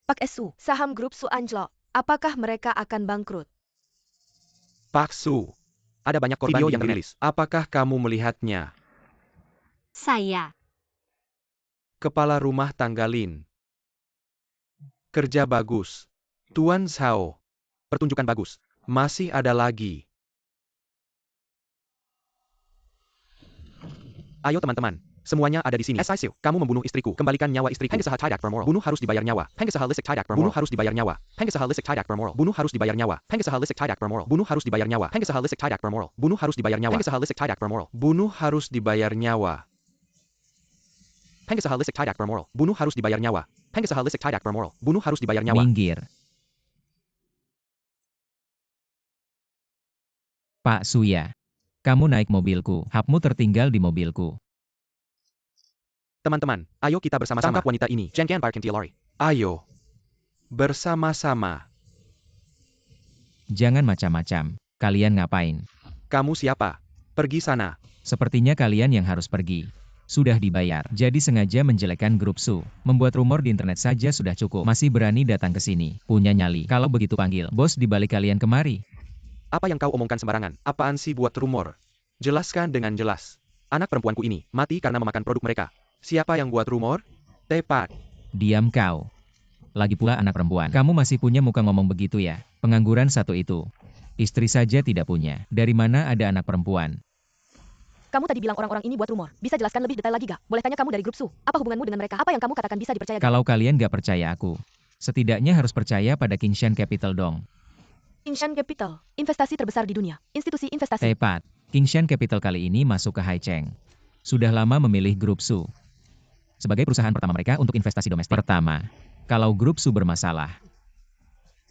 Pak Su, saham grup Su anjlok. Apakah mereka akan bangkrut? Pak Su, ada banyak korban video yang dirilis. Apakah kamu melihatnya? Saya. Kepala rumah tangga Lin. Kerja bagus. Tuan Zhao. Pertunjukan bagus. Masih ada lagi. Ayo teman-teman. Semuanya ada di sini. Siu, kamu membunuh istriku. Kembalikan nyawa istriku. Pengesaha tidak bermoral. Bunuh harus dibayar nyawa. Pengesaha lisik tidak bermoral. Bunuh harus dibayar nyawa. Pengesaha lisik tidak bermoral. Bunuh harus dibayar nyawa. Pengesaha lisik tidak bermoral. Bunuh harus dibayar nyawa. Pengesaha lisik tidak bermoral. Bunuh harus dibayar nyawa. Pengesaha lisik tidak bermoral. Bunuh harus dibayar nyawa. Pengesaha lisik tidak bermoral. Bunuh harus dibayar nyawa. Pengesaha lisik tidak bermoral. Bunuh harus dibayar nyawa. Minggir. Pak Suya. Kamu naik mobilku. Hapmu tertinggal di mobilku. Teman-teman, ayo kita bersama-sama. Tangkap wanita ini. Jangan parkin Tialori. Ayo. Bersama-sama. Jangan macam-macam. Kalian ngapain? Kamu siapa? Pergi sana. Sepertinya kalian yang harus pergi. Sudah dibayar. Jadi sengaja menjelekkan grup Su. Membuat rumor di internet saja sudah cukup. Masih berani datang ke sini. Punya nyali. Kalau begitu panggil bos di balik kalian kemari. Apa yang kau omongkan sembarangan? Apaan sih buat rumor? Jelaskan dengan jelas. Anak perempuanku ini mati karena memakan produk mereka. Siapa yang buat rumor? Tepat. Diam kau. Lagi pula anak perempuan. Kamu masih punya muka ngomong begitu ya? Pengangguran satu itu. Istri saja tidak punya. Dari mana ada anak perempuan? Kamu tadi bilang orang-orang ini buat rumor. Bisa jelaskan lebih detail lagi gak? Boleh tanya kamu dari grup Su. Apa hubunganmu dengan mereka? Apa yang kamu katakan bisa dipercaya gak? Kalau kalian gak percaya aku, setidaknya harus percaya pada Kingshan Capital dong. Kingshan Capital, investasi terbesar di dunia. Institusi investasi. Tepat. Kingshan Capital kali ini masuk ke Haicheng. Sudah lama memilih grup Su sebagai perusahaan pertama mereka untuk investasi domestik. Pertama, kalau grup Su bermasalah,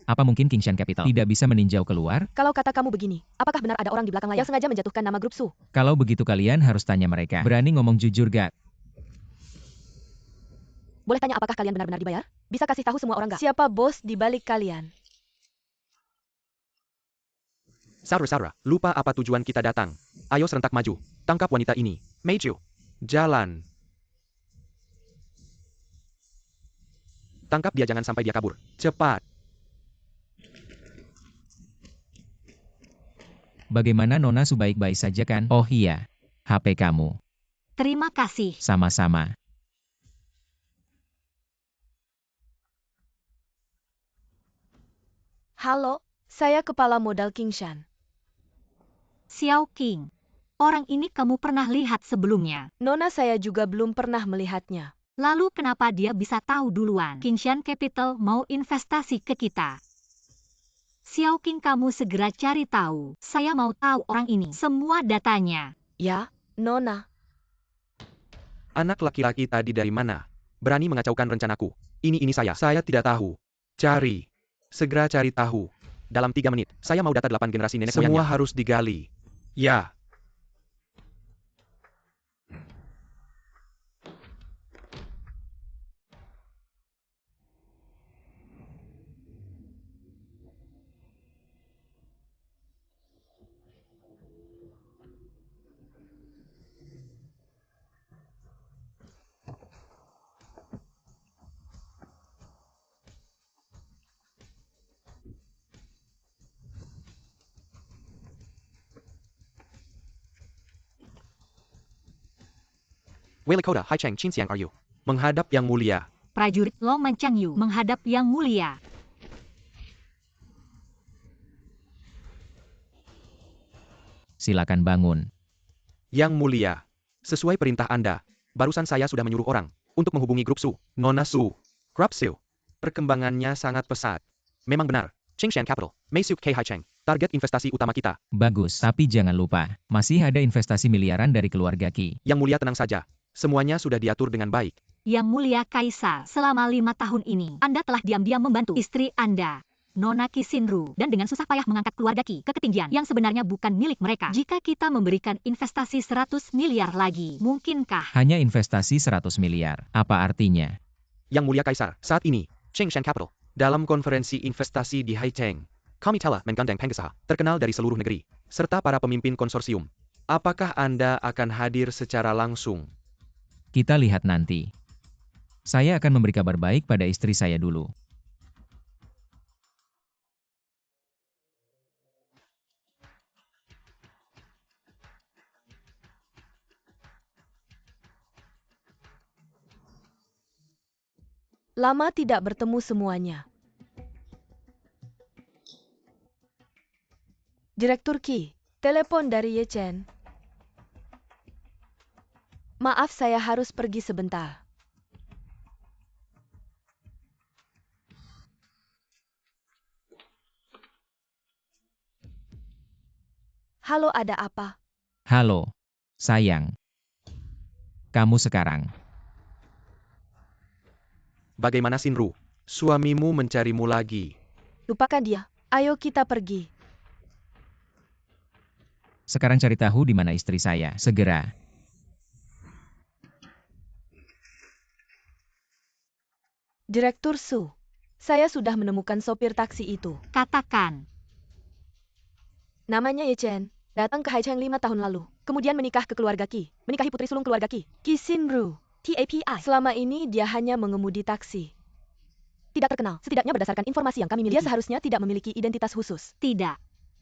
apa mungkin Kingshan Capital tidak bisa meninjau keluar? Kalau kata kamu begini, apakah benar ada orang di belakang layar yang sengaja menjatuhkan nama grup Su? Kalau begitu kalian harus tanya mereka. Berani ngomong jujur gak? Boleh tanya apakah kalian benar-benar dibayar? Bisa kasih tahu semua orang gak? Siapa bos di balik kalian? Saudara-saudara, lupa apa tujuan kita datang. Ayo serentak maju. Tangkap wanita ini. Maju. Jalan. Tangkap dia, jangan sampai dia kabur. Cepat. Bagaimana Nona Su, baik-baik saja kan? Oh iya. HP kamu. Terima kasih. Sama-sama. Halo, saya kepala modal Kingshan. Xiao King. Orang ini kamu pernah lihat sebelumnya. Nona, saya juga belum pernah melihatnya. Lalu kenapa dia bisa tahu duluan? Kingshan Capital mau investasi ke kita. Xiao King, kamu segera cari tahu. Saya mau tahu orang ini. Semua datanya. Ya, Nona. Anak laki-laki tadi dari mana? Berani mengacaukan rencanaku. Ini saya. Saya tidak tahu. Cari. Segera cari tahu. Dalam 3 menit, saya mau data 8 generasi nenek moyangnya. Semua harus digali. Ya. Wei Lakota, Haicheng, Qinxiang, are you? Menghadap yang mulia. Prajurit Long Manchangyu menghadap yang mulia. Silakan bangun. Yang mulia. Sesuai perintah Anda, barusan saya sudah menyuruh orang untuk menghubungi grup Su, Nona Su, Grup Su. Perkembangannya sangat pesat. Memang benar, Kingshan Capital, Meisuk K Haicheng, target investasi utama kita. Bagus, tapi jangan lupa, masih ada investasi miliaran dari keluarga Qi. Yang mulia, tenang saja. Semuanya sudah diatur dengan baik. Yang mulia Kaisar, selama 5 tahun ini, Anda telah diam-diam membantu istri Anda, Nona Qi Xinru, dan dengan susah payah mengangkat keluarga Qi ke ketinggian yang sebenarnya bukan milik mereka. Jika kita memberikan investasi 100 miliar lagi, mungkinkah? Hanya investasi 100 miliar. Apa artinya? Yang mulia Kaisar, saat ini, Kingshan Capital, dalam konferensi investasi di Haicheng, kami telah menggandeng pengusaha terkenal dari seluruh negeri, serta para pemimpin konsorsium. Apakah Anda akan hadir secara langsung? Kita lihat nanti. Saya akan memberi kabar baik pada istri saya dulu. Lama tidak bertemu semuanya. Direktur Qi, telepon dari Ye Chen. Maaf, saya harus pergi sebentar. Halo, ada apa? Halo, sayang. Kamu sekarang. Bagaimana Shinru? Suamimu mencarimu lagi. Lupakan dia. Ayo kita pergi. Sekarang cari tahu di mana istri saya. Segera. Direktur Su, saya sudah menemukan sopir taksi itu. Katakan, Namanya Ye Chen. Datang ke Haicheng 5 tahun lalu. Kemudian menikah ke keluarga Qi. Menikahi putri sulung keluarga Qi. Qi Xinru. TAPI. Selama ini dia hanya mengemudi taksi. Tidak terkenal, setidaknya berdasarkan informasi yang kami miliki. Dia seharusnya tidak memiliki identitas khusus. tidak.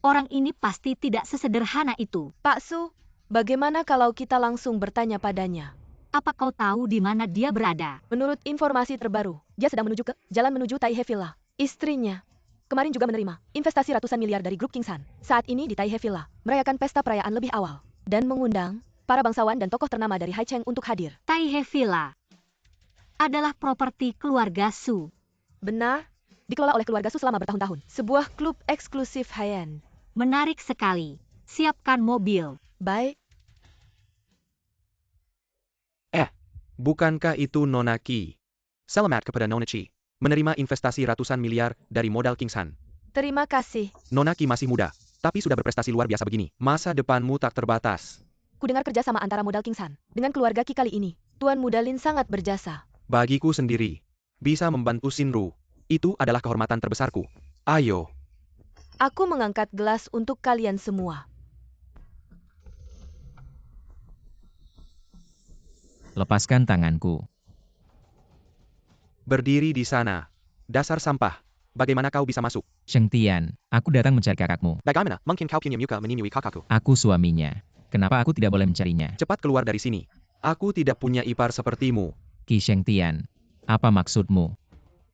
Orang ini pasti tidak sesederhana itu. Pak Su, bagaimana kalau kita langsung bertanya padanya? Apa kau tahu di mana dia berada? Menurut informasi terbaru, dia sedang menuju ke jalan menuju Taihe Villa. Istrinya kemarin juga menerima investasi ratusan miliar dari grup Kingsan. Saat ini di Taihe Villa, merayakan pesta perayaan lebih awal dan mengundang para bangsawan dan tokoh ternama dari Haicheng untuk hadir. Taihe Villa adalah properti keluarga Su. Benar, dikelola oleh keluarga Su selama bertahun-tahun. Sebuah klub eksklusif high-end. Menarik sekali. Siapkan mobil. Baik, Bukankah itu Nona Qi? Selamat kepada Nona Qi. Menerima investasi ratusan miliar dari modal Kingsan. terima kasih. Nona Qi masih muda, tapi sudah berprestasi luar biasa begini. Masa depanmu tak terbatas. Kudengar kerja sama antara modal Kingsan dengan keluarga Qi kali ini. Tuan Muda Lin sangat berjasa. Bagiku sendiri, bisa membantu Shinru. Itu adalah kehormatan terbesarku. Ayo. Aku mengangkat gelas untuk kalian semua. Lepaskan tanganku. Berdiri di sana. Dasar sampah. Bagaimana kau bisa masuk? Sheng Tian, aku datang mencari kakakmu. Bagaimana mungkin kau punya muka meninui kakakku? Aku suaminya. Kenapa aku tidak boleh mencarinya? Cepat keluar dari sini. Aku tidak punya ipar sepertimu. Qi Sheng Tian, apa maksudmu?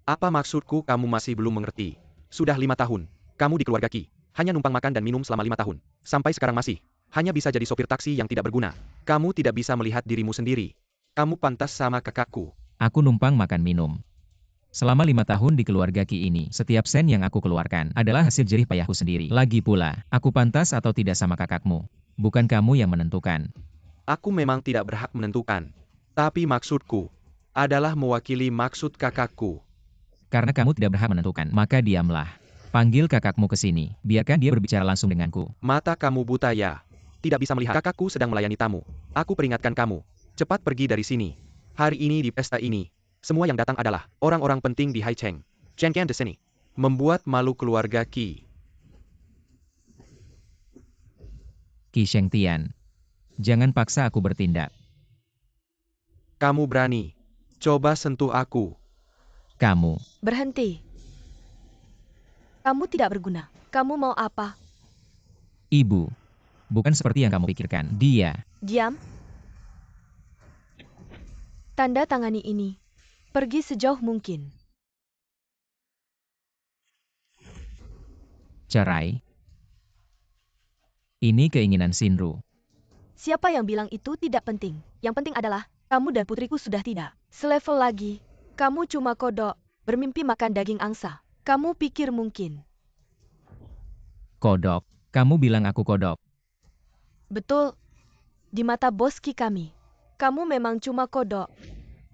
Apa maksudku kamu masih belum mengerti? Sudah 5 tahun. Kamu di keluarga Qi. Hanya numpang makan dan minum selama 5 tahun. Sampai sekarang masih. Hanya bisa jadi sopir taksi yang tidak berguna. Kamu tidak bisa melihat dirimu sendiri. Kamu pantas sama kakakku. Aku numpang makan minum. Selama 5 tahun di keluarga Qi ini, setiap sen yang aku keluarkan adalah hasil jerih payahku sendiri. Lagi pula, aku pantas atau tidak sama kakakmu. Bukan kamu yang menentukan. Aku memang tidak berhak menentukan. Tapi maksudku adalah mewakili maksud kakakku. Karena kamu tidak berhak menentukan, maka diamlah. Panggil kakakmu ke sini. Biarkan dia berbicara langsung denganku. Mata kamu buta ya. Tidak bisa melihat kakakku sedang melayani tamu. Aku peringatkan kamu. Cepat pergi dari sini. Hari ini di pesta ini, semua yang datang adalah orang-orang penting di Haicheng. Chen di sini. Membuat malu keluarga Qi. Qi Sheng Tian, jangan paksa aku bertindak. Kamu berani. Coba sentuh aku. Kamu, Berhenti. Kamu tidak berguna. Kamu mau apa? ibu, bukan seperti yang kamu pikirkan. Dia, Diam. Tanda tangani ini. Pergi sejauh mungkin. cerai. Ini keinginan Shinru. Siapa yang bilang itu tidak penting? Yang penting adalah, kamu dan putriku sudah tidak selevel lagi. Kamu cuma kodok, bermimpi makan daging angsa. Kamu pikir mungkin? Kodok, kamu bilang aku kodok. Betul. Di mata bos Qi kami, kamu memang cuma kodok.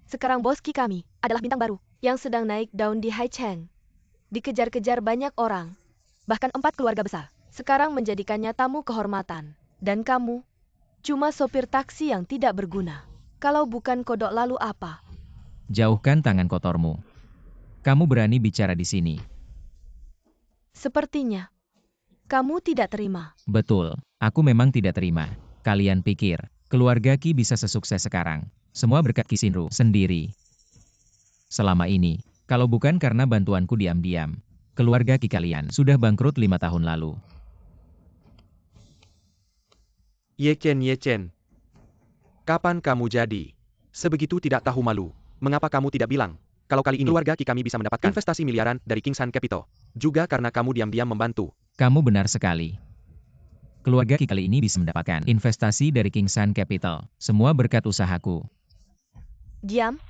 Sekarang bos Qi kami adalah bintang baru yang sedang naik daun di Haicheng. Dikejar-kejar banyak orang, bahkan 4 keluarga besar. Sekarang menjadikannya tamu kehormatan. Dan kamu cuma sopir taksi yang tidak berguna. Kalau bukan kodok lalu apa? Jauhkan tangan kotormu. Kamu berani bicara di sini. Sepertinya kamu tidak terima. Betul, aku memang tidak terima. Kalian pikir, keluarga Qi bisa sesukses sekarang. Semua berkat Qi Shinru sendiri. Selama ini, kalau bukan karena bantuanku diam-diam, keluarga Qi kalian sudah bangkrut 5 tahun lalu. Ye Chen. Kapan kamu jadi? Sebegitu tidak tahu malu. Mengapa kamu tidak bilang? Kalau kali ini keluarga Ki kami bisa mendapatkan investasi miliaran dari Kingshan Capital. Juga karena kamu diam-diam membantu. Kamu benar sekali. Keluarga Ki kali ini bisa mendapatkan investasi dari Kingshan Capital. Semua berkat usahaku. Diam.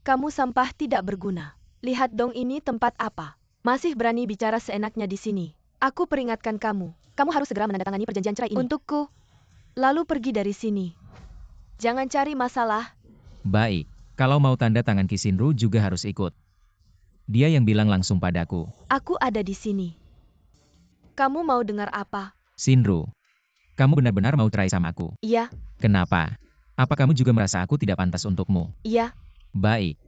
Kamu sampah tidak berguna. Lihat dong ini tempat apa. Masih berani bicara seenaknya di sini. Aku peringatkan kamu. Kamu harus segera menandatangani perjanjian cerai ini. Untukku. Lalu pergi dari sini. Jangan cari masalah. Baik, kalau mau tanda tangan Ki Shinru juga harus ikut. Dia yang bilang langsung padaku. Aku ada di sini. Kamu mau dengar apa? Shinru, kamu benar-benar mau cerai sama aku? Iya, Kenapa? Apa kamu juga merasa aku tidak pantas untukmu? iya. Baik.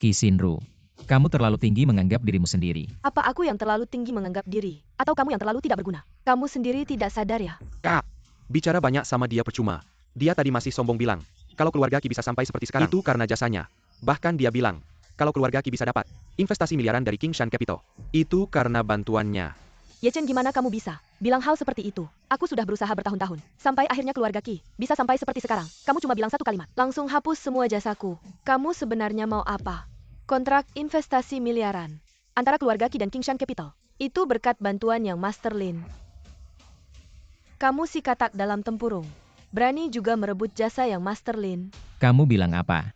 Ki Shinru, kamu terlalu tinggi menganggap dirimu sendiri. Apa aku yang terlalu tinggi menganggap diri? Atau kamu yang terlalu tidak berguna? Kamu sendiri tidak sadar ya? Kak, bicara banyak sama dia percuma. Dia tadi masih sombong bilang, kalau keluarga Ki bisa sampai seperti sekarang, itu karena jasanya. Bahkan dia bilang, kalau keluarga Ki bisa dapat investasi miliaran dari Kingshan Capital, itu karena bantuannya. Yechen, gimana kamu bisa bilang hal seperti itu? Aku sudah berusaha bertahun-tahun. Sampai akhirnya keluarga Ki bisa sampai seperti sekarang. Kamu cuma bilang satu kalimat. Langsung hapus semua jasaku. Kamu sebenarnya mau apa? Kontrak investasi miliaran antara keluarga Ki dan Kingshan Capital. Itu berkat bantuan yang Master Lin. Kamu si katak dalam tempurung. Berani juga merebut jasa yang Master Lin. Kamu bilang apa?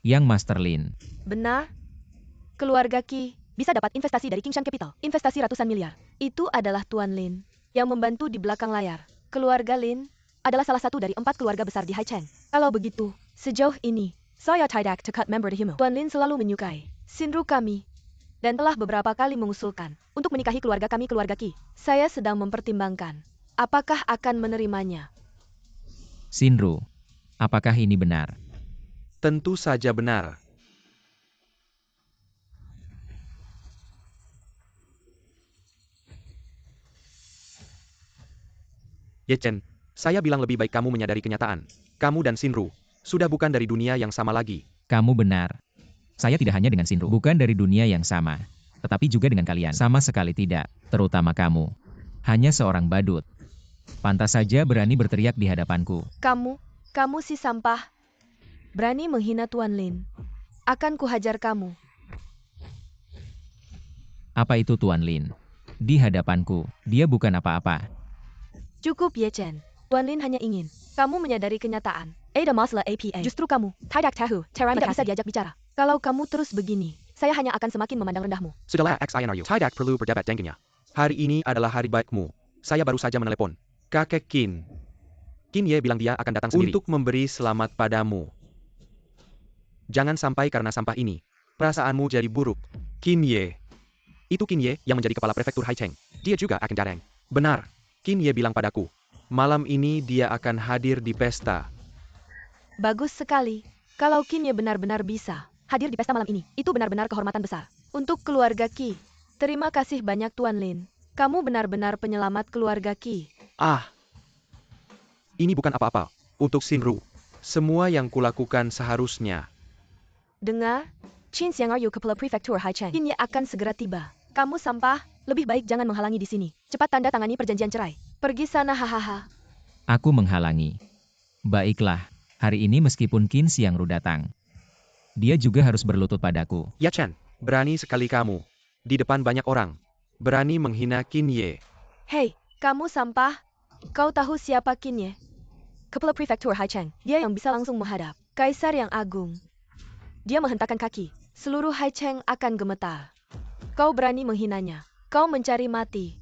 Yang Master Lin. Benar? Keluarga Ki bisa dapat investasi dari Kingshan Capital. Investasi ratusan miliar. Itu adalah Tuan Lin yang membantu di belakang layar. Keluarga Lin adalah salah satu dari 4 keluarga besar di Haicheng. Kalau begitu, sejauh ini, saya tidak dekat member di Himmel. Tuan Lin selalu menyukai Shinru kami dan telah beberapa kali mengusulkan untuk menikahi keluarga kami keluarga Ki. Saya sedang mempertimbangkan apakah akan menerimanya. Shinru, apakah ini benar? Tentu saja benar. Yechen, saya bilang lebih baik kamu menyadari kenyataan. Kamu dan Shinru sudah bukan dari dunia yang sama lagi. Kamu benar. Saya tidak hanya dengan Shinru, bukan dari dunia yang sama, tetapi juga dengan kalian. Sama sekali tidak, terutama kamu. Hanya seorang badut. Pantas saja berani berteriak di hadapanku. Kamu si sampah. Berani menghina Tuan Lin. Akan kuhajar kamu. Apa itu Tuan Lin? Di hadapanku, dia bukan apa-apa. Cukup Yechen. Tuan Lin hanya ingin kamu menyadari kenyataan. Ada masalah APA. Justru kamu, tidak tahu, tidak bisa diajak bicara. Kalau kamu terus begini, saya hanya akan semakin memandang rendahmu. Sudahlah XINRU. Tidak perlu berdebat dengannya. Hari ini adalah hari baikmu. Saya baru saja menelepon kakek Qin. Qin Ye bilang dia akan datang sendiri untuk memberi selamat padamu. Jangan sampai karena sampah ini perasaanmu jadi buruk. Qin Ye. Itu Qin Ye yang menjadi kepala prefektur Haicheng. Dia juga akan datang. Benar. Qin Ye bilang padaku, malam ini dia akan hadir di pesta. Bagus sekali. Kalau Qin Ye benar-benar bisa hadir di pesta malam ini, itu benar-benar kehormatan besar. Untuk keluarga Ki, terima kasih banyak Tuan Lin. Kamu benar-benar penyelamat keluarga Ki. Ini bukan apa-apa. Untuk Shinru, semua yang kulakukan seharusnya. Dengar, Qin Xiangayu kepala prefektur Haicheng. Qin Ye akan segera tiba. Kamu sampah, lebih baik jangan menghalangi di sini. Cepat tanda tangani perjanjian cerai. Pergi sana hahaha. Aku menghalangi. Baiklah, hari ini meskipun Qin Xiangru datang, dia juga harus berlutut padaku. Yechen, berani sekali kamu. Di depan banyak orang. Berani menghina Qin Ye. Hei, kamu sampah. Kau tahu siapa Qin Ye? Kepala prefektur Haicheng. Dia yang bisa langsung menghadap Kaisar yang agung. Dia menghentakkan kaki. Seluruh Haicheng akan gemetar. Kau berani menghinanya. Kau mencari mati.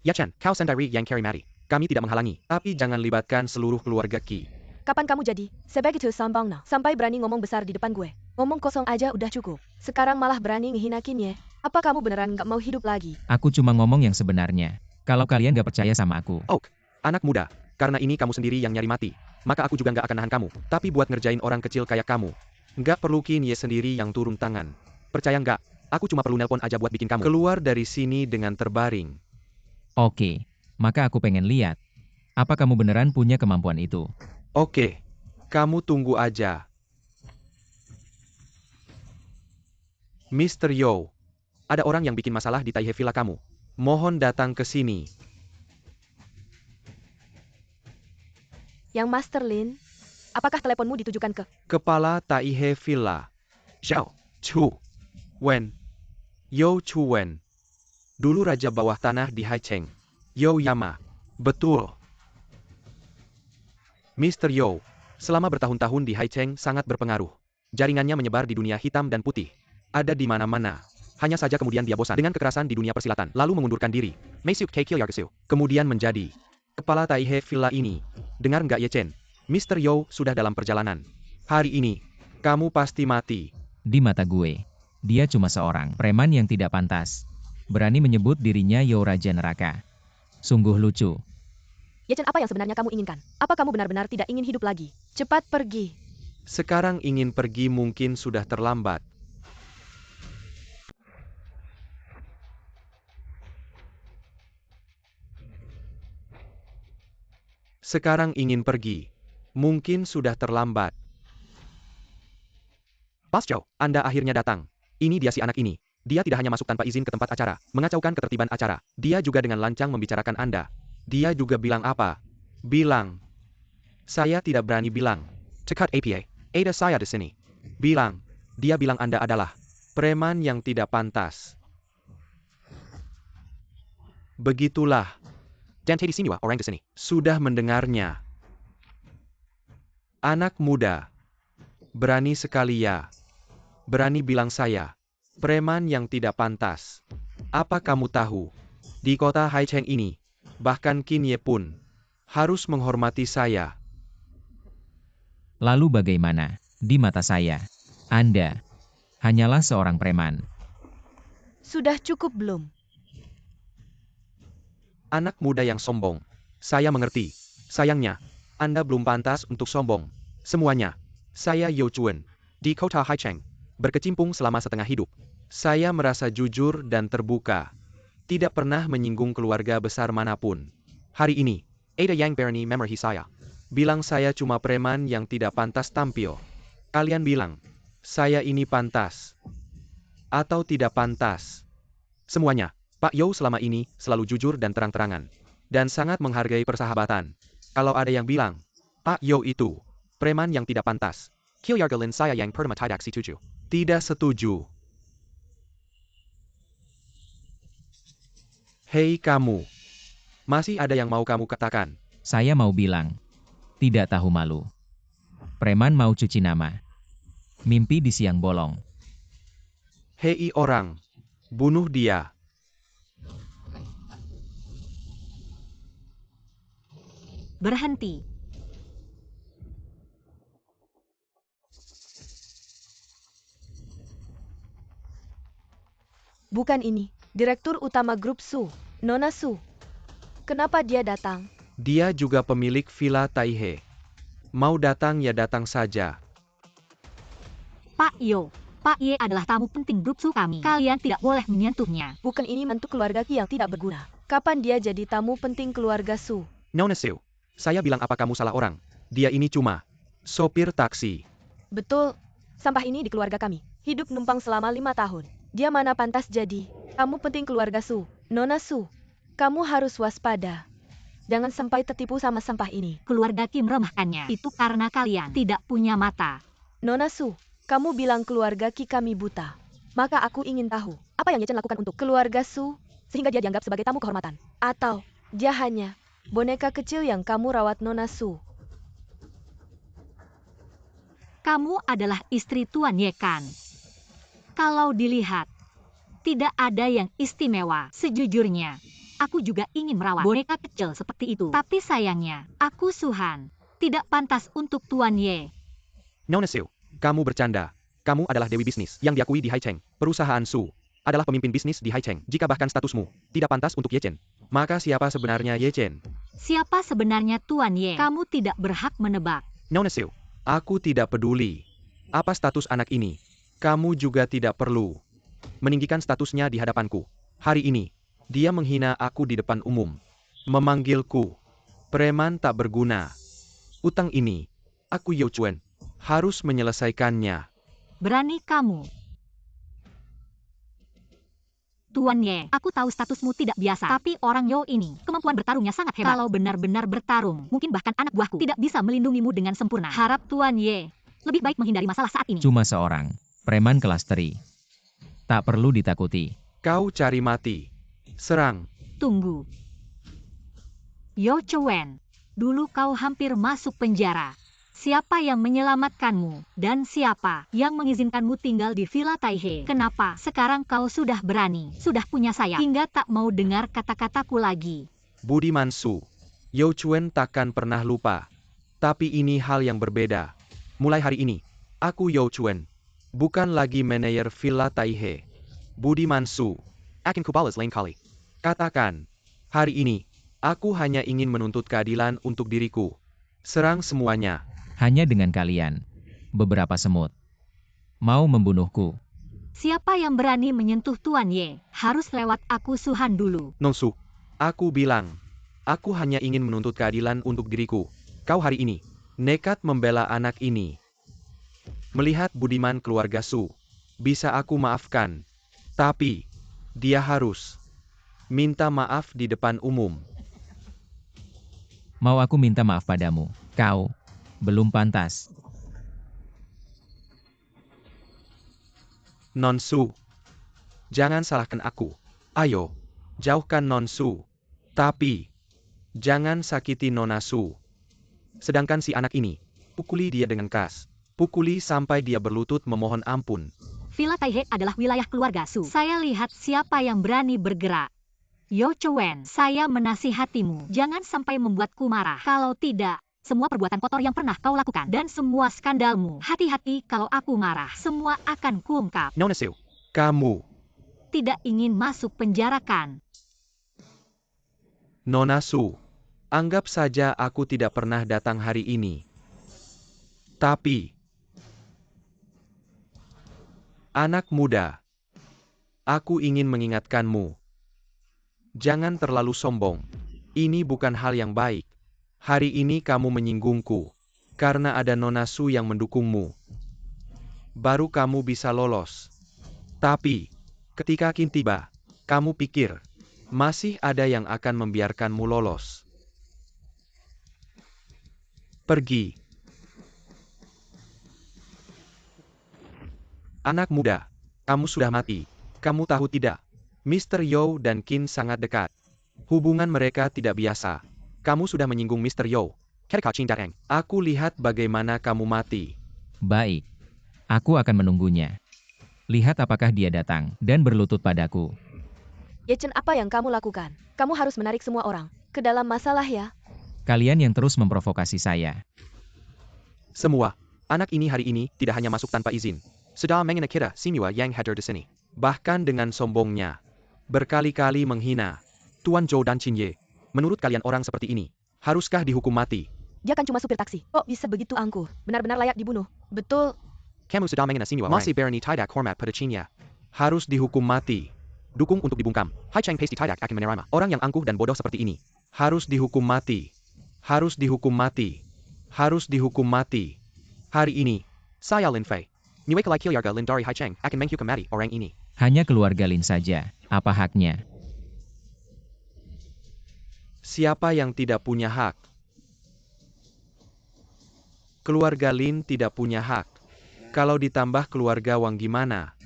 Yechen, kau sendiri yang carry mati. Kami tidak menghalangi. Tapi jangan libatkan seluruh keluarga Ki. Kapan kamu jadi sebegitu sombongnya sampai berani ngomong besar di depan gue? Ngomong kosong aja udah cukup. Sekarang malah berani ngehina Qin Ye. Apa kamu beneran gak mau hidup lagi? Aku cuma ngomong yang sebenarnya. Kalau kalian gak percaya sama aku. Oak, anak muda. Karena ini kamu sendiri yang nyari mati. Maka aku juga gak akan nahan kamu. Tapi buat ngerjain orang kecil kayak kamu, gak perlu Qin Ye sendiri yang turun tangan. Percaya nggak? Aku cuma perlu nelpon aja buat bikin kamu keluar dari sini dengan terbaring. Oke, maka aku pengen lihat. Apa kamu beneran punya kemampuan itu? Oke, kamu tunggu aja. Mr. Yo, ada orang yang bikin masalah di Taihe Villa kamu. Mohon datang ke sini. Yang Master Lin, apakah teleponmu ditujukan ke? Kepala Taihe Villa. Xiao, Chu Wen. Yo Chu Wen. Dulu raja bawah tanah di Haicheng. Yo Yama. Betul. Mr. Yo, selama bertahun-tahun di Haicheng sangat berpengaruh. Jaringannya menyebar di dunia hitam dan putih. Ada di mana-mana. Hanya saja kemudian dia bosan dengan kekerasan di dunia persilatan, lalu mengundurkan diri. Meisuk Kei Kilyargesu. Kemudian menjadi kepala Taihe Villa ini. Dengar nggak Ye Chen? Mr. Yo sudah dalam perjalanan. Hari ini, kamu pasti mati. Di mata gue, dia cuma seorang preman yang tidak pantas. Berani menyebut dirinya Yo Raja Neraka. Sungguh lucu. Ye Chen, apa yang sebenarnya kamu inginkan? Apa kamu benar-benar tidak ingin hidup lagi? Cepat pergi. Sekarang ingin pergi mungkin sudah terlambat. Sekarang ingin pergi. Mungkin sudah terlambat. Pas Chow, Anda akhirnya datang. Ini dia si anak ini. Dia tidak hanya masuk tanpa izin ke tempat acara, mengacaukan ketertiban acara. Dia juga dengan lancang membicarakan Anda. Dia juga bilang apa? Bilang. Saya tidak berani bilang. Cekat APA. Ada saya di sini. Bilang. Dia bilang Anda adalah preman yang tidak pantas. Begitulah. Dan di sini orang di sini sudah mendengarnya. Anak muda. Berani sekali ya. Berani bilang saya preman yang tidak pantas. Apa kamu tahu? Di kota Haicheng ini, bahkan Qin Ye pun harus menghormati saya. Lalu bagaimana? Di mata saya, Anda hanyalah seorang preman. Sudah cukup belum? Anak muda yang sombong. Saya mengerti. Sayangnya, Anda belum pantas untuk sombong. Semuanya. Saya Yo Chuen. Di kota Haicheng. Berkecimpung selama setengah hidup. Saya merasa jujur dan terbuka. Tidak pernah menyinggung keluarga besar manapun. Hari ini, ada yang berani memarahi saya. Bilang saya cuma preman yang tidak pantas tampil. Kalian bilang, saya ini pantas. Atau tidak pantas. Semuanya, Pak Yo selama ini selalu jujur dan terang-terangan. Dan sangat menghargai persahabatan. Kalau ada yang bilang, Pak Yo itu preman yang tidak pantas. Kilyargelin saya yang pertama tidak setuju. Tidak setuju. Hei kamu. Masih ada yang mau kamu katakan? Saya mau bilang, tidak tahu malu. Preman mau cuci nama. Mimpi di siang bolong. Hei orang. Bunuh dia. Berhenti. Bukan ini. Direktur utama grup Su, Nona Su. Kenapa dia datang? Dia juga pemilik Villa Taihe. Mau datang ya datang saja. Pak Yo, Pak Ye adalah tamu penting grup Su kami. Kalian tidak boleh menyentuhnya. Bukan ini mentu keluarga Ki yang tidak berguna. Kapan dia jadi tamu penting keluarga Su? Nona Su, saya bilang apa kamu salah orang? Dia ini cuma sopir taksi. Betul. Sampah ini di keluarga kami. Hidup numpang selama 5 tahun. Dia mana pantas jadi tamu penting keluarga Su. Nona Su, kamu harus waspada. Jangan sampai tertipu sama sampah ini. Keluarga Kim meremehkannya. Itu karena kalian tidak punya mata. Nona Su, kamu bilang keluarga Ki kami buta. Maka aku ingin tahu, apa yang Ye Chen lakukan untuk keluarga Su, sehingga dia dianggap sebagai tamu kehormatan. Atau, dia hanya boneka kecil yang kamu rawat Nona Su. Kamu adalah istri Tuan Ye kan? Kalau dilihat, tidak ada yang istimewa. Sejujurnya, aku juga ingin merawat boneka kecil seperti itu. Tapi sayangnya, aku Suhan. Tidak pantas untuk Tuan Ye. Nona Su, kamu bercanda. Kamu adalah dewi bisnis yang diakui di Haicheng. Perusahaan Su adalah pemimpin bisnis di Haicheng. Jika bahkan statusmu tidak pantas untuk Ye Chen, maka siapa sebenarnya Ye Chen? Siapa sebenarnya Tuan Ye? Kamu tidak berhak menebak. Nona Su, aku tidak peduli. Apa status anak ini? Kamu juga tidak perlu meninggikan statusnya di hadapanku. Hari ini, dia menghina aku di depan umum. Memanggilku preman tak berguna. Utang ini, aku Yo Chuen harus menyelesaikannya. Berani kamu. Tuan Ye, aku tahu statusmu tidak biasa. Tapi orang Yo ini, kemampuan bertarungnya sangat hebat. Kalau benar-benar bertarung, mungkin bahkan anak buahku tidak bisa melindungimu dengan sempurna. Harap Tuan Ye lebih baik menghindari masalah saat ini. Cuma seorang Preman kelas teri. Tak perlu ditakuti. Kau cari mati. Serang. Tunggu. Yo Chuen, dulu kau hampir masuk penjara. Siapa yang menyelamatkanmu, dan siapa yang mengizinkanmu tinggal di Villa Taihe? Kenapa sekarang kau sudah berani, sudah punya sayap, hingga tak mau dengar kata-kataku lagi? Budiman Su. Yo Chuen takkan pernah lupa. Tapi ini hal yang berbeda. Mulai hari ini, aku Yo Chuen. Bukan lagi manajer Villa Taihe. Budiman Su. Akan kubalas lain kali. Katakan, hari ini, aku hanya ingin menuntut keadilan untuk diriku. Serang semuanya. Hanya dengan kalian. Beberapa semut. Mau membunuhku. Siapa yang berani menyentuh Tuan Ye, harus lewat aku Suhan dulu. Nonsu, aku bilang, aku hanya ingin menuntut keadilan untuk diriku. Kau hari ini, nekat membela anak ini. Melihat budiman keluarga Su, bisa aku maafkan. Tapi, dia harus minta maaf di depan umum. Mau aku minta maaf padamu. Kau belum pantas. Nonsu, jangan salahkan aku. Ayo, jauhkan Nonsu. Tapi, jangan sakiti Nona Su. Sedangkan si anak ini, pukuli dia dengan keras. Pukuli sampai dia berlutut memohon ampun. Villa Taihe adalah wilayah keluarga Su. Saya lihat siapa yang berani bergerak. Yo Chuen, saya menasihatimu, jangan sampai membuatku marah. Kalau tidak, semua perbuatan kotor yang pernah kau lakukan, dan semua skandalmu, hati-hati kalau aku marah, semua akan kuungkap. Nona Su, kamu, Tidak ingin masuk penjara kan? Nona Su, anggap saja aku tidak pernah datang hari ini. Tapi, anak muda, aku ingin mengingatkanmu. Jangan terlalu sombong. Ini bukan hal yang baik. Hari ini kamu menyinggungku. Karena ada Nona Su yang mendukungmu. Baru kamu bisa lolos. Tapi, ketika Qin tiba, kamu pikir, masih ada yang akan membiarkanmu lolos. Pergi. Anak muda, kamu sudah mati. Kamu tahu tidak? Mr. Yo dan Qin sangat dekat. Hubungan mereka tidak biasa. Kamu sudah menyinggung Mr. Yo. Aku lihat bagaimana kamu mati. Baik. Aku akan menunggunya. Lihat apakah dia datang dan berlutut padaku. Ye Chen, apa yang kamu lakukan? Kamu harus menarik semua orang ke dalam masalah ya. Kalian yang terus memprovokasi saya. Semua, anak ini hari ini tidak hanya masuk tanpa izin. Sedang mengenakira semua yang hadir di sini. Bahkan dengan sombongnya. Berkali-kali menghina Tuan Zhou dan Qin Ye. Menurut kalian orang seperti ini, haruskah dihukum mati? Dia kan cuma supir taksi. Kok bisa begitu angkuh? Benar-benar layak dibunuh. Betul. Kamu sedang menghina semua orang. Masih berani tidak hormat pada Qinnya. Harus dihukum mati. Dukung untuk dibungkam. Hai Cheng pasti tidak akan menerima. Orang yang angkuh dan bodoh seperti ini. Harus dihukum mati. Harus dihukum mati. Harus dihukum mati. Hari ini, saya Lin Fei. Niwe kelai keluarga Lin dari Hai Cheng akan menghukum mati orang ini. Hanya keluarga Lin saja. Apa haknya? Siapa yang tidak punya hak? Keluarga Lin tidak punya hak. Kalau ditambah keluarga Wang gimana?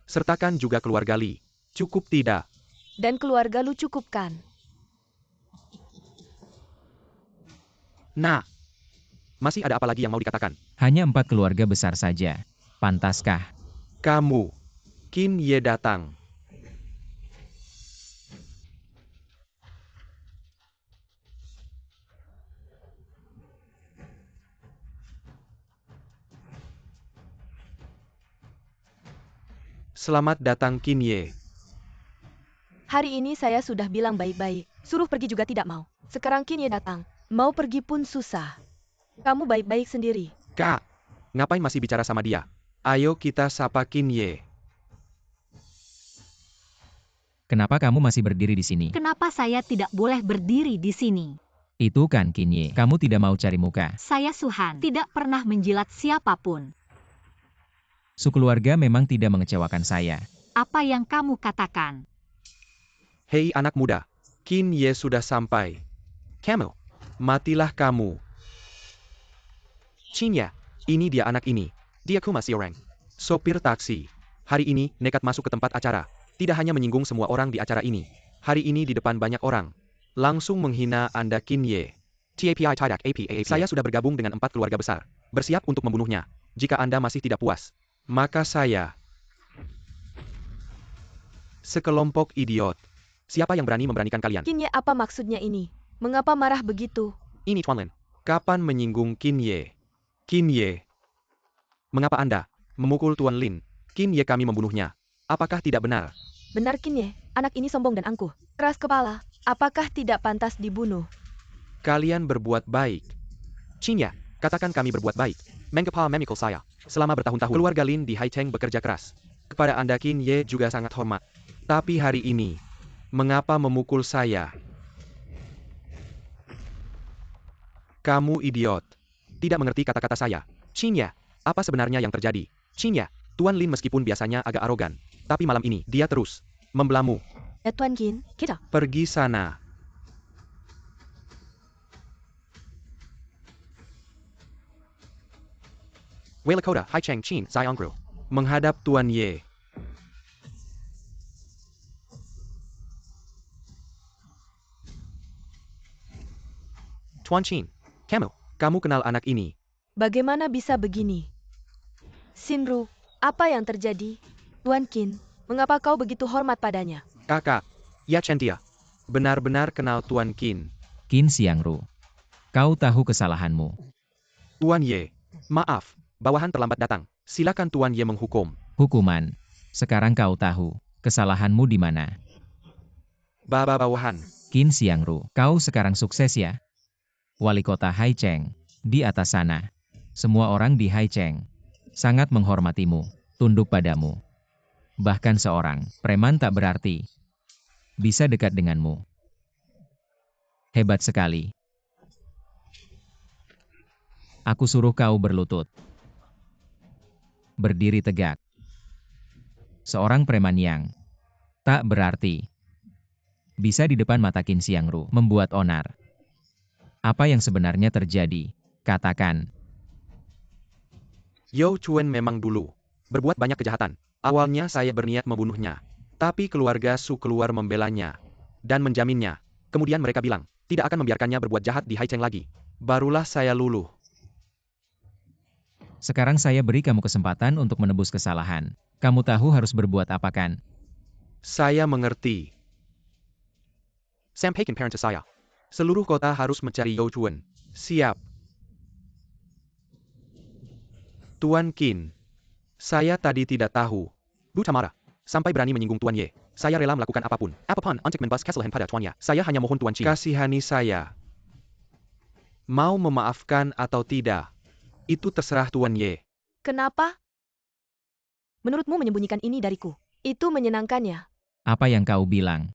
Sertakan juga keluarga Li. Cukup tidak? Dan keluarga lu cukup kan? Nah, masih ada apa lagi yang mau dikatakan? Hanya 4 keluarga besar saja. Pantaskah? Kamu, Qin Ye datang. Selamat datang Qin Ye. Hari ini saya sudah bilang baik-baik. Suruh pergi juga tidak mau. Sekarang Qin Ye datang. Mau pergi pun susah. Kamu baik-baik sendiri. Kak, ngapain masih bicara sama dia? Ayo kita sapa Qin Ye. Kenapa kamu masih berdiri di sini? Kenapa saya tidak boleh berdiri di sini? Itu kan Qin Ye. Kamu tidak mau cari muka. Saya Suhan, tidak pernah menjilat siapapun. Sekeluarga memang tidak mengecewakan saya. Apa yang kamu katakan? Hei anak muda, Qin Ye sudah sampai. Kamu, matilah kamu. Qin Ye, ini dia anak ini. Dia Kuma Siorang. Sopir taksi. Hari ini, nekat masuk ke tempat acara. Tidak hanya menyinggung semua orang di acara ini. Hari ini di depan banyak orang. Langsung menghina Anda Qin Ye. TAPI Tidak APA. Saya sudah bergabung dengan 4 keluarga besar. Bersiap untuk membunuhnya. Jika Anda masih tidak puas, maka saya... Sekelompok idiot. Siapa yang berani memberanikan kalian? Qin Ye, apa maksudnya ini? Mengapa marah begitu? Ini Tuan Lin. Kapan menyinggung Qin Ye? Qin Ye. Mengapa Anda memukul Tuan Lin? Qin Ye, kami membunuhnya. Apakah tidak benar? Benar Qin Ye, anak ini sombong dan angkuh. Keras kepala. Apakah tidak pantas dibunuh? Kalian berbuat baik. Qin Ye, katakan kami berbuat baik. Mengapa memikul saya? Selama bertahun-tahun, keluarga Lin di Haicheng bekerja keras. Kepada Anda Qin Ye juga sangat hormat. Tapi hari ini, mengapa memukul saya? Kamu idiot. Tidak mengerti kata-kata saya. Qin Ye, apa sebenarnya yang terjadi? Qin Ye, Tuan Lin meskipun biasanya agak arogan, tapi malam ini dia terus membelamu. Ya Tuan Qin, kita. Pergi sana. Wei Lakota, Haicheng Qin, Xiongru. Menghadap Tuan Ye. Tuan Qin, kamu kenal anak ini? Bagaimana bisa begini? Xinru, apa yang terjadi? Tuan Qin, mengapa kau begitu hormat padanya? Kakak, ya Chen-tia. Benar-benar kenal Tuan Qin. Qin Xiangru. Kau tahu kesalahanmu. Tuan Ye, maaf, bawahan terlambat datang. Silakan Tuan Ye menghukum. Hukuman. Sekarang kau tahu kesalahanmu di mana. Bawahan. Qin Xiangru, kau sekarang sukses ya? Wali kota Haicheng. Di atas sana. Semua orang di Haicheng sangat menghormatimu, tunduk padamu. Bahkan seorang preman tak berarti bisa dekat denganmu. Hebat sekali. Aku suruh kau berlutut. Berdiri tegak. Seorang preman yang tak berarti bisa di depan mata Qin Xiangru membuat onar. Apa yang sebenarnya terjadi? Katakan. Yao Chuen memang dulu berbuat banyak kejahatan. Awalnya saya berniat membunuhnya. Tapi keluarga Su keluar membelanya dan menjaminnya. Kemudian mereka bilang, tidak akan membiarkannya berbuat jahat di Haicheng lagi. Barulah saya luluh. Sekarang saya beri kamu kesempatan untuk menebus kesalahan. Kamu tahu harus berbuat apa kan? Saya mengerti. Sampaikan parent saya. Seluruh kota harus mencari Yao Chuen. Siap. Tuan Qin. Saya tadi tidak tahu. Bu Tamara. Sampai berani menyinggung Tuan Ye. Saya rela melakukan apapun. Apapun untuk membahas kesalahan pada Tuan Ye. Saya hanya mohon Tuan Qin kasihani saya. Mau memaafkan atau tidak? Itu terserah Tuan Ye. Kenapa? Menurutmu menyembunyikan ini dariku? Itu menyenangkannya. Apa yang kau bilang?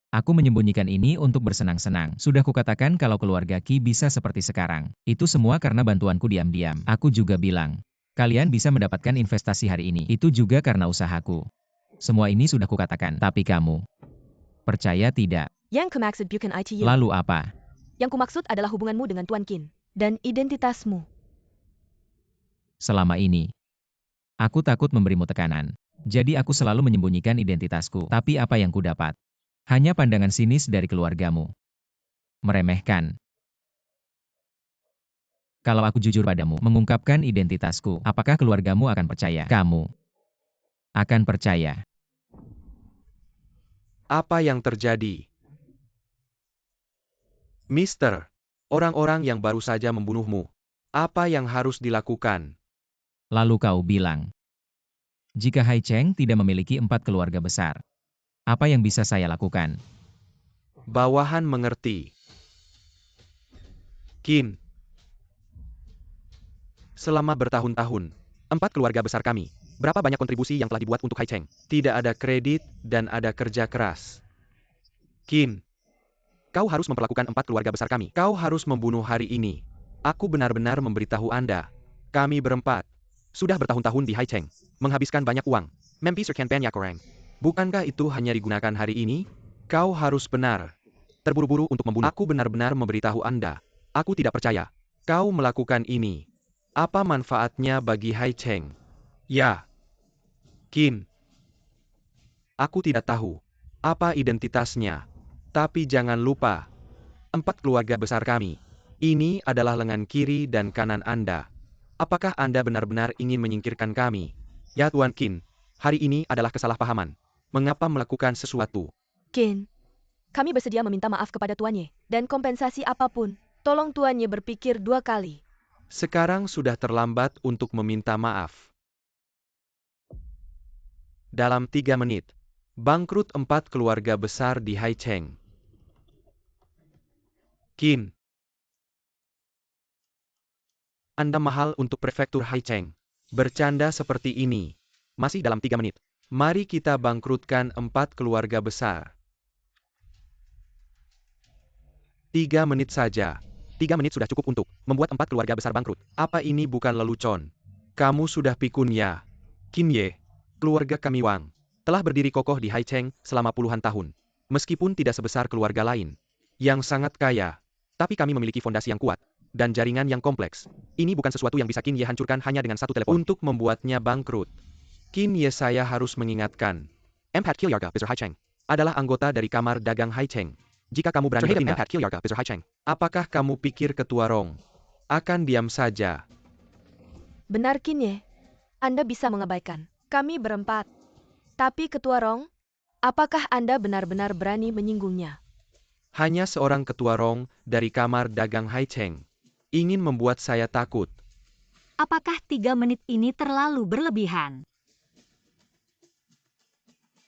Aku menyembunyikan ini untuk bersenang-senang. Sudah kukatakan kalau keluarga Qi bisa seperti sekarang. Itu semua karena bantuanku diam-diam. Aku juga bilang, kalian bisa mendapatkan investasi hari ini. Itu juga karena usahaku. Semua ini sudah kukatakan. Tapi kamu percaya tidak? Yang kumaksud bukan ITU. Lalu apa? Yang kumaksud adalah hubunganmu dengan Tuan Qin. Dan identitasmu. Selama ini, aku takut memberimu tekanan. Jadi aku selalu menyembunyikan identitasku. Tapi apa yang kudapat? Hanya pandangan sinis dari keluargamu. Meremehkan. Kalau aku jujur padamu, mengungkapkan identitasku, apakah keluargamu akan percaya? Kamu akan percaya. Apa yang terjadi? Mister, orang-orang yang baru saja membunuhmu. Apa yang harus dilakukan? Lalu kau bilang, jika Haicheng tidak memiliki 4 keluarga besar, apa yang bisa saya lakukan? Bawahan mengerti. Qin. Selama bertahun-tahun, 4 keluarga besar kami, berapa banyak kontribusi yang telah dibuat untuk Haicheng? Tidak ada kredit dan ada kerja keras. Qin. Kau harus memperlakukan 4 keluarga besar kami. Kau harus membunuh hari ini. Aku benar-benar memberitahu Anda. Kami berempat. Sudah bertahun-tahun di Haicheng. Menghabiskan banyak uang. Mempisahkan banyak orang. Bukankah itu hanya digunakan hari ini? Kau harus benar. Terburu-buru untuk membunuh. Aku benar-benar memberitahu Anda. Aku tidak percaya. Kau melakukan ini. Apa manfaatnya bagi Hai Cheng? Ya. Qin. Aku tidak tahu apa identitasnya. Tapi jangan lupa, 4 keluarga besar kami. Ini adalah lengan kiri dan kanan Anda. Apakah Anda benar-benar ingin menyingkirkan kami? Ya Tuan Qin, hari ini adalah kesalahpahaman. Mengapa melakukan sesuatu? Qin, kami bersedia meminta maaf kepada Tuan Ye, dan kompensasi apapun. Tolong Tuan Ye berpikir 2 kali. Sekarang sudah terlambat untuk meminta maaf. Dalam 3 menit, bangkrut 4 keluarga besar di Hai Cheng. Qin. Anda mahal untuk prefektur Hai Cheng. Bercanda seperti ini. Masih dalam 3 menit. Mari kita bangkrutkan 4 keluarga besar. 3 menit saja. 3 menit sudah cukup untuk membuat 4 keluarga besar bangkrut. Apa ini bukan lelucon? Kamu sudah pikun ya? Qin Ye, keluarga kami Wang, telah berdiri kokoh di Hai Cheng selama puluhan tahun. Meskipun tidak sebesar keluarga lain yang sangat kaya, tapi kami memiliki fondasi yang kuat dan jaringan yang kompleks. Ini bukan sesuatu yang bisa Qin Ye hancurkan hanya dengan satu telepon. Untuk membuatnya bangkrut, Qin Ye saya harus mengingatkan. Empat keluarga besar Hai Cheng adalah anggota dari kamar dagang Hai Cheng. Jika kamu berani berpindah Empat keluarga besar Hai Cheng, apakah kamu pikir Ketua Rong akan diam saja? Benar Qin Ye, Anda bisa mengabaikan kami berempat. Tapi Ketua Rong, apakah Anda benar-benar berani menyinggungnya? Hanya seorang Ketua Rong dari kamar dagang Hai Cheng ingin membuat saya takut. Apakah 3 menit ini terlalu berlebihan?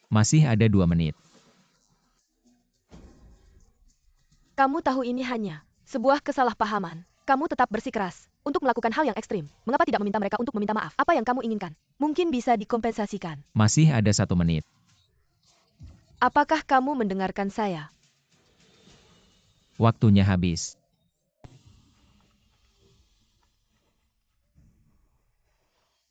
Masih ada 2 menit. Kamu tahu ini hanya sebuah kesalahpahaman. Kamu tetap bersikeras untuk melakukan hal yang ekstrim. Mengapa tidak meminta mereka untuk meminta maaf? Apa yang kamu inginkan? Mungkin bisa dikompensasikan. Masih ada 1 menit. Apakah kamu mendengarkan saya? Waktunya habis.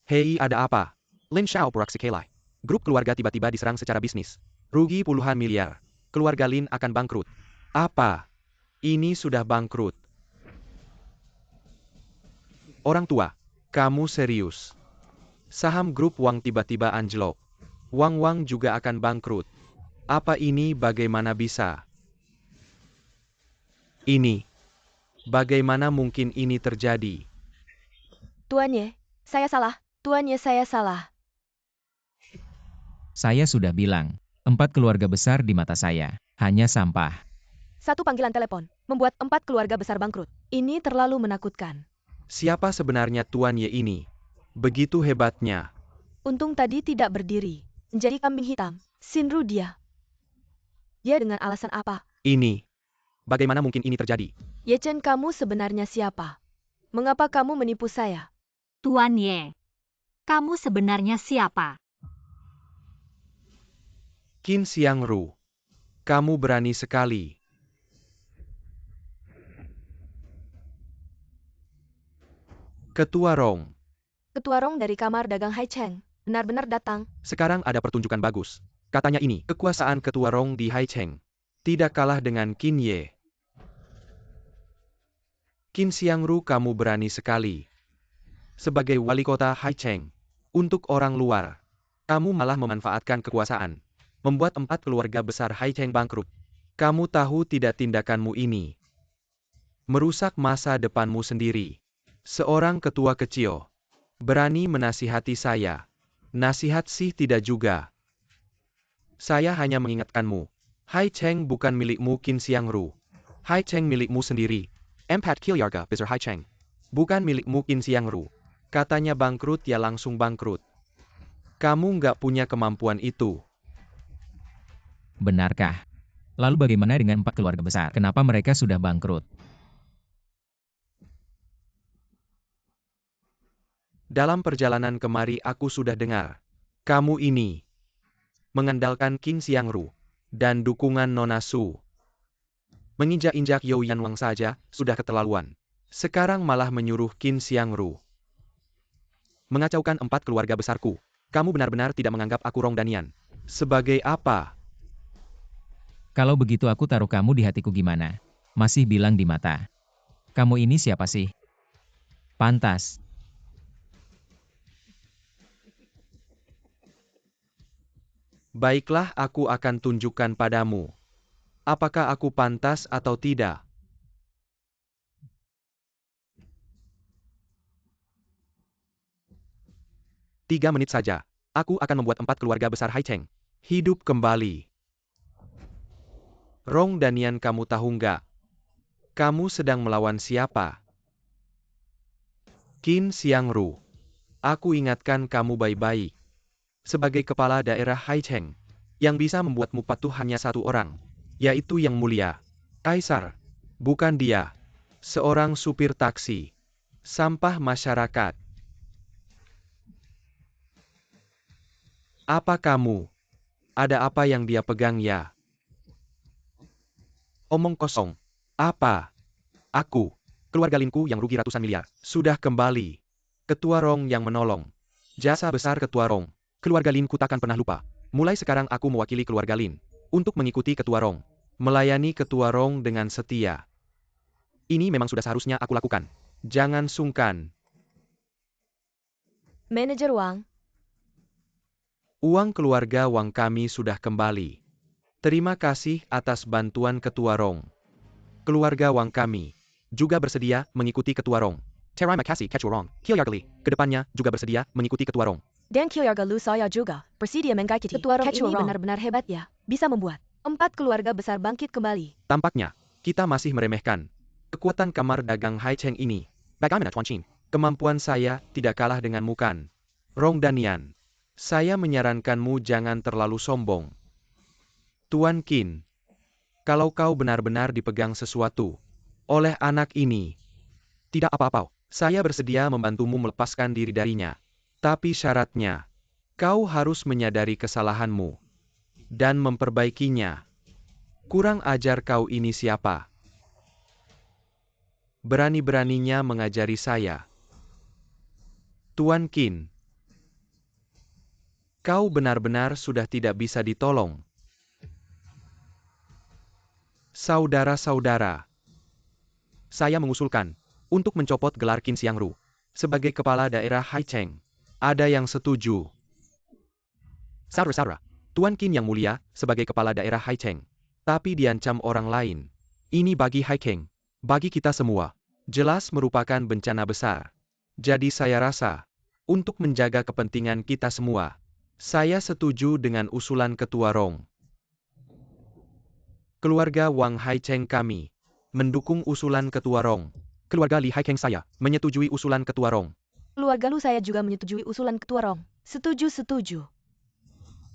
Hei, ada apa? Lin Xiao Proxy-Kelai. Grup keluarga tiba-tiba diserang secara bisnis. Rugi puluhan miliar. Keluarga Lin akan bangkrut. Apa? Ini sudah bangkrut. Orang tua, kamu serius? Saham grup Wang tiba-tiba anjlok. Wang juga akan bangkrut. Apa ini bagaimana bisa? Ini. Bagaimana mungkin ini terjadi? Tuan Ye, saya salah. Tuan Ye, saya salah. Saya sudah bilang, 4 keluarga besar di mata saya hanya sampah. Satu panggilan telepon membuat 4 keluarga besar bangkrut. Ini terlalu menakutkan. Siapa sebenarnya Tuan Ye ini? Begitu hebatnya. Untung tadi tidak berdiri. Menjadi kambing hitam. Sinru dia. Dia dengan alasan apa? Ini. Bagaimana mungkin ini terjadi? Ye Chen, kamu sebenarnya siapa? Mengapa kamu menipu saya? Tuan Ye, kamu sebenarnya siapa? Qin Xiangru. Kamu berani sekali. Ketua Rong. Ketua Rong dari kamar dagang Hai Cheng benar-benar datang. Sekarang ada pertunjukan bagus. Katanya ini, kekuasaan Ketua Rong di Hai Cheng tidak kalah dengan Qin Ye. Qin Xiangru, kamu berani sekali. Sebagai wali kota Hai Cheng, untuk orang luar, kamu malah memanfaatkan kekuasaan, membuat 4 keluarga besar Hai Cheng bangkrut. Kamu tahu tidak tindakanmu ini merusak masa depanmu sendiri. Seorang ketua kecil berani menasihati saya. Nasihat sih tidak juga. Saya hanya mengingatkanmu. Hai Cheng bukan milikmu Qin Xiangru. Hai Cheng milikmu sendiri. Empat keluarga besar Hai Cheng bukan milikmu Qin Xiangru. Katanya bangkrut ya langsung bangkrut. Kamu nggak punya kemampuan itu. Benarkah? Lalu bagaimana dengan 4 keluarga besar? Kenapa mereka sudah bangkrut? Dalam perjalanan kemari aku sudah dengar. Kamu ini mengandalkan Qin Xiangru dan dukungan Nona Su. Menginjak-injak You Yanwang saja sudah keterlaluan. Sekarang malah menyuruh Qin Xiangru mengacaukan 4 keluarga besarku. Kamu benar-benar tidak menganggap aku Rong Danian sebagai apa? Kalau begitu aku taruh kamu di hatiku gimana? Masih bilang di mata. Kamu ini siapa sih? Pantas. Baiklah, aku akan tunjukkan padamu. Apakah aku pantas atau tidak? Tiga menit saja. Aku akan membuat 4 keluarga besar Haicheng hidup kembali. Rong dan Yan, kamu tahu nggak? Kamu sedang melawan siapa? Qin Xiangru. Aku ingatkan kamu baik-baik. Sebagai kepala daerah Haicheng, yang bisa membuatmu patuh hanya satu orang, yaitu Yang Mulia. Kaisar. Bukan dia. Seorang supir taksi. Sampah masyarakat. Apa kamu? Ada apa yang dia pegang ya? Omong kosong. Apa? Aku, keluarga Linku yang rugi ratusan miliar, sudah kembali. Ketua Rong yang menolong. Jasa besar Ketua Rong. Keluarga Lin ku takkan pernah lupa. Mulai sekarang aku mewakili keluarga Lin untuk mengikuti Ketua Rong. Melayani Ketua Rong dengan setia. Ini memang sudah seharusnya aku lakukan. Jangan sungkan. Manajer Wang, Uang keluarga Wang kami sudah kembali. Terima kasih atas bantuan Ketua Rong. Keluarga Wang kami juga bersedia mengikuti Ketua Rong. Terima kasih Ketua Rong. Kilyargali, kedepannya juga bersedia mengikuti Ketua Rong. dan Kilyarga Lu saya juga bersedia mengikuti. Ketua Rong ini benar-benar hebat ya. Bisa membuat 4 keluarga besar bangkit kembali. Tampaknya, kita masih meremehkan kekuatan kamar dagang Haicheng ini. Bagaimana Tuan Qin? Kemampuan saya tidak kalah denganmu kan? Rong dan Yan. Saya menyarankanmu jangan terlalu sombong. Tuan Qin, kalau kau benar-benar dipegang sesuatu oleh anak ini, tidak apa-apa, saya bersedia membantumu melepaskan diri darinya. Tapi syaratnya, kau harus menyadari kesalahanmu dan memperbaikinya. Kurang ajar kau ini siapa? Berani-beraninya mengajari saya. Tuan Qin, kau benar-benar sudah tidak bisa ditolong. Saudara-saudara, saya mengusulkan untuk mencopot gelar Qin Xiangru sebagai kepala daerah Haicheng. Ada yang setuju? Saudara-saudara, Tuan Qin yang mulia sebagai kepala daerah Haicheng, tapi diancam orang lain. Ini bagi Haicheng, bagi kita semua, jelas merupakan bencana besar. Jadi saya rasa, untuk menjaga kepentingan kita semua, saya setuju dengan usulan Ketua Rong. Keluarga Wang Haicheng kami mendukung usulan Ketua Rong. Keluarga Li Haicheng saya menyetujui usulan Ketua Rong. Keluarga Lu saya juga menyetujui usulan Ketua Rong. Setuju.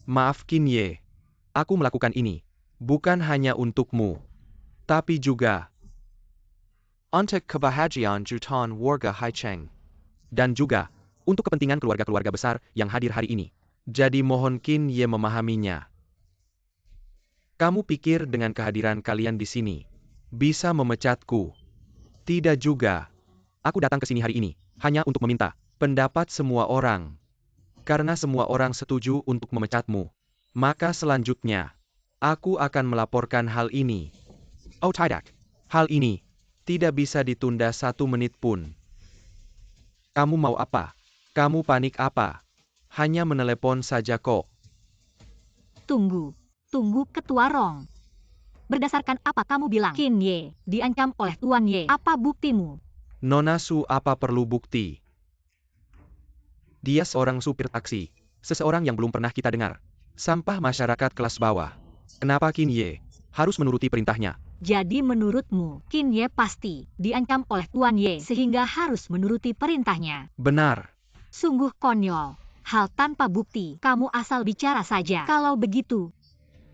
Maaf Qin Ye, aku melakukan ini bukan hanya untukmu, tapi juga untuk kebahagiaan jutaan warga Haicheng, dan juga untuk kepentingan keluarga-keluarga besar yang hadir hari ini. Jadi mohon Qin Ye memahaminya. Kamu pikir dengan kehadiran kalian di sini bisa memecatku? Tidak juga. Aku datang ke sini hari ini hanya untuk meminta pendapat semua orang. Karena semua orang setuju untuk memecatmu, maka selanjutnya aku akan melaporkan hal ini. Oh tidak, hal ini tidak bisa ditunda 1 menit pun. Kamu mau apa? Kamu panik apa? Hanya menelepon saja kok. Tunggu Ketua Rong. Berdasarkan apa kamu bilang Qin Ye diancam oleh Tuan Ye? Apa buktimu? Nona Su, apa perlu bukti? Dia seorang supir taksi, seseorang yang belum pernah kita dengar. Sampah masyarakat kelas bawah. Kenapa Qin Ye harus menuruti perintahnya? Jadi menurutmu, Qin Ye pasti diancam oleh Tuan Ye sehingga harus menuruti perintahnya. Benar. Sungguh konyol. Hal tanpa bukti, kamu asal bicara saja. Kalau begitu,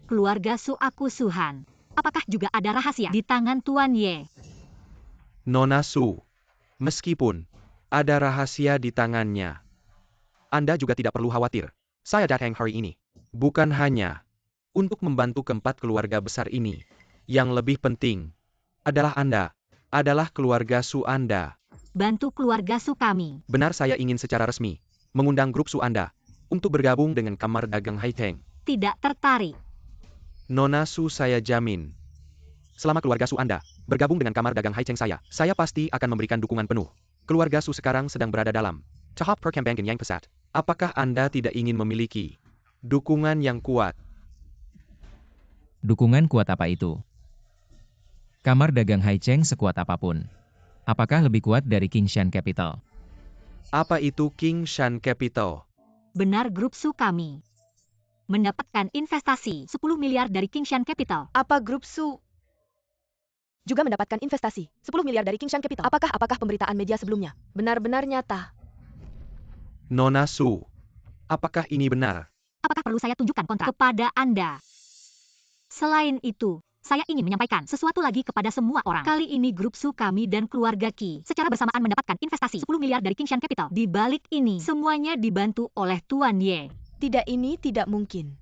keluarga Su aku Suhan, apakah juga ada rahasia di tangan Tuan Ye? Nona Su, meskipun ada rahasia di tangannya, Anda juga tidak perlu khawatir. Saya datang hari ini bukan hanya untuk membantu keempat keluarga besar ini. Yang lebih penting adalah Anda, adalah keluarga Su Anda. Bantu keluarga Su kami. Benar, saya ingin secara resmi mengundang grup Su Anda untuk bergabung dengan kamar dagang Haicheng. Tidak tertarik. Nona Su, saya jamin, selama keluarga Su Anda bergabung dengan kamar dagang Haicheng saya pasti akan memberikan dukungan penuh. Keluarga Su sekarang sedang berada dalam tahap perkembangan yang pesat. Apakah Anda tidak ingin memiliki Dukungan yang kuat. Dukungan kuat apa itu? Kamar dagang Haicheng sekuat apapun. Apakah lebih kuat dari Kingshan Capital? Apa itu Kingshan Capital? Benar, grup Su kami mendapatkan investasi 10 miliar dari Kingshan Capital. Apa grup Su juga mendapatkan investasi 10 miliar dari Kingshan Capital? Apakah pemberitaan media sebelumnya benar-benar nyata? Nona Su, apakah ini benar? Apakah perlu saya tunjukkan kontrak kepada Anda? Selain itu, saya ingin menyampaikan sesuatu lagi kepada semua orang. Kali ini grup Su kami dan keluarga Qi secara bersamaan mendapatkan investasi 10 miliar dari Kingshan Capital. Di balik ini, semuanya dibantu oleh Tuan Ye. Tidak, ini tidak mungkin.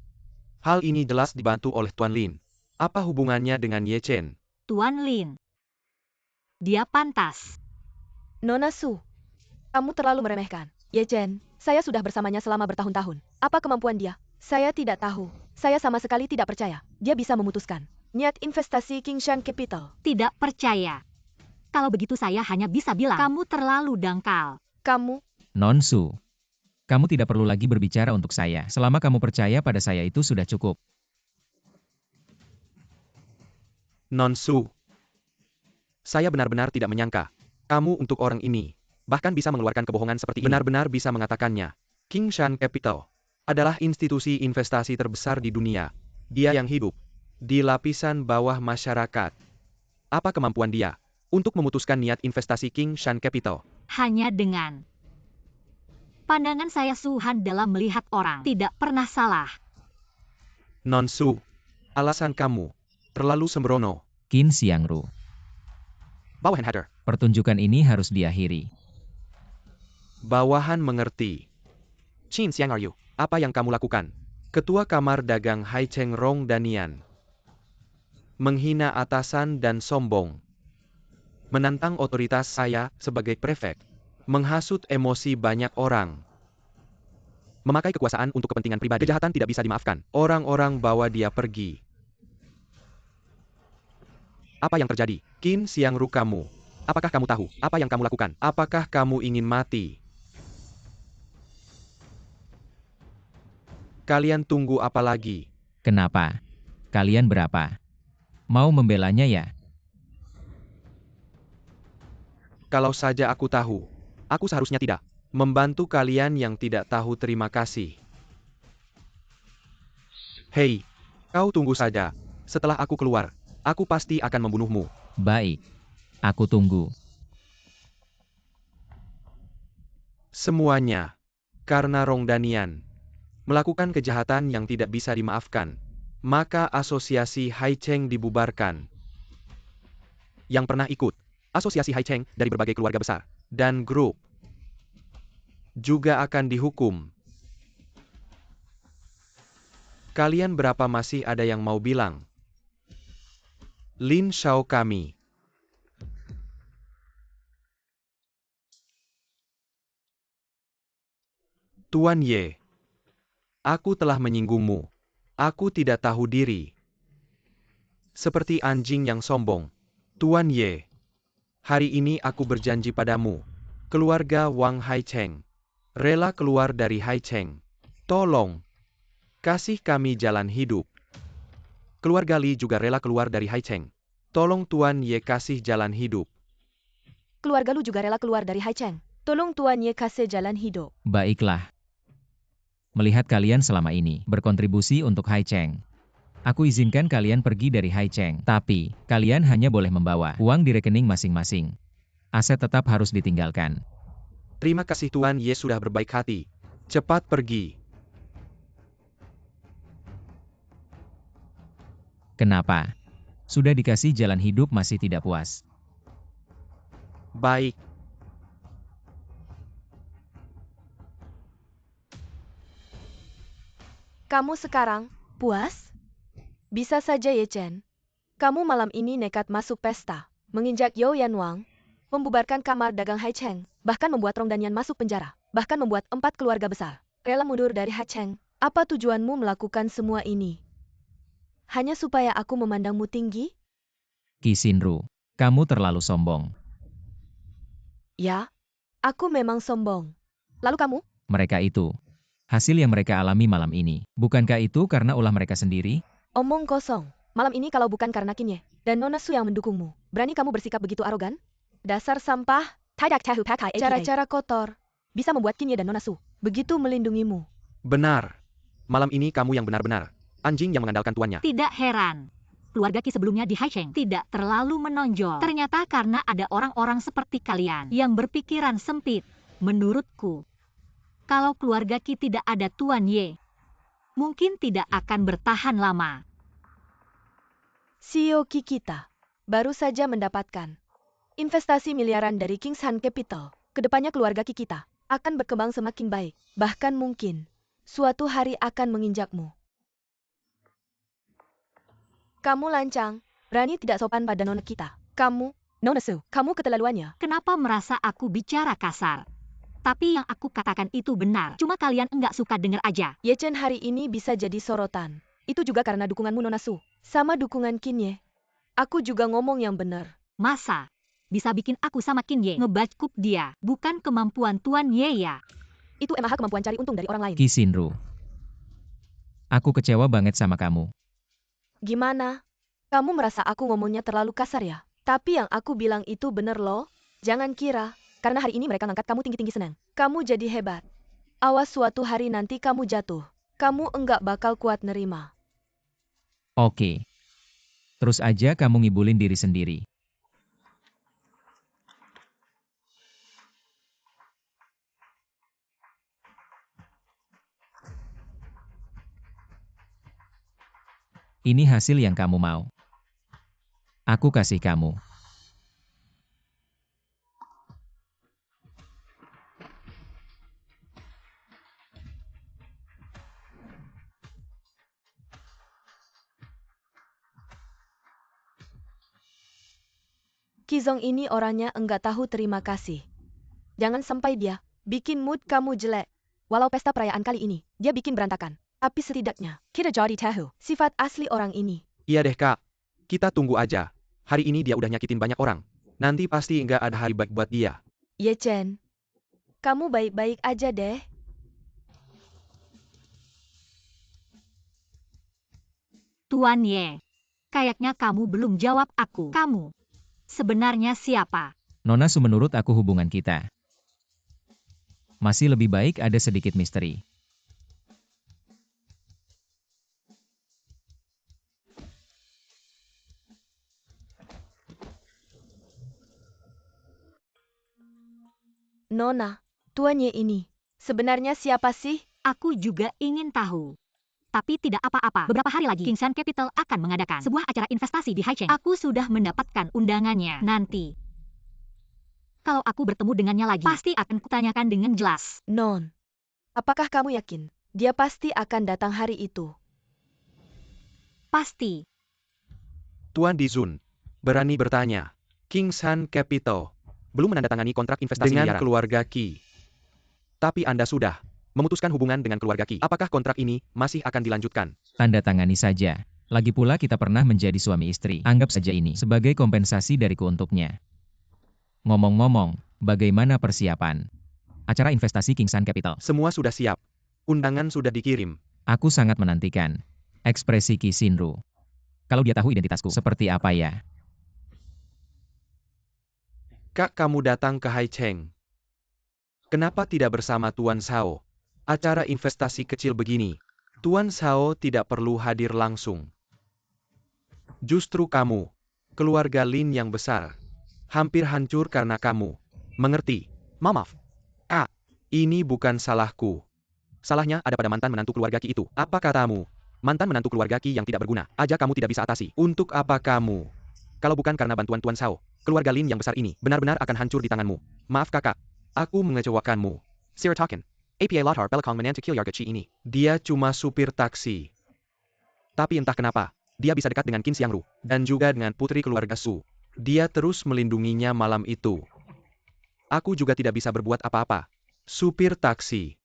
Hal ini jelas dibantu oleh Tuan Lin. Apa hubungannya dengan Ye Chen? Tuan Lin. Dia pantas. Nona Su, kamu terlalu meremehkan. Ye Chen, saya sudah bersamanya selama bertahun-tahun. Apa kemampuan dia? Saya tidak tahu. Saya sama sekali tidak percaya. Dia bisa memutuskan niat investasi Kingshan Capital. Tidak percaya. Kalau begitu saya hanya bisa bilang, kamu terlalu dangkal. Kamu, Non Su, kamu tidak perlu lagi berbicara untuk saya. Selama kamu percaya pada saya itu sudah cukup. Non Su, saya benar-benar tidak menyangka. Kamu untuk orang ini, bahkan bisa mengeluarkan kebohongan seperti ini. Benar-benar bisa mengatakannya. Kingshan Capital adalah institusi investasi terbesar di dunia. Dia yang hidup di lapisan bawah masyarakat. Apa kemampuan dia untuk memutuskan niat investasi Kingshan Capital? Hanya dengan pandangan saya Suhan dalam melihat orang tidak pernah salah. Non Su, alasan kamu terlalu sembrono. Qin Xiangru, Bawahan hater. pertunjukan ini harus diakhiri. Bawahan mengerti. Qin Xiang are you? Apa yang kamu lakukan? Ketua Kamar Dagang Haicheng Rong Danian. Menghina atasan dan sombong. Menantang otoritas saya sebagai prefek. Menghasut emosi banyak orang. Memakai kekuasaan untuk kepentingan pribadi. Kejahatan tidak bisa dimaafkan. Orang-orang bawa dia pergi. Apa yang terjadi? Qin Xiangru kamu. Apakah kamu tahu apa yang kamu lakukan? Apakah kamu ingin mati? Kalian tunggu apa lagi? Kenapa? Kalian berapa? Mau membelanya ya? Kalau saja aku tahu, aku seharusnya tidak membantu kalian yang tidak tahu terima kasih. Hei, kau tunggu saja. Setelah aku keluar, aku pasti akan membunuhmu. Baik. Aku tunggu. Semuanya karena Rong Danian melakukan kejahatan yang tidak bisa dimaafkan. Maka asosiasi Haicheng dibubarkan. Yang pernah ikut asosiasi Haicheng dari berbagai keluarga besar dan grup juga akan dihukum. Kalian berapa masih ada yang mau bilang? Lin Shao kami. Tuan Ye, aku telah menyinggungmu. Aku tidak tahu diri. Seperti anjing yang sombong. Tuan Ye, hari ini aku berjanji padamu. Keluarga Wang Haicheng rela keluar dari Haicheng. Tolong, kasih kami jalan hidup. Keluarga Li juga rela keluar dari Haicheng. Tolong Tuan Ye kasih jalan hidup. keluarga lu juga rela keluar dari Haicheng. Tolong Tuan Ye kasih jalan hidup. Baiklah. Melihat kalian selama ini berkontribusi untuk Haicheng. Aku izinkan kalian pergi dari Haicheng, tapi kalian hanya boleh membawa uang di rekening masing-masing. Aset tetap harus ditinggalkan. Terima kasih Tuan Ye sudah berbaik hati. Cepat pergi. Kenapa? Sudah dikasih jalan hidup masih tidak puas. Baik. Kamu sekarang puas? Bisa saja Ye Chen. Kamu malam ini nekat masuk pesta, menginjak Yo Yan Wang, membubarkan kamar dagang Haicheng, bahkan membuat Rong Danian masuk penjara, bahkan membuat 4 keluarga besar rela mundur dari Haicheng. Apa tujuanmu melakukan semua ini? Hanya supaya aku memandangmu tinggi? Qi Xinru, kamu terlalu sombong. Ya, aku memang sombong. Lalu kamu? Mereka itu Hasil yang mereka alami malam ini, bukankah itu karena ulah mereka sendiri? Omong kosong. Malam ini kalau bukan karena Kinye dan Nona Su yang mendukungmu, berani kamu bersikap begitu arogan? Dasar sampah, tidak tahu pakai cara-cara kotor. Bisa membuat Kinye dan Nona Su begitu melindungimu. Benar. Malam ini kamu yang benar-benar anjing yang mengandalkan tuannya. Tidak heran. Keluarga Qi sebelumnya di Haicheng tidak terlalu menonjol. Ternyata karena ada orang-orang seperti kalian yang berpikiran sempit. Menurutku, kalau keluarga Qi tidak ada Tuan Ye, mungkin tidak akan bertahan lama. CEO Qi kita baru saja mendapatkan investasi miliaran dari Kingshan Capital. Kedepannya keluarga Qi kita akan berkembang semakin baik. Bahkan mungkin suatu hari akan menginjakmu. Kamu lancang, berani tidak sopan pada nona kita. Kamu, Nona Su, kamu keterlaluannya. Kenapa merasa aku bicara kasar? Tapi yang aku katakan itu benar. Cuma kalian enggak suka dengar aja. Ye Chen hari ini bisa jadi sorotan. Itu juga karena dukunganmu Nona Su. Sama dukungan Kinye. Aku juga ngomong yang benar. Masa? Bisa bikin aku sama Qin Ye ngebackup dia. Bukan kemampuan Tuan Ye ya. Itu emang kemampuan cari untung dari orang lain. Qi Xinru. Aku kecewa banget sama kamu. Gimana? Kamu merasa aku ngomongnya terlalu kasar ya? Tapi yang aku bilang itu bener loh. Jangan kira, karena hari ini mereka ngangkat kamu tinggi-tinggi senang. Kamu jadi hebat. Awas suatu hari nanti kamu jatuh. Kamu enggak bakal kuat nerima. Oke. Terus aja kamu ngibulin diri sendiri. Ini hasil yang kamu mau. Aku kasih kamu. Kizong ini orangnya enggak tahu terima kasih. Jangan sampai dia bikin mood kamu jelek. Walau pesta perayaan kali ini, dia bikin berantakan. Tapi setidaknya, kita jadi tahu sifat asli orang ini. Iya deh kak. Kita tunggu aja. Hari ini dia udah nyakitin banyak orang. Nanti pasti nggak ada hari baik buat dia. Ye Chen, kamu baik-baik aja deh. Tuan Ye, kayaknya kamu belum jawab aku. Kamu sebenarnya siapa? Nona Su, menurut aku hubungan kita masih lebih baik ada sedikit misteri. Nona, Tuan Ye ini sebenarnya siapa sih? Aku juga ingin tahu. Tapi tidak apa-apa. Beberapa hari lagi, Kingshan Capital akan mengadakan sebuah acara investasi di Haicheng. Aku sudah mendapatkan undangannya. Nanti, kalau aku bertemu dengannya lagi, pasti akan kutanyakan dengan jelas. Non, apakah kamu yakin dia pasti akan datang hari itu? Pasti. Tuan Dizun, berani bertanya. Kingshan Capital belum menandatangani kontrak investasi dengan miliaran keluarga Qi. Tapi Anda sudah memutuskan hubungan dengan keluarga Qi. Apakah kontrak ini masih akan dilanjutkan? Tanda tangani saja. Lagi pula kita pernah menjadi suami istri. Anggap saja ini sebagai kompensasi dariku untuknya. Ngomong-ngomong, bagaimana persiapan acara investasi Kingshan Capital? Semua sudah siap. Undangan sudah dikirim. Aku sangat menantikan ekspresi Qi Xinru. Kalau dia tahu identitasku, seperti apa ya? Kak, kamu datang ke Haicheng. Kenapa tidak bersama Tuan Shao? Acara investasi kecil begini, Tuan Shao tidak perlu hadir langsung. Justru kamu, keluarga Lin yang besar, hampir hancur karena kamu. Mengerti? Maaf. Ini bukan salahku. Salahnya ada pada mantan menantu keluarga Qi itu. Apa katamu? Mantan menantu keluarga Qi yang tidak berguna, aja kamu tidak bisa atasi. Untuk apa kamu? Kalau bukan karena bantuan Tuan Shao, keluarga Lin yang besar ini benar-benar akan hancur di tanganmu. Maaf kakak, aku mengecewakanmu. Siratoken, APA Latar Belakang menantu keluarga Qi ini. Dia cuma supir taksi. Tapi entah kenapa, dia bisa dekat dengan Qin Xiangru, dan juga dengan putri keluarga Su. Dia terus melindunginya malam itu. Aku juga tidak bisa berbuat apa-apa. Supir taksi.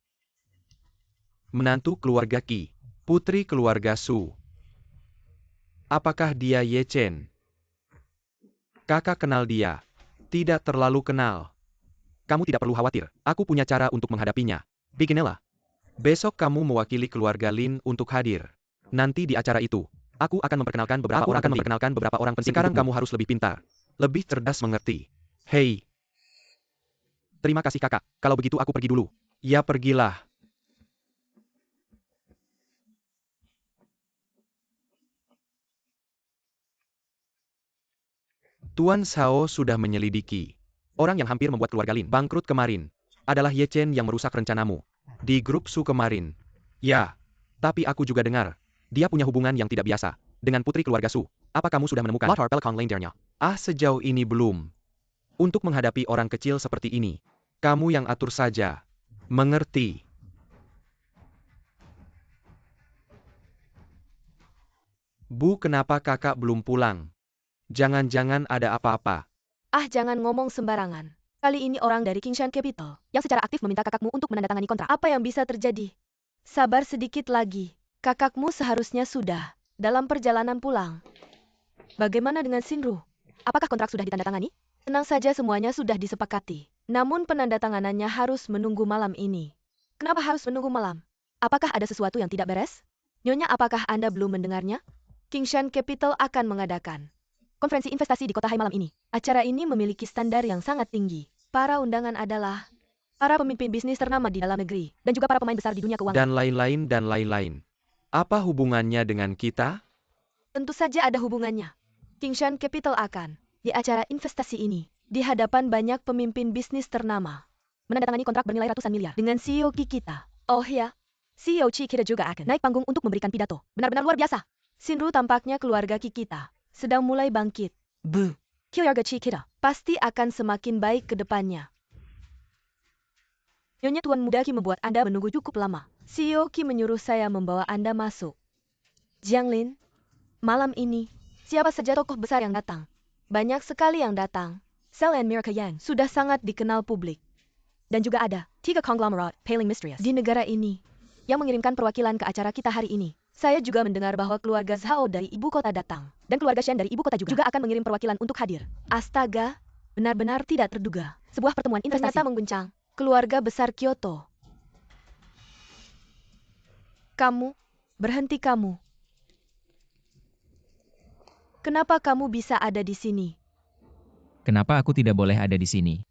Menantu keluarga Qi, putri keluarga Su. Apakah dia Ye Chen? Kakak kenal dia. Tidak terlalu kenal. Kamu tidak perlu khawatir, aku punya cara untuk menghadapinya. Beginilah. Besok kamu mewakili keluarga Lin untuk hadir. Nanti di acara itu, aku akan memperkenalkan beberapa orang penting. Sekarang kamu harus lebih pintar, lebih cerdas mengerti. Hei. Terima kasih kakak, kalau begitu aku pergi dulu. Ya pergilah. Tuan Shao sudah menyelidiki. Orang yang hampir membuat keluarga Lin bangkrut kemarin adalah Ye Chen yang merusak rencanamu di grup Su kemarin. Ya, tapi aku juga dengar dia punya hubungan yang tidak biasa dengan putri keluarga Su. Apa kamu sudah menemukan latar belakang lendernya? Sejauh ini belum. Untuk menghadapi orang kecil seperti ini, kamu yang atur saja. Mengerti? Bu, kenapa kakak belum pulang? Jangan-jangan ada apa-apa. Jangan ngomong sembarangan. Kali ini orang dari Kingshan Capital yang secara aktif meminta kakakmu untuk menandatangani kontrak. Apa yang bisa terjadi? Sabar sedikit lagi. Kakakmu seharusnya sudah dalam perjalanan pulang. Bagaimana dengan Shinru? Apakah kontrak sudah ditandatangani? Tenang saja, semuanya sudah disepakati. Namun penandatanganannya harus menunggu malam ini. Kenapa harus menunggu malam? Apakah ada sesuatu yang tidak beres? Nyonya, apakah Anda belum mendengarnya? Kingshan Capital akan mengadakan konferensi investasi di kota Hai malam ini. Acara ini memiliki standar yang sangat tinggi. Para undangan adalah para pemimpin bisnis ternama di dalam negeri, dan juga para pemain besar di dunia keuangan. Dan lain-lain. Apa hubungannya dengan kita? Tentu saja ada hubungannya. Kingshan Capital akan, di acara investasi ini, di hadapan banyak pemimpin bisnis ternama, menandatangani kontrak bernilai ratusan miliar dengan CEO kita. Oh ya, CEO kita juga akan naik panggung untuk memberikan pidato. Benar-benar luar biasa. Shinru, tampaknya keluarga kita sedang mulai bangkit. Keluarga kita pasti akan semakin baik ke depannya. Nyonya, Tuan Muda Qi membuat Anda menunggu cukup lama. CEO Qi menyuruh saya membawa Anda masuk. Jiang Lin, malam ini, siapa saja tokoh besar yang datang? Banyak sekali yang datang. Sel and Mirka Yang sudah sangat dikenal publik. Dan juga ada 3 konglomerat paling misterius di negara ini yang mengirimkan perwakilan ke acara kita hari ini. Saya juga mendengar bahwa keluarga Zhao dari ibu kota datang, dan keluarga Shen dari ibu kota juga akan mengirim perwakilan untuk hadir. Astaga, benar-benar tidak terduga. Sebuah pertemuan investasi ternyata mengguncang keluarga besar Kyoto. Kamu, berhenti kamu. Kenapa kamu bisa ada di sini? Kenapa aku tidak boleh ada di sini?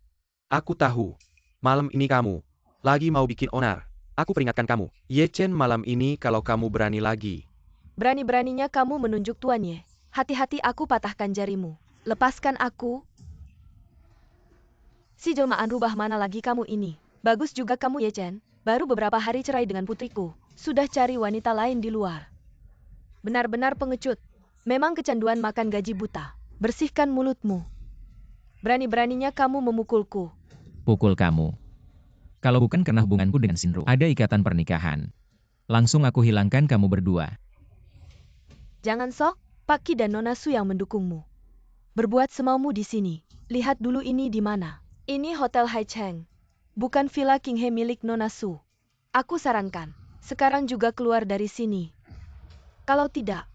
Aku tahu. Malam ini kamu lagi mau bikin onar. Aku peringatkan kamu, Ye Chen, malam ini kalau kamu berani lagi. Berani-beraninya kamu menunjuk Tuan Ye. Hati-hati aku patahkan jarimu. Lepaskan aku. Si jelmaan rubah mana lagi kamu ini? Bagus juga kamu, Ye Chen. Baru beberapa hari cerai dengan putriku. Sudah cari wanita lain di luar. Benar-benar pengecut. Memang kecanduan makan gaji buta. Bersihkan mulutmu. Berani-beraninya kamu memukulku. Pukul kamu. Kalau bukan karena hubunganku dengan Shinru, ada ikatan pernikahan. Langsung aku hilangkan kamu berdua. Jangan sok, Pak Qi dan Nona Su yang mendukungmu. Berbuat semaumu di sini. Lihat dulu ini di mana. Ini Hotel Hai Cheng. Bukan Villa King He milik Nona Su. Aku sarankan, sekarang juga keluar dari sini. Kalau tidak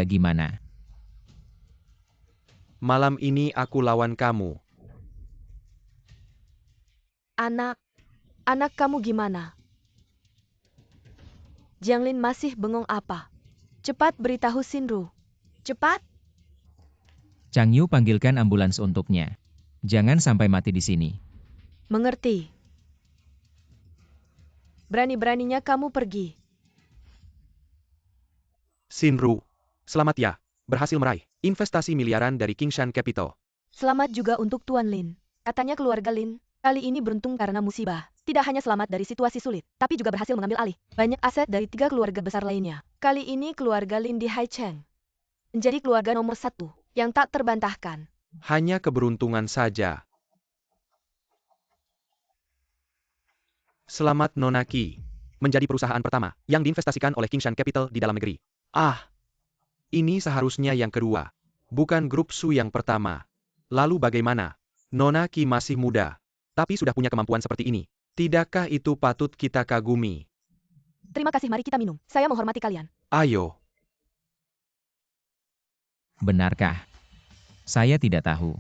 Gimana? Malam ini aku lawan kamu. Anak kamu gimana? Jiang Lin masih bengong apa? Cepat beritahu Shinru. Cepat! Chang Yu, panggilkan ambulans untuknya. Jangan sampai mati di sini. Mengerti. Berani-beraninya kamu pergi. Shinru, selamat ya. Berhasil meraih investasi miliaran dari Kingshan Capital. Selamat juga untuk Tuan Lin. Katanya keluarga Lin kali ini beruntung karena musibah. Tidak hanya selamat dari situasi sulit, tapi juga berhasil mengambil alih banyak aset dari 3 keluarga besar lainnya. Kali ini keluarga Lin di Hai Cheng menjadi keluarga nomor 1 yang tak terbantahkan. Hanya keberuntungan saja. Selamat Nona Qi, menjadi perusahaan pertama yang diinvestasikan oleh Kingshan Capital di dalam negeri. Ini seharusnya yang kedua, bukan grup Su yang pertama. Lalu bagaimana? Nona Qi masih muda, tapi sudah punya kemampuan seperti ini. Tidakkah itu patut kita kagumi? Terima kasih, mari kita minum. Saya menghormati kalian. Ayo. Benarkah? Saya tidak tahu.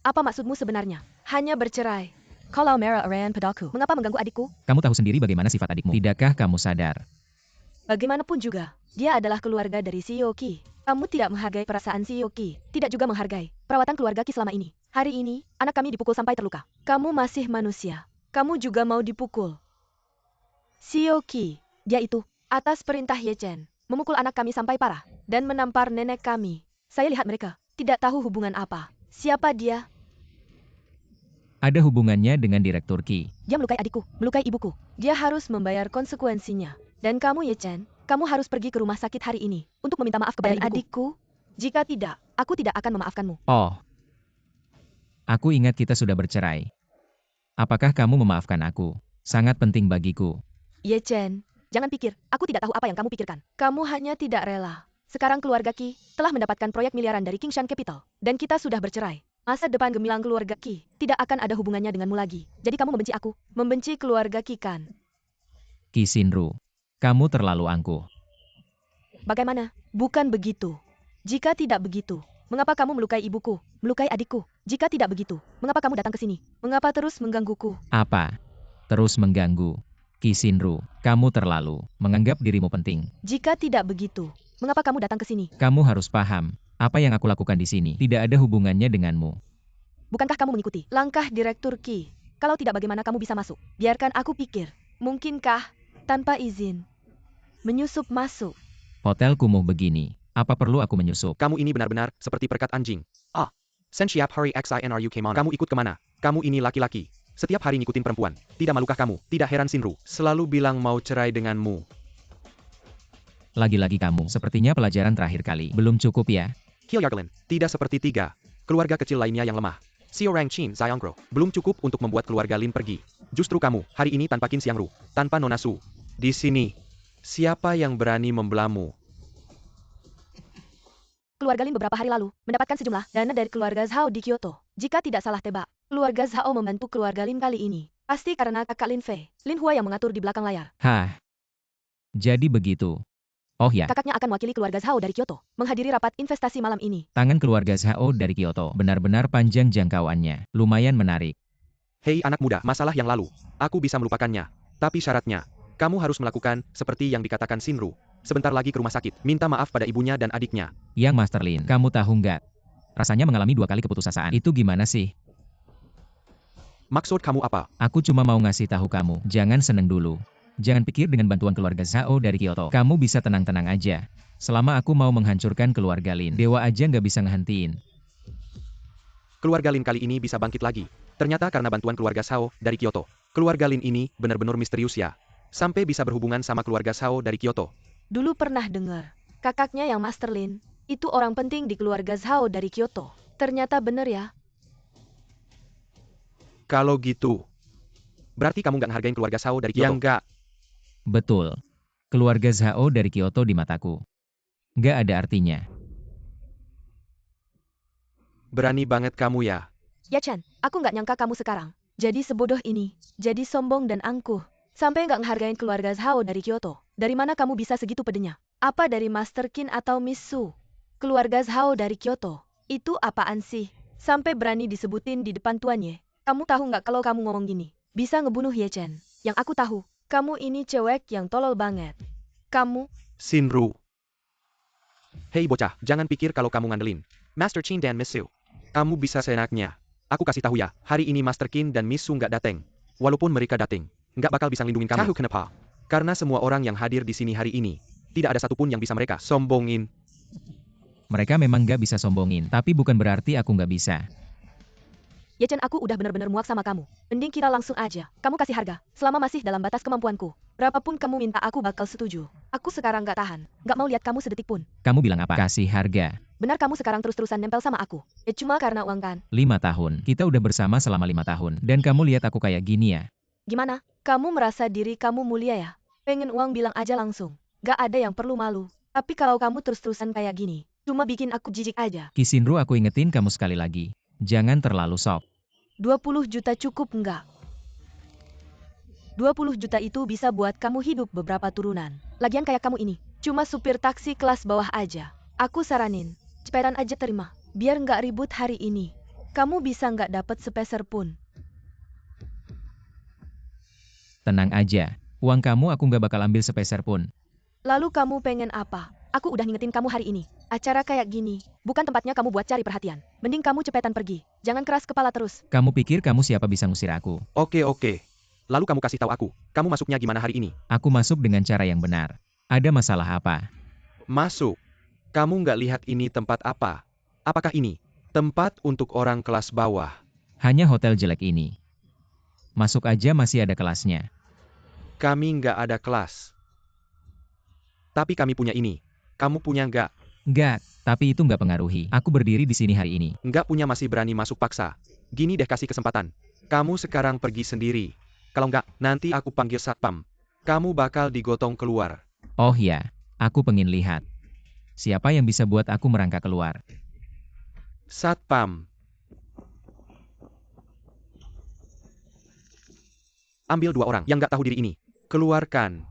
Apa maksudmu sebenarnya? Hanya bercerai. Kalau marah Ryan padaku, mengapa mengganggu adikku? Kamu tahu sendiri bagaimana sifat adikmu. Tidakkah kamu sadar? Bagaimanapun juga, dia adalah keluarga dari CEO Ki. Kamu tidak menghargai perasaan CEO Ki, tidak juga menghargai perawatan keluarga Ki selama ini. Hari ini, anak kami dipukul sampai terluka. Kamu masih manusia. Kamu juga mau dipukul. CEO Ki, dia itu, atas perintah Ye Chen, memukul anak kami sampai parah, dan menampar nenek kami. Saya lihat mereka, tidak tahu hubungan apa. Siapa dia? Ada hubungannya dengan Direktur Ki. Dia melukai adikku, melukai ibuku. Dia harus membayar konsekuensinya. Dan kamu Ye Chen, kamu harus pergi ke rumah sakit hari ini untuk meminta maaf kepada adikku. Jika tidak, aku tidak akan memaafkanmu. Oh. Aku ingat kita sudah bercerai. Apakah kamu memaafkan aku? Sangat penting bagiku. Ye Chen, jangan pikir, aku tidak tahu apa yang kamu pikirkan. Kamu hanya tidak rela. Sekarang keluarga Ki telah mendapatkan proyek miliaran dari Kingshan Capital. Dan kita sudah bercerai. Masa depan gemilang keluarga Ki tidak akan ada hubungannya denganmu lagi. Jadi kamu membenci aku, membenci keluarga Ki kan? Ki Shinru, kamu terlalu angkuh. Bagaimana? Bukan begitu. Jika tidak begitu, mengapa kamu melukai ibuku, melukai adikku? Jika tidak begitu, mengapa kamu datang ke sini? Mengapa terus menggangguku? Apa? Terus mengganggu. Ki Shinru, kamu terlalu menganggap dirimu penting. Jika tidak begitu, mengapa kamu datang ke sini? Kamu harus paham, apa yang aku lakukan di sini tidak ada hubungannya denganmu. Bukankah kamu mengikuti langkah Direktur Ki? Kalau tidak bagaimana kamu bisa masuk? Biarkan aku pikir. Mungkinkah tanpa izin menyusup masuk? Hotel kumuh begini, apa perlu aku menyusup? Kamu ini benar-benar seperti perekat anjing. Ah, Sen Siap Hari XINRU kemana? Kamu ikut kemana? Kamu ini laki-laki. Setiap hari ngikutin perempuan. Tidak malukah kamu? Tidak heran Shinru selalu bilang mau cerai denganmu. Lagi-lagi kamu, sepertinya pelajaran terakhir kali. Belum cukup ya? Hyargelin, tidak seperti tiga keluarga kecil lainnya yang lemah. Xiao Rangqin Xiangro, belum cukup untuk membuat keluarga Lin pergi. Justru kamu, hari ini tanpa Qin Xiangru, tanpa Nona Su. Di sini, siapa yang berani membelamu? Keluarga Lin beberapa hari lalu mendapatkan sejumlah dana dari keluarga Zhao di Kyoto. Jika tidak salah tebak, keluarga Zhao membantu keluarga Lin kali ini. Pasti karena kakak Lin Fei, Lin Hua yang mengatur di belakang layar. Hah? Jadi begitu. Oh ya, Kakaknya akan mewakili keluarga Zhao dari Kyoto, menghadiri rapat investasi malam ini. tangan keluarga Zhao dari Kyoto benar-benar panjang jangkauannya. Lumayan menarik. Hei anak muda, masalah yang lalu, aku bisa melupakannya. Tapi syaratnya, kamu harus melakukan seperti yang dikatakan Shinru. Sebentar lagi ke rumah sakit, minta maaf pada ibunya dan adiknya. Yang Master Lin, kamu tahu nggak? Rasanya mengalami 2 kali keputusasaan. Itu gimana sih? Maksud kamu apa? Aku cuma mau ngasih tahu kamu, jangan seneng dulu. Jangan pikir dengan bantuan keluarga Zhao dari Kyoto, kamu bisa tenang-tenang aja. Selama aku mau menghancurkan keluarga Lin, dewa aja nggak bisa ngehentiin. Keluarga Lin kali ini bisa bangkit lagi. Ternyata karena bantuan keluarga Zhao dari Kyoto. Keluarga Lin ini benar-benar misterius ya. Sampai bisa berhubungan sama keluarga Zhao dari Kyoto. Dulu pernah dengar, kakaknya yang Master Lin, itu orang penting di keluarga Zhao dari Kyoto. Ternyata benar ya. Kalau gitu, berarti kamu nggak ngehargain keluarga Zhao dari Kyoto? Ya nggak. Betul. Keluarga Zhao dari Kyoto di mataku nggak ada artinya. Berani banget kamu ya. Ya Chan, aku nggak nyangka kamu sekarang jadi sebodoh ini, jadi sombong dan angkuh. Sampai nggak ngehargain keluarga Zhao dari Kyoto. Dari mana kamu bisa segitu pedenya? Apa dari Master Qin atau Miss Su? Keluarga Zhao dari Kyoto. Itu apaan sih? Sampai berani disebutin di depan tuannya. Kamu tahu nggak kalau kamu ngomong gini, bisa ngebunuh Ye Chen. Yang aku tahu, kamu ini cewek yang tolol banget. Kamu, Shinru. Hei bocah, jangan pikir kalau kamu ngandelin Master Qin dan Miss Su. Kamu bisa seenaknya. Aku kasih tahu ya, hari ini Master Qin dan Miss Su nggak dateng. Walaupun mereka dateng, nggak bakal bisa ngelindungin kamu. Tahu kenapa? Karena semua orang yang hadir di sini hari ini, tidak ada satupun yang bisa mereka sombongin. Mereka memang nggak bisa sombongin, tapi bukan berarti aku nggak bisa. Ye Chen, aku udah bener-bener muak sama kamu. Mending kita langsung aja. Kamu kasih harga, selama masih dalam batas kemampuanku. Berapapun kamu minta aku bakal setuju. Aku sekarang nggak tahan, nggak mau lihat kamu sedetik pun. Kamu bilang apa? Kasih harga. Benar kamu sekarang terus-terusan nempel sama aku. Ya cuma karena uang kan. 5 tahun. Kita udah bersama selama 5 tahun. Dan kamu lihat aku kayak gini ya. Gimana? Kamu merasa diri kamu mulia ya? Pengen uang bilang aja langsung. Gak ada yang perlu malu. Tapi kalau kamu terus-terusan kayak gini, cuma bikin aku jijik aja. Ki Shinru, aku ingetin kamu sekali lagi. Jangan terlalu sok. 20 juta cukup nggak? 20 juta itu bisa buat kamu hidup beberapa turunan. Lagian kayak kamu ini, cuma supir taksi kelas bawah aja. Aku saranin, cepetan aja terima, biar nggak ribut hari ini. Kamu bisa nggak dapat sepeser pun. Tenang aja. Uang kamu aku nggak bakal ambil sepeser pun. Lalu kamu pengen apa? Aku udah ngingetin kamu hari ini. Acara kayak gini, bukan tempatnya kamu buat cari perhatian. Mending kamu cepetan pergi. Jangan keras kepala terus. Kamu pikir kamu siapa bisa ngusir aku? Oke. Lalu kamu kasih tahu aku, kamu masuknya gimana hari ini? Aku masuk dengan cara yang benar. Ada masalah apa? Masuk. Kamu nggak lihat ini tempat apa? Apakah ini tempat untuk orang kelas bawah? Hanya hotel jelek ini. Masuk aja masih ada kelasnya. Kami nggak ada kelas. Tapi kami punya ini. Kamu punya nggak? Nggak, tapi itu nggak pengaruhi. Aku berdiri di sini hari ini. Nggak punya masih berani masuk paksa. Gini deh kasih kesempatan. Kamu sekarang pergi sendiri. Kalau nggak, nanti aku panggil satpam. Kamu bakal digotong keluar. Oh ya, aku pengen lihat. Siapa yang bisa buat aku merangkak keluar? Satpam. Ambil 2 orang yang nggak tahu diri ini. Keluarkan.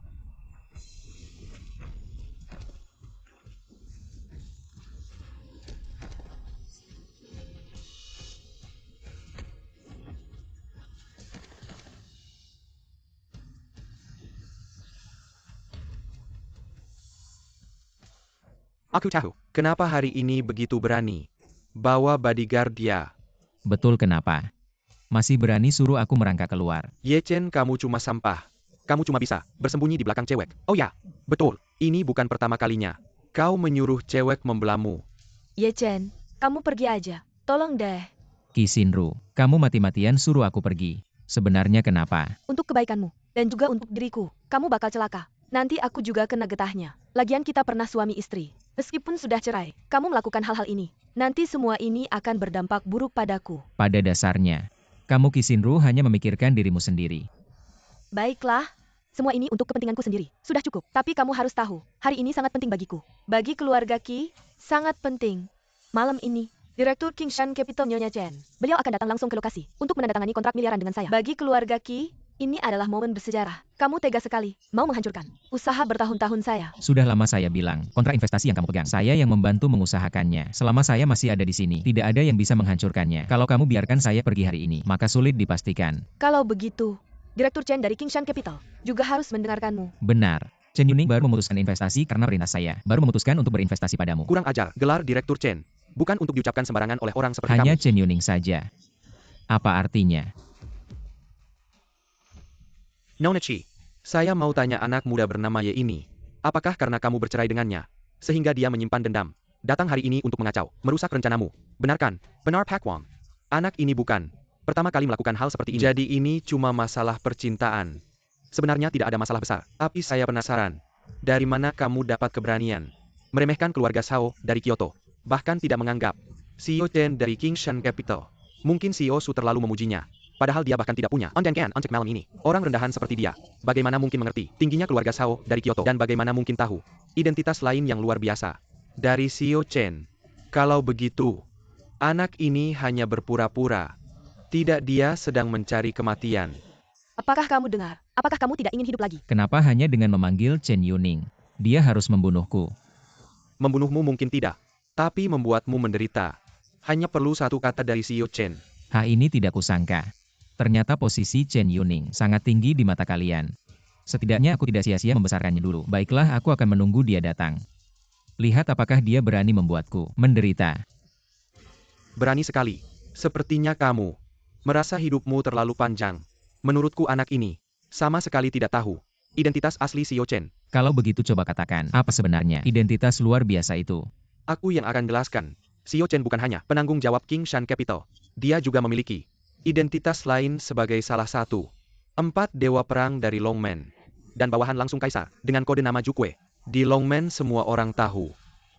Aku tahu, kenapa hari ini begitu berani. Bawa bodyguard dia. Betul kenapa? Masih berani suruh aku merangkak keluar. Ye Chen, kamu cuma sampah. Kamu cuma bisa bersembunyi di belakang cewek. Oh ya, betul. Ini bukan pertama kalinya. Kau menyuruh cewek membelamu. Ye Chen, kamu pergi aja. Tolong deh. Qi Xinru, kamu mati-matian suruh aku pergi. Sebenarnya kenapa? Untuk kebaikanmu, dan juga untuk diriku, kamu bakal celaka. Nanti aku juga kena getahnya. Lagian kita pernah suami istri. Meskipun sudah cerai, kamu melakukan hal-hal ini. Nanti semua ini akan berdampak buruk padaku. Pada dasarnya, kamu Qi Xinru hanya memikirkan dirimu sendiri. Baiklah, semua ini untuk kepentinganku sendiri. Sudah cukup, tapi kamu harus tahu, hari ini sangat penting bagiku. Bagi keluarga Qi, sangat penting. Malam ini, Direktur Kingshan Capital Nyonya Chen, beliau akan datang langsung ke lokasi untuk menandatangani kontrak miliaran dengan saya. Bagi keluarga Qi, ini adalah momen bersejarah. Kamu tega sekali, mau menghancurkan usaha bertahun-tahun saya. Sudah lama saya bilang, kontrak investasi yang kamu pegang, saya yang membantu mengusahakannya. Selama saya masih ada di sini, tidak ada yang bisa menghancurkannya. Kalau kamu biarkan saya pergi hari ini, maka sulit dipastikan. Kalau begitu, Direktur Chen dari Kingshan Capital juga harus mendengarkanmu. Benar. Chen Yuning baru memutuskan investasi karena perintah saya. Baru memutuskan untuk berinvestasi padamu. Kurang ajar, gelar Direktur Chen. Bukan untuk diucapkan sembarangan oleh orang seperti Hanya kamu. Chen Yuning saja. Apa artinya? Nona Chi, saya mau tanya anak muda bernama Ye ini. Apakah karena kamu bercerai dengannya, sehingga dia menyimpan dendam, datang hari ini untuk mengacau, merusak rencanamu? Benarkan? Benar Pak Wang? Anak ini bukan pertama kali melakukan hal seperti ini. Jadi ini cuma masalah percintaan. Sebenarnya tidak ada masalah besar. Tapi saya penasaran. Dari mana kamu dapat keberanian meremehkan keluarga Shao dari Kyoto? Bahkan tidak menganggap CEO Chen dari Kingshan Capital. Mungkin CEO Su terlalu memujinya. Padahal dia bahkan tidak punya ondangan untuk malam ini. Orang rendahan seperti dia, bagaimana mungkin mengerti tingginya keluarga Shao dari Kyoto? Dan bagaimana mungkin tahu identitas lain yang luar biasa dari CEO Chen? Kalau begitu, anak ini hanya berpura-pura. Tidak, dia sedang mencari kematian. Apakah kamu dengar? Apakah kamu tidak ingin hidup lagi? Kenapa hanya dengan memanggil Chen Yuning? Dia harus membunuhku. Membunuhmu mungkin tidak, tapi membuatmu menderita. Hanya perlu satu kata dari CEO Chen. Ini tidak kusangka. Ternyata posisi Chen Yuning sangat tinggi di mata kalian. Setidaknya aku tidak sia-sia membesarkannya dulu. Baiklah, aku akan menunggu dia datang. Lihat apakah dia berani membuatku menderita. Berani sekali. Sepertinya kamu merasa hidupmu terlalu panjang. Menurutku anak ini sama sekali tidak tahu identitas asli CEO Chen. Kalau begitu coba katakan, apa sebenarnya identitas luar biasa itu? Aku yang akan jelaskan. CEO Chen bukan hanya penanggung jawab Kingshan Capital. Dia juga memiliki identitas lain sebagai salah satu 4 dewa perang dari Longmen. Dan bawahan langsung kaisar dengan kode nama Jukue. Di Longmen semua orang tahu.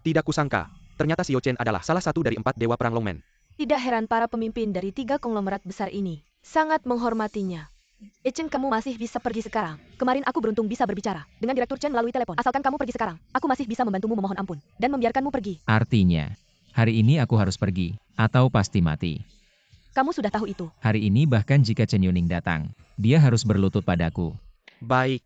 Tidak kusangka, ternyata CEO Chen adalah salah satu dari 4 dewa perang Longmen. Tidak heran para pemimpin dari 3 konglomerat besar ini sangat menghormatinya. Ye Chen, kamu masih bisa pergi sekarang. Kemarin aku beruntung bisa berbicara dengan Direktur Chen melalui telepon. Asalkan kamu pergi sekarang, aku masih bisa membantumu memohon ampun dan membiarkanmu pergi. Artinya, hari ini aku harus pergi, atau pasti mati. Kamu sudah tahu itu. Hari ini bahkan jika Chen Yuning datang, dia harus berlutut padaku. Baik.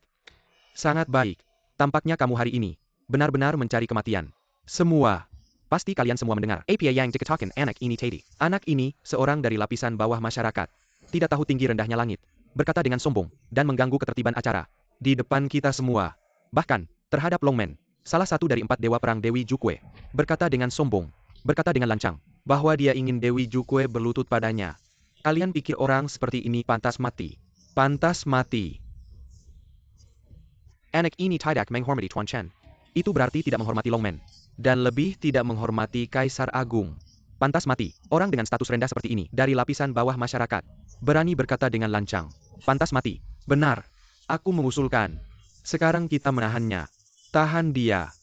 Sangat baik. Tampaknya kamu hari ini benar-benar mencari kematian. Semua Pasti kalian semua mendengar. Apa yang dikatakan anak ini tadi. Anak ini, seorang dari lapisan bawah masyarakat. Tidak tahu tinggi rendahnya langit. Berkata dengan sombong, dan mengganggu ketertiban acara. Di depan kita semua. Bahkan, terhadap Longman, salah satu dari 4 dewa perang Dewi Jukwe. Berkata dengan sombong. Berkata dengan lancang. Bahwa dia ingin Dewi Jukwe berlutut padanya. Kalian pikir orang seperti ini pantas mati. Pantas mati. Anak ini tidak menghormati Tuan Chen. Itu berarti tidak menghormati Longman. Dan lebih tidak menghormati Kaisar Agung. Pantas mati, orang dengan status rendah seperti ini, dari lapisan bawah masyarakat. Berani berkata dengan lancang. Pantas mati. Benar. Aku mengusulkan. Sekarang kita menahannya. Tahan dia.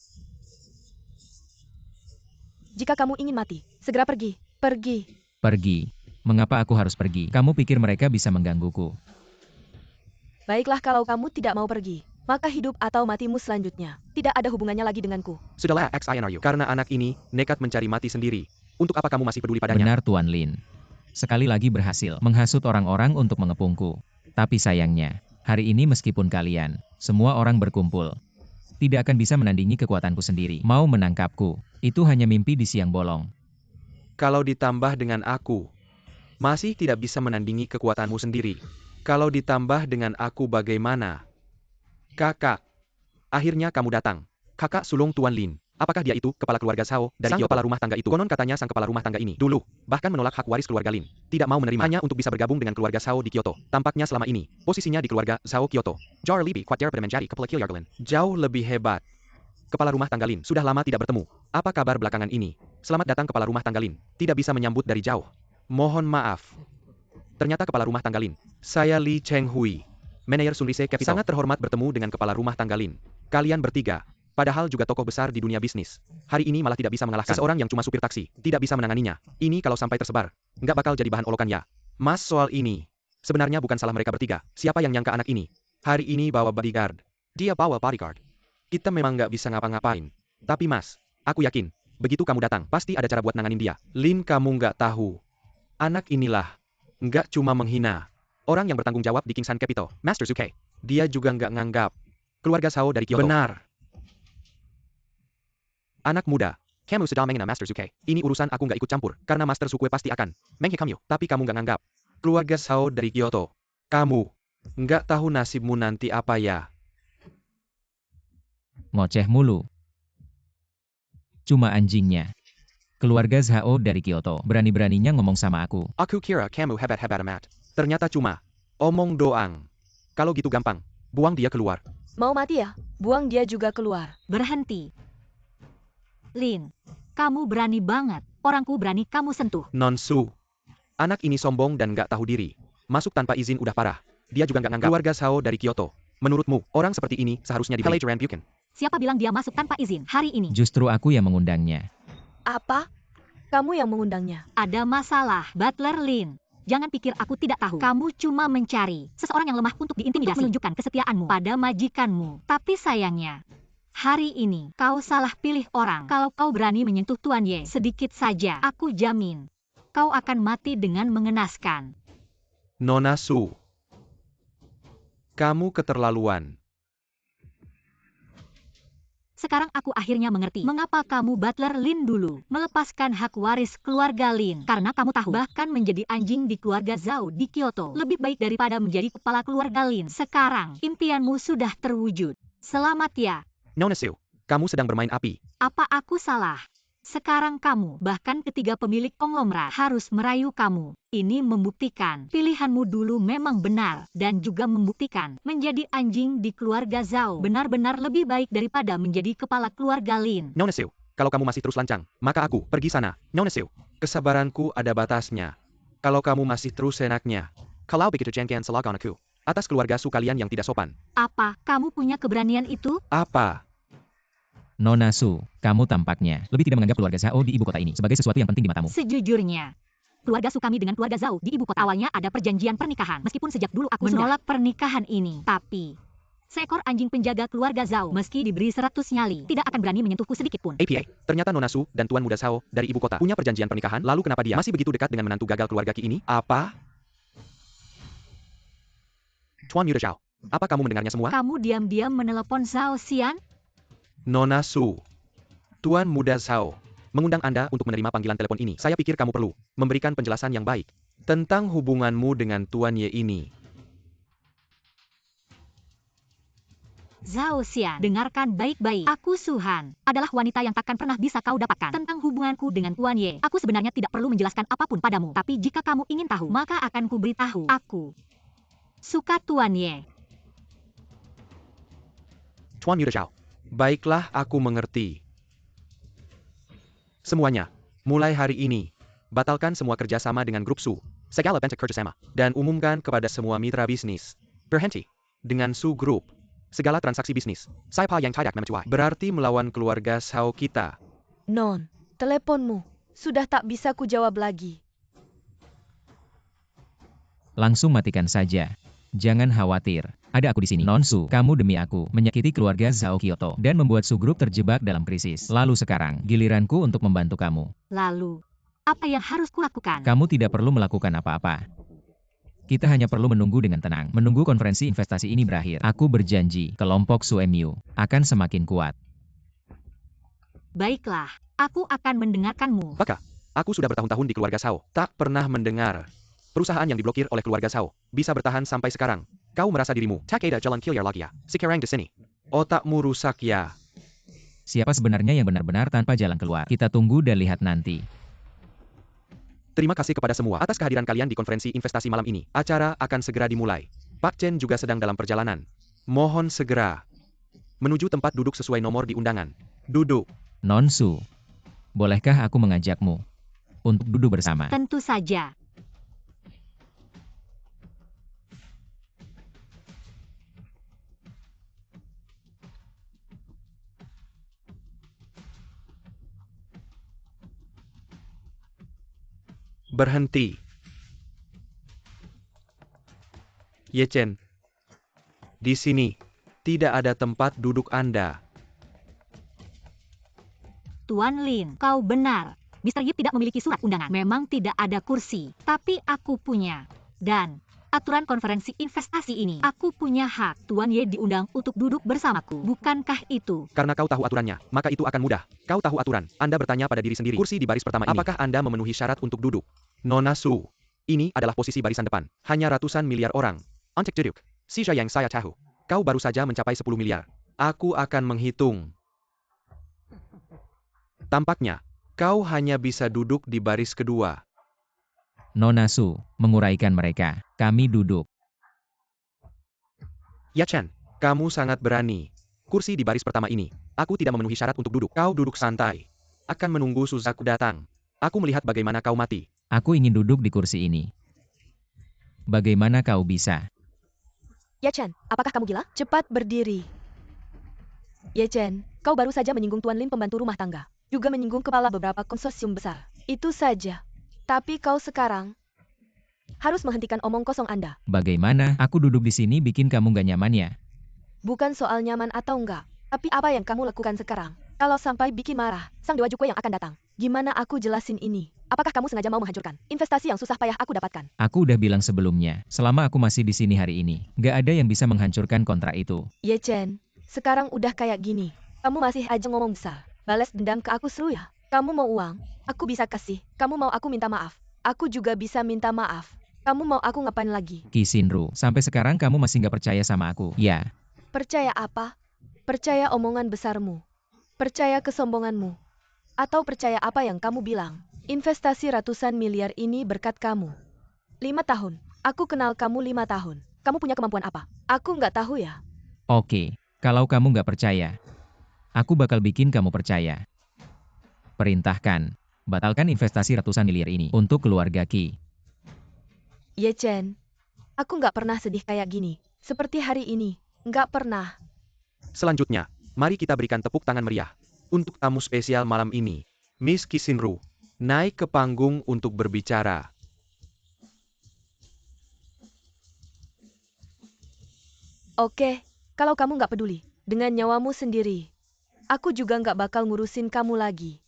Jika kamu ingin mati, segera pergi. Pergi. Pergi. Mengapa aku harus pergi? Kamu pikir mereka bisa menggangguku? Baiklah kalau kamu tidak mau pergi. Maka hidup atau matimu selanjutnya. Tidak ada hubungannya lagi denganku. Sudahlah XINRU. Karena anak ini nekat mencari mati sendiri. Untuk apa kamu masih peduli padanya? Benar Tuan Lin. Sekali lagi berhasil menghasut orang-orang untuk mengepungku. Tapi sayangnya, hari ini meskipun kalian, semua orang berkumpul, tidak akan bisa menandingi kekuatanku sendiri. Mau menangkapku, itu hanya mimpi di siang bolong. Kalau ditambah dengan aku, masih tidak bisa menandingi kekuatanmu sendiri. Kalau ditambah dengan aku bagaimana? Kakak. Akhirnya kamu datang. Kakak sulung Tuan Lin. Apakah dia itu, kepala keluarga Zhao, dari sang kepala rumah tangga itu? Konon katanya sang kepala rumah tangga ini, dulu, bahkan menolak hak waris keluarga Lin. Tidak mau menerima hanya untuk bisa bergabung dengan keluarga Zhao di Kyoto. Tampaknya selama ini, posisinya di keluarga Zhao Kyoto. Jauh lebih kuat daripada menjadi kepala keluarga Lin. Jauh lebih hebat. Kepala rumah tangga Lin, sudah lama tidak bertemu. Apa kabar belakangan ini? Selamat datang kepala rumah tangga Lin. Tidak bisa menyambut dari jauh. Mohon maaf. Ternyata kepala rumah tangga Lin. Saya Li Chenghui. Manajer Sunrise Capital. Sangat terhormat bertemu dengan kepala rumah tangga Lin. Kalian bertiga. Padahal juga tokoh besar di dunia bisnis. Hari ini malah tidak bisa mengalahkan seseorang yang cuma supir taksi. Tidak bisa menanganinya. Ini kalau sampai tersebar, nggak bakal jadi bahan olokan ya. Mas soal ini. Sebenarnya bukan salah mereka bertiga. Siapa yang nyangka anak ini? Hari ini bawa bodyguard. Dia bawa bodyguard. Kita memang nggak bisa ngapa-ngapain. Tapi mas, aku yakin. Begitu kamu datang, pasti ada cara buat nanganin dia. Lin kamu nggak tahu. Anak inilah. Nggak cuma menghina. Orang yang bertanggung jawab di Kingsan Capital, Master Zuke. Dia juga nggak nganggap. Keluarga Zhao dari Kyoto. Benar. Anak muda. Kamu sudah menghina Master Zuke. Ini urusan aku nggak ikut campur, karena Master Zuke pasti akan menghina kamu. Tapi kamu nggak nganggap. Keluarga Zhao dari Kyoto. Kamu nggak tahu nasibmu nanti apa ya. Ngoceh mulu. Cuma anjingnya. Keluarga Zhao dari Kyoto berani-beraninya ngomong sama aku. Aku kira kamu hebat-hebat amat. Ternyata cuma omong doang. Kalau gitu gampang, buang dia keluar. Mau mati ya? Buang dia juga keluar. Berhenti. Lin, kamu berani banget. Orangku berani kamu sentuh. Nonsu. Anak ini sombong dan nggak tahu diri. Masuk tanpa izin udah parah. Dia juga nggak nganggap. Keluarga Zhao dari Kyoto. Menurutmu, orang seperti ini seharusnya dibeli pelajaran bukan? Siapa bilang dia masuk tanpa izin hari ini? Justru aku yang mengundangnya. Apa? Kamu yang mengundangnya. Ada masalah, Butler Lin. Jangan pikir aku tidak tahu. Kamu cuma mencari seseorang yang lemah untuk diintimidasi, untuk menunjukkan kesetiaanmu pada majikanmu. Tapi sayangnya, hari ini kau salah pilih orang. Kalau kau berani menyentuh Tuan Ye sedikit saja, aku jamin kau akan mati dengan mengenaskan. Nona Su. Kamu keterlaluan. Sekarang aku akhirnya mengerti mengapa kamu Butler Lin dulu melepaskan hak waris keluarga Lin. Karena kamu tahu, bahkan menjadi anjing di keluarga Zhao di Kyoto lebih baik daripada menjadi kepala keluarga Lin. Sekarang, impianmu sudah terwujud. Selamat ya. Nona Su, kamu sedang bermain api. Apa aku salah? Sekarang kamu, bahkan ketiga pemilik konglomerat harus merayu kamu. Ini membuktikan pilihanmu dulu memang benar, dan juga membuktikan menjadi anjing di keluarga Zhao benar-benar lebih baik daripada menjadi kepala keluarga Lin. Nona Su, kalau kamu masih terus lancang, maka aku pergi sana. Nona Su, kesabaranku ada batasnya. Kalau kamu masih terus enaknya, kalau begitu jangan salahkan aku. Atas keluarga Su kalian yang tidak sopan. Apa, kamu punya keberanian itu? Apa? Nona Su, kamu tampaknya lebih tidak menganggap keluarga Zhao di ibu kota ini sebagai sesuatu yang penting di matamu. Sejujurnya, keluarga Su kami dengan keluarga Zhao di ibu kota awalnya ada perjanjian pernikahan. Meskipun sejak dulu aku menolak pernikahan ini. Tapi, seekor anjing penjaga keluarga Zhao meski diberi 100 nyali, tidak akan berani menyentuhku sedikit pun. APA, ternyata Nona Su dan Tuan Muda Zhao dari ibu kota punya perjanjian pernikahan, lalu kenapa dia masih begitu dekat dengan menantu gagal keluarga Ki ini? Apa? Tuan Muda Zhao, apa kamu mendengarnya semua? Kamu diam-diam menelepon Zhao Xian? Nona Su, Tuan Muda Zhao, mengundang Anda untuk menerima panggilan telepon ini. Saya pikir kamu perlu memberikan penjelasan yang baik tentang hubunganmu dengan Tuan Ye ini. Zhao Xian, dengarkan baik-baik. Aku Suhan, adalah wanita yang takkan pernah bisa kau dapatkan. Tentang hubunganku dengan Tuan Ye, aku sebenarnya tidak perlu menjelaskan apapun padamu. Tapi jika kamu ingin tahu, maka akan kuberitahu. Aku suka Tuan Ye. Tuan Yuda Zhao. Baiklah, aku mengerti. Semuanya, mulai hari ini, batalkan semua kerjasama dengan grup Su, segala bentuk kerjasama, dan umumkan kepada semua mitra bisnis. Berhenti dengan Su Group. Segala transaksi bisnis, saya yang tidak memecuai. Berarti melawan keluarga Sao kita. Non, teleponmu. Sudah tak bisa ku jawab lagi. Langsung matikan saja. Jangan khawatir. Ada aku di sini. Nonsu, kamu demi aku menyakiti keluarga Zhao Kyoto dan membuat Su Group terjebak dalam krisis. Lalu sekarang, giliranku untuk membantu kamu. Lalu, apa yang harus kulakukan? Kamu tidak perlu melakukan apa-apa. Kita hanya perlu menunggu dengan tenang, menunggu konferensi investasi ini berakhir. Aku berjanji, kelompok Suemyu akan semakin kuat. Baiklah, aku akan mendengarkanmu. Maka, aku sudah bertahun-tahun di keluarga Sao, tak pernah mendengar perusahaan yang diblokir oleh keluarga Sao bisa bertahan sampai sekarang. Kau merasa dirimu tak ada jalan kilyar lagi ya? Sekarang di sini, otakmu rusak ya. Siapa sebenarnya yang benar-benar tanpa jalan keluar? Kita tunggu dan lihat nanti. Terima kasih kepada semua atas kehadiran kalian di konferensi investasi malam ini. Acara akan segera dimulai. Pak Chen juga sedang dalam perjalanan. Mohon segera menuju tempat duduk sesuai nomor di undangan. Duduk. Nonsu, bolehkah aku mengajakmu untuk duduk bersama? Tentu saja. Berhenti. Ye Chen, di sini tidak ada tempat duduk Anda. Tuan Lin, kau benar. Mr. Yip tidak memiliki surat undangan. Memang tidak ada kursi, tapi aku punya. Dan aturan konferensi investasi ini, aku punya hak. Tuan Ye diundang untuk duduk bersamaku. Bukankah itu? Karena kau tahu aturannya, maka itu akan mudah. Kau tahu aturan. Anda bertanya pada diri sendiri. Kursi di baris pertama ini. Apakah Anda memenuhi syarat untuk duduk? Nona Su. Ini adalah posisi barisan depan. Hanya ratusan miliar orang. Untuk duduk. Sisa yang saya tahu. Kau baru saja mencapai 10 miliar. Aku akan menghitung. Tampaknya, kau hanya bisa duduk di baris kedua. Nona Su, menguraikan mereka. Kami duduk. Ya Chen, kamu sangat berani. Kursi di baris pertama ini. Aku tidak memenuhi syarat untuk duduk. Kau duduk santai. Akan menunggu Suzaku datang. Aku melihat bagaimana kau mati. Aku ingin duduk di kursi ini. Bagaimana kau bisa? Ye Chen, apakah kamu gila? Cepat berdiri. Ye Chen, kau baru saja menyinggung Tuan Lin pembantu rumah tangga. Juga menyinggung kepala beberapa konsorsium besar. Itu saja. Tapi kau sekarang harus menghentikan omong kosong Anda. Bagaimana? Aku duduk di sini bikin kamu gak nyaman ya? Bukan soal nyaman atau enggak. Tapi apa yang kamu lakukan sekarang? Kalau sampai bikin marah, sang Dewa Jukwe yang akan datang. Gimana aku jelasin ini? Apakah kamu sengaja mau menghancurkan investasi yang susah payah aku dapatkan? Aku udah bilang sebelumnya, selama aku masih di sini hari ini, gak ada yang bisa menghancurkan kontrak itu. Ye Chen, sekarang udah kayak gini. Kamu masih aja ngomong besar. Balas dendam ke aku seru ya? Kamu mau uang? Aku bisa kasih. Kamu mau aku minta maaf? Aku juga bisa minta maaf. Kamu mau aku ngapain lagi? Qi Xinru, sampai sekarang kamu masih gak percaya sama aku. Ya, Percaya apa? Percaya omongan besarmu? Percaya kesombonganmu? Atau percaya apa yang kamu bilang? Investasi ratusan miliar ini berkat kamu. 5 tahun. Aku kenal kamu 5 tahun. Kamu punya kemampuan apa? Aku nggak tahu ya. oke. Kalau kamu gak percaya, aku bakal bikin kamu percaya. Perintahkan, batalkan investasi ratusan miliar ini untuk keluarga Qi. Ye Chen, aku nggak pernah sedih kayak gini. Seperti hari ini. Nggak pernah. Selanjutnya, mari kita berikan tepuk tangan meriah untuk tamu spesial malam ini, Miss Qi Xinru. Naik ke panggung untuk berbicara. Oke, kalau kamu nggak peduli dengan nyawamu sendiri, aku juga nggak bakal ngurusin kamu lagi.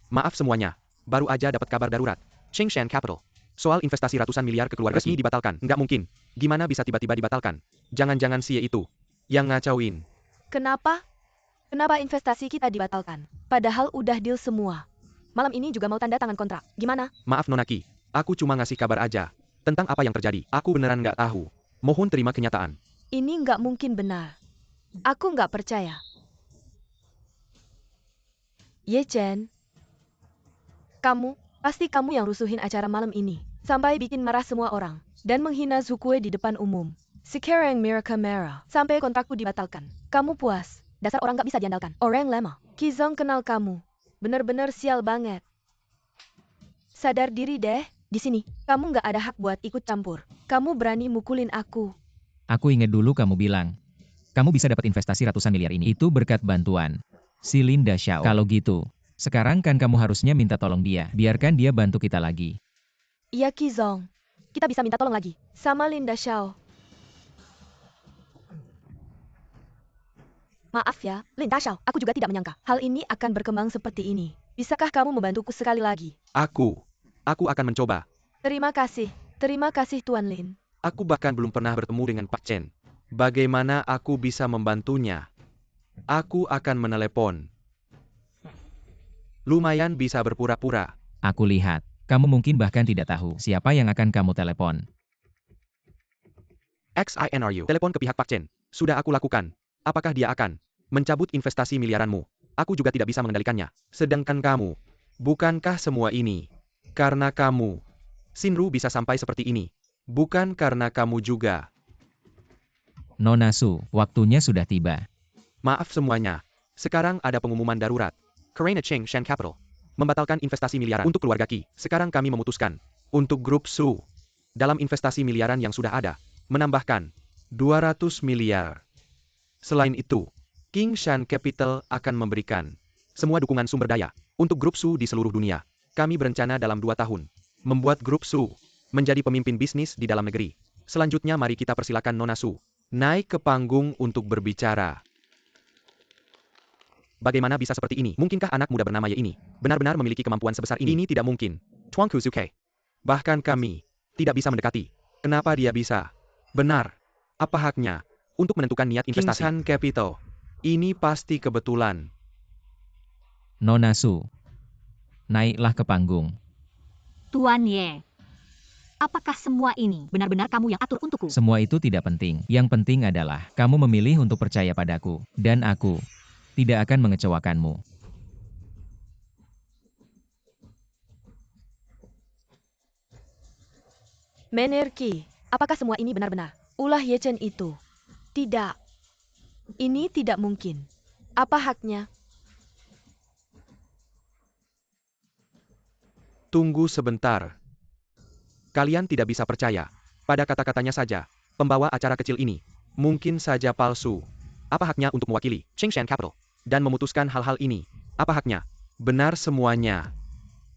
Maaf semuanya, baru aja dapat kabar darurat. Qingshan Capital Soal investasi ratusan miliar ke keluarga resmi dibatalkan. Nggak mungkin. Gimana bisa tiba-tiba dibatalkan? Jangan-jangan si itu yang ngacauin. Kenapa? Kenapa investasi kita dibatalkan? Padahal udah deal semua. Malam ini juga mau tanda tangan kontrak. Gimana? Maaf Nona Ki, aku cuma ngasih kabar aja. Tentang apa yang terjadi, aku beneran nggak tahu. Mohon terima kenyataan. Ini nggak mungkin benar. Aku nggak percaya. Ye Chen, pasti kamu yang rusuhin acara malam ini. Sampai bikin marah semua orang. Dan menghina Zukue di depan umum. Sekarang Mirka merah. Sampai kontrakku dibatalkan. Kamu puas? Dasar orang nggak bisa diandalkan. Orang lemah. Kizong kenal kamu. Bener-bener sial banget. Sadar diri deh. Di sini, kamu nggak ada hak buat ikut campur. Kamu berani mukulin aku. Aku ingat dulu kamu bilang, kamu bisa dapat investasi ratusan miliar ini. Itu berkat bantuan si Linda Xiao. Kalau gitu, sekarang kan kamu harusnya minta tolong dia. Biarkan dia bantu kita lagi. Iya Kizong. Kita bisa minta tolong lagi. Sama Linda Xiao. Maaf ya, Linda Xiao. Aku juga tidak menyangka hal ini akan berkembang seperti ini. Bisakah kamu membantuku sekali lagi? Aku akan mencoba. Terima kasih Tuan Lin. Aku bahkan belum pernah bertemu dengan Pak Chen. Bagaimana aku bisa membantunya? Aku akan menelepon. Lumayan bisa berpura-pura. Aku lihat, kamu mungkin bahkan tidak tahu siapa yang akan kamu telepon. XINRU. Telepon ke pihak Pak Chen. Sudah aku lakukan. Apakah dia akan mencabut investasi miliaranmu? Aku juga tidak bisa mengendalikannya. Sedangkan kamu, bukankah semua ini karena kamu? Shinru bisa sampai seperti ini. Bukan karena kamu juga. Nona Su, waktunya sudah tiba. Maaf semuanya. Sekarang ada pengumuman darurat. Karena Cheng Shan Capital membatalkan investasi miliaran untuk keluarga Qi. Sekarang kami memutuskan untuk grup Su dalam investasi miliaran yang sudah ada menambahkan 200 miliar. Selain itu, King Shan Capital akan memberikan semua dukungan sumber daya untuk grup Su di seluruh dunia. Kami berencana dalam 2 tahun membuat grup Su menjadi pemimpin bisnis di dalam negeri. Selanjutnya mari kita persilakan Nona Su naik ke panggung untuk berbicara. Bagaimana bisa seperti ini? Mungkinkah anak muda bernama Ye ini benar-benar memiliki kemampuan sebesar ini? Ini tidak mungkin. Tuanku Zuke. Bahkan kami tidak bisa mendekati. Kenapa dia bisa? Benar. Apa haknya untuk menentukan niat investasi? King Shan Capital. Ini pasti kebetulan. Nona Su, naiklah ke panggung. Tuan Ye, apakah semua ini benar-benar kamu yang atur untukku? Semua itu tidak penting. Yang penting adalah kamu memilih untuk percaya padaku. Dan aku tidak akan mengecewakanmu. Menerki, apakah semua ini benar-benar ulah Ye Chen itu? Tidak. Ini tidak mungkin. Apa haknya? Tunggu sebentar. Kalian tidak bisa percaya pada kata-katanya saja. Pembawa acara kecil ini mungkin saja palsu. Apa haknya untuk mewakili Cheng Shan Capital dan memutuskan hal-hal ini? Apa haknya? Benar semuanya.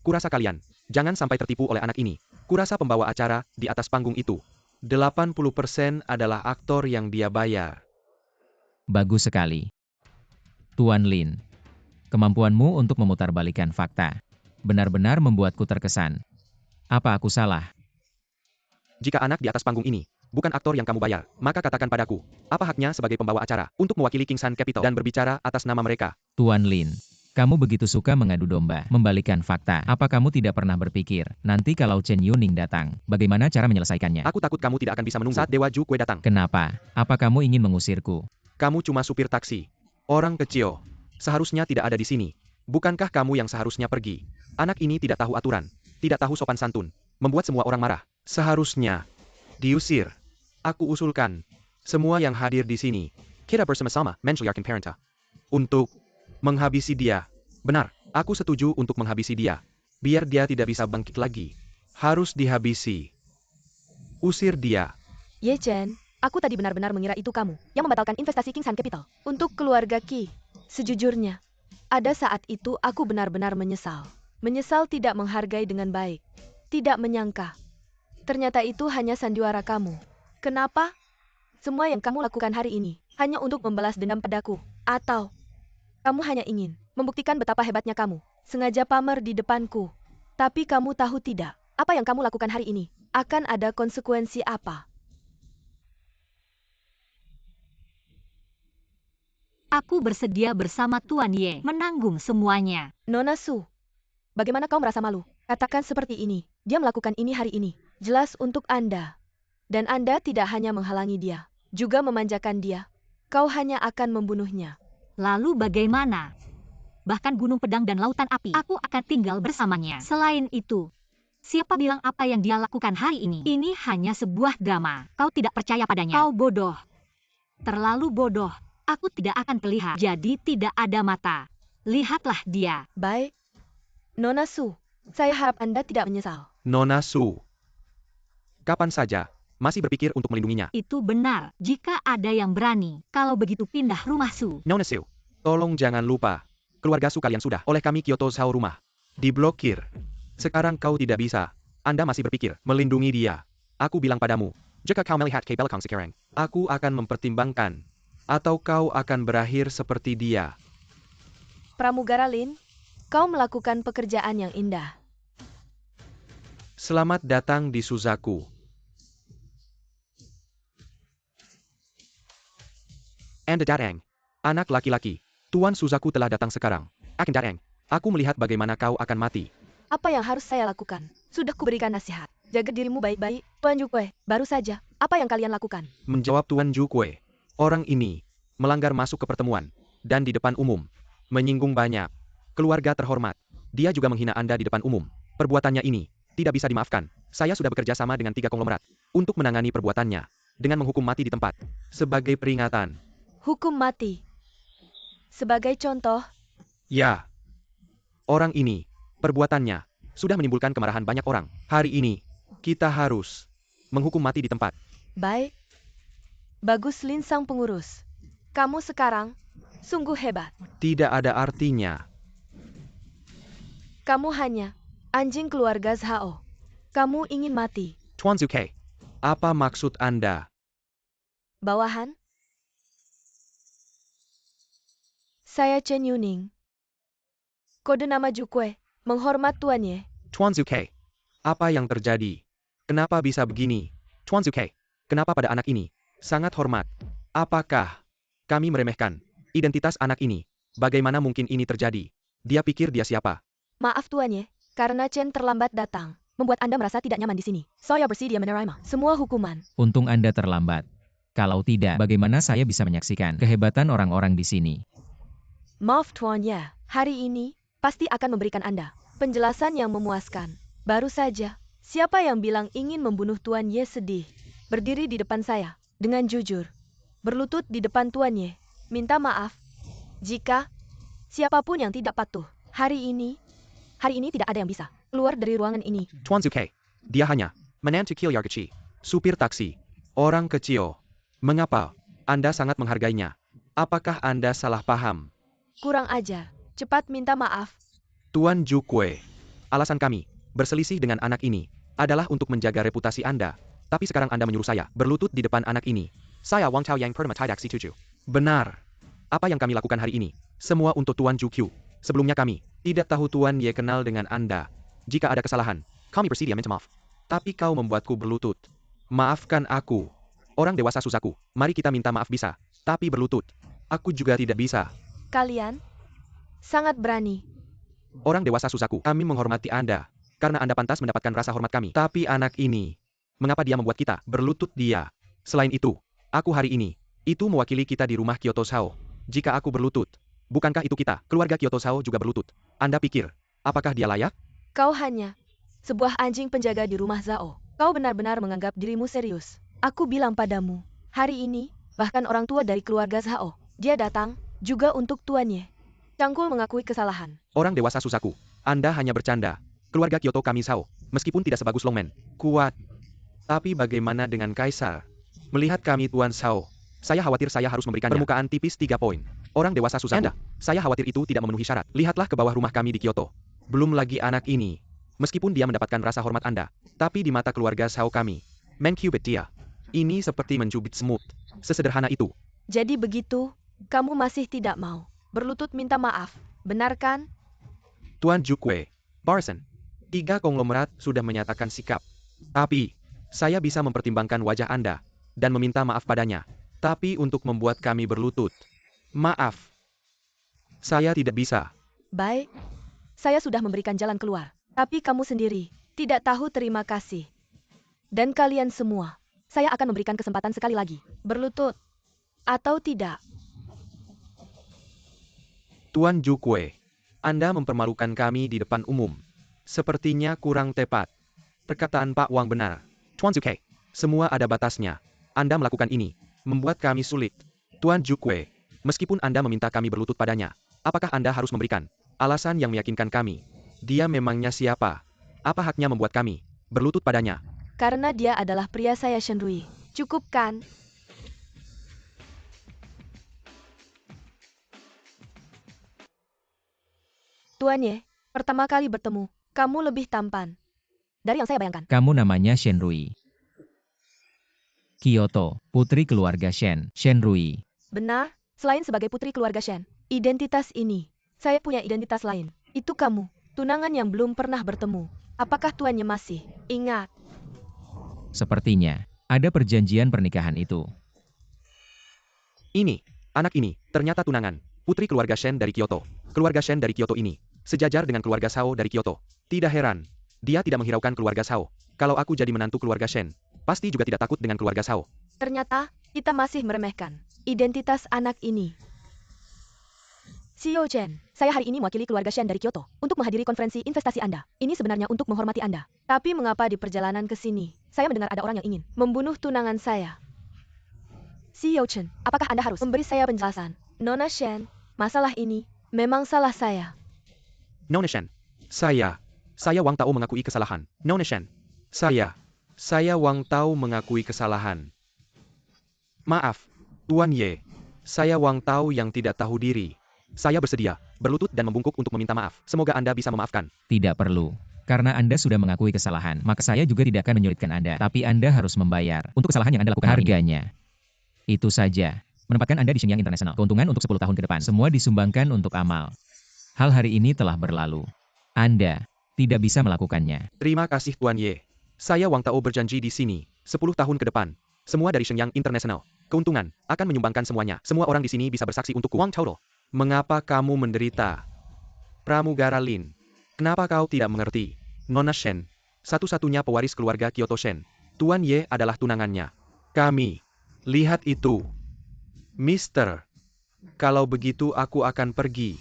Kurasa kalian jangan sampai tertipu oleh anak ini. Kurasa pembawa acara di atas panggung itu 80% adalah aktor yang dia bayar. Bagus sekali. Tuan Lin, kemampuanmu untuk memutarbalikkan fakta benar-benar membuatku terkesan. Apa aku salah? Jika anak di atas panggung ini bukan aktor yang kamu bayar, maka katakan padaku, apa haknya sebagai pembawa acara untuk mewakili King Shan Capital dan berbicara atas nama mereka? Tuan Lin, kamu begitu suka mengadu domba, membalikkan fakta. Apa kamu tidak pernah berpikir, nanti kalau Chen Yuning datang, bagaimana cara menyelesaikannya? Aku takut kamu tidak akan bisa menunggu saat Dewa Ju Kue datang. Kenapa? Apa kamu ingin mengusirku? Kamu cuma supir taksi. Orang kecil. Seharusnya tidak ada di sini. Bukankah kamu yang seharusnya pergi? Anak ini tidak tahu aturan, tidak tahu sopan santun, membuat semua orang marah. Seharusnya diusir. Aku usulkan semua yang hadir di sini, kita bersama-sama mensyariatkan parenta untuk menghabisi dia. Benar, aku setuju untuk menghabisi dia. Biar dia tidak bisa bangkit lagi. Harus dihabisi. Usir dia. Ye Chen, aku tadi benar-benar mengira itu kamu yang membatalkan investasi King Shan Capital untuk keluarga Qi. Sejujurnya, ada saat itu aku benar-benar menyesal. Menyesal tidak menghargai dengan baik. Tidak menyangka. Ternyata itu hanya sandiwara kamu. Kenapa? Semua yang kamu lakukan hari ini hanya untuk membalas dendam padaku. Atau kamu hanya ingin membuktikan betapa hebatnya kamu. Sengaja pamer di depanku. Tapi kamu tahu tidak, Apa yang kamu lakukan hari ini? Akan ada konsekuensi apa? Aku bersedia bersama Tuan Ye menanggung semuanya. Nona Su, bagaimana kau merasa malu? Katakan seperti ini, dia melakukan ini hari ini. Jelas untuk Anda. Dan Anda tidak hanya menghalangi dia, juga memanjakan dia. Kau hanya akan membunuhnya. Lalu bagaimana? Bahkan Gunung Pedang dan Lautan Api, aku akan tinggal bersamanya. Selain itu, siapa bilang apa yang dia lakukan hari ini? Ini hanya sebuah drama. Kau tidak percaya padanya. Kau bodoh. Terlalu bodoh. Aku tidak akan terlihat, jadi tidak ada mata. Lihatlah dia. Baik. Nona Su, saya harap Anda tidak menyesal. Nona Su. Kapan saja, masih berpikir untuk melindunginya. Itu benar. Jika ada yang berani, kalau begitu pindah rumah Su. Nona Su, tolong jangan lupa. Keluarga Su kalian sudah oleh kami Kyoto Sao rumah diblokir. Sekarang kau tidak bisa. Anda masih berpikir melindungi dia. Aku bilang padamu, jika kau melihat ke belakang sekarang, aku akan mempertimbangkan. Atau kau akan berakhir seperti dia. Pramugara Lin, kau melakukan pekerjaan yang indah. Selamat datang di Suzaku. Anda Dareng, anak laki-laki. Tuan Suzaku telah datang sekarang. Akan Dareng, aku melihat bagaimana kau akan mati. Apa yang harus saya lakukan? Sudah kuberikan nasihat. Jaga dirimu baik-baik. Tuan Jukwe, baru saja. Apa yang kalian lakukan? Menjawab Tuan Jukwe. Orang ini melanggar masuk ke pertemuan dan di depan umum, menyinggung banyak keluarga terhormat. Dia juga menghina Anda di depan umum. Perbuatannya ini tidak bisa dimaafkan. Saya sudah bekerja sama dengan 3 konglomerat untuk menangani perbuatannya dengan menghukum mati di tempat sebagai peringatan. Hukum mati. Sebagai contoh, Ya, orang ini perbuatannya sudah menimbulkan kemarahan banyak orang. Hari ini kita harus menghukum mati di tempat. baik. Bagus Lin sang pengurus. Kamu sekarang sungguh hebat. Tidak ada artinya. Kamu hanya anjing keluarga Zhao. Kamu ingin mati. Tuan Zuke, apa maksud Anda? Bawahan? Saya Chen Yuning. Kode nama Jukwe, menghormat Tuan Ye. Tuan Zuke, apa yang terjadi? Kenapa bisa begini? Tuan Zuke, kenapa pada anak ini sangat hormat? Apakah kami meremehkan identitas anak ini? Bagaimana mungkin ini terjadi? Dia pikir dia siapa? Maaf Tuan Ye, karena Chen terlambat datang, membuat Anda merasa tidak nyaman di sini. Saya bersedia menerima semua hukuman. Untung Anda terlambat. Kalau tidak, bagaimana saya bisa menyaksikan kehebatan orang-orang di sini? Maaf Tuan Ye, hari ini pasti akan memberikan Anda penjelasan yang memuaskan. Baru saja, siapa yang bilang ingin membunuh Tuan Ye sedih? Berdiri di depan saya, dengan jujur. Berlutut di depan Tuan Ye, minta maaf. Jika siapapun yang tidak patuh, hari ini tidak ada yang bisa keluar dari ruangan ini. Tuan Zuke, dia hanya menantu Kilyar kecil, supir taksi, orang kecil. Mengapa Anda sangat menghargainya? Apakah Anda salah paham? Kurang ajar, cepat minta maaf. Tuan Jukwe, alasan kami berselisih dengan anak ini adalah untuk menjaga reputasi Anda. Tapi sekarang Anda menyuruh saya berlutut di depan anak ini. Saya Wang Tao yang pernah tidak setuju. Benar. Apa yang kami lakukan hari ini? Semua untuk Tuan Jukyu. Sebelumnya kami tidak tahu Tuan Ye kenal dengan Anda. Jika ada kesalahan, kami bersedia minta maaf. Tapi kau membuatku berlutut. Maafkan aku. Orang dewasa Suzaku, mari kita minta maaf bisa. Tapi berlutut, aku juga tidak bisa. Kalian sangat berani. Orang dewasa Suzaku, kami menghormati Anda. Karena Anda pantas mendapatkan rasa hormat kami. Tapi anak ini, mengapa dia membuat kita berlutut dia? Selain itu, aku hari ini, itu mewakili kita di rumah Kyoto Sao. Jika aku berlutut, bukankah itu kita, keluarga Kyoto Sao juga berlutut? Anda pikir, apakah dia layak? Kau hanya sebuah anjing penjaga di rumah Zhao. Kau benar-benar menganggap dirimu serius. Aku bilang padamu, hari ini, bahkan orang tua dari keluarga Zhao, dia datang, juga untuk Tuan Ye. Cangkul mengakui kesalahan. Orang dewasa Suzaku, Anda hanya bercanda. Keluarga Kyoto kami Sao, meskipun tidak sebagus Longmen, kuat. Tapi bagaimana dengan Kaisar? Melihat kami Tuan Sao, saya khawatir saya harus memberikan permukaan tipis 3 poin. Orang dewasa Suzaku, saya khawatir itu tidak memenuhi syarat. Lihatlah ke bawah rumah kami di Kyoto. Belum lagi anak ini. Meskipun dia mendapatkan rasa hormat Anda, tapi di mata keluarga Sao kami, mencubit dia. Ini seperti mencubit semut. Sesederhana itu. Jadi begitu, kamu masih tidak mau berlutut minta maaf, benar kan? Tuan Jukwe, Barson, Tiga konglomerat sudah menyatakan sikap. Tapi, saya bisa mempertimbangkan wajah Anda dan meminta maaf padanya. Tapi untuk membuat kami berlutut, maaf, saya tidak bisa. Baik, saya sudah memberikan jalan keluar. Tapi kamu sendiri tidak tahu terima kasih. Dan kalian semua, saya akan memberikan kesempatan sekali lagi. Berlutut atau tidak. Tuan Jukwe, Anda mempermalukan kami di depan umum. Sepertinya kurang tepat. Perkataan Pak Wang benar. Tuan Zuke, semua ada batasnya. Anda melakukan ini, membuat kami sulit. Tuan Jukwe, meskipun Anda meminta kami berlutut padanya, apakah Anda harus memberikan alasan yang meyakinkan kami? Dia memangnya siapa? Apa haknya membuat kami berlutut padanya? Karena dia adalah pria saya Shenrui. Cukup kan? Tuan Ye, pertama kali bertemu, kamu lebih tampan dari yang saya bayangkan. Kamu namanya Shenrui. Kyoto, putri keluarga Shen, Shenrui. Benar, selain sebagai putri keluarga Shen, identitas ini, saya punya identitas lain. Itu kamu, tunangan yang belum pernah bertemu. Apakah tuannya masih ingat? Sepertinya, ada perjanjian pernikahan itu. Ini, anak ini, ternyata tunangan. Putri keluarga Shen dari Kyoto. Keluarga Shen dari Kyoto ini, sejajar dengan keluarga Shao dari Kyoto. Tidak heran, dia tidak menghiraukan keluarga Shao. Kalau aku jadi menantu keluarga Shen, pasti juga tidak takut dengan keluarga Shao. Ternyata, kita masih meremehkan identitas anak ini. Xiao Chen, saya hari ini mewakili keluarga Shen dari Kyoto untuk menghadiri konferensi investasi Anda. Ini sebenarnya untuk menghormati Anda. Tapi mengapa di perjalanan ke sini, saya mendengar ada orang yang ingin membunuh tunangan saya? Xiao Chen, apakah Anda harus memberi saya penjelasan? Nona Shen, masalah ini memang salah saya. Nona Shen, saya Wang Tao mengakui kesalahan. Nona Shen, saya Wang Tao mengakui kesalahan. Maaf, Tuan Ye, saya Wang Tao yang tidak tahu diri. Saya bersedia berlutut dan membungkuk untuk meminta maaf. Semoga Anda bisa memaafkan. Tidak perlu. Karena Anda sudah mengakui kesalahan, maka saya juga tidak akan menyulitkan Anda. Tapi Anda harus membayar untuk kesalahan yang Anda lakukan harganya. Itu saja. Menempatkan Anda di Shenyang International. Keuntungan untuk 10 tahun ke depan. Semua disumbangkan untuk amal. Hal hari ini telah berlalu. Anda tidak bisa melakukannya. Terima kasih Tuan Ye. Saya Wang Tao berjanji di sini, 10 tahun ke depan. Semua dari Shenyang International. Keuntungan akan menyumbangkan semuanya. Semua orang di sini bisa bersaksi untukku. Wang Tao. Mengapa kamu menderita? Pramugara Lin. Kenapa kau tidak mengerti? Nona Shen, satu-satunya pewaris keluarga Kyoto Shen. Tuan Ye adalah tunangannya. Kami. Lihat itu. Mister. Kalau begitu aku akan pergi.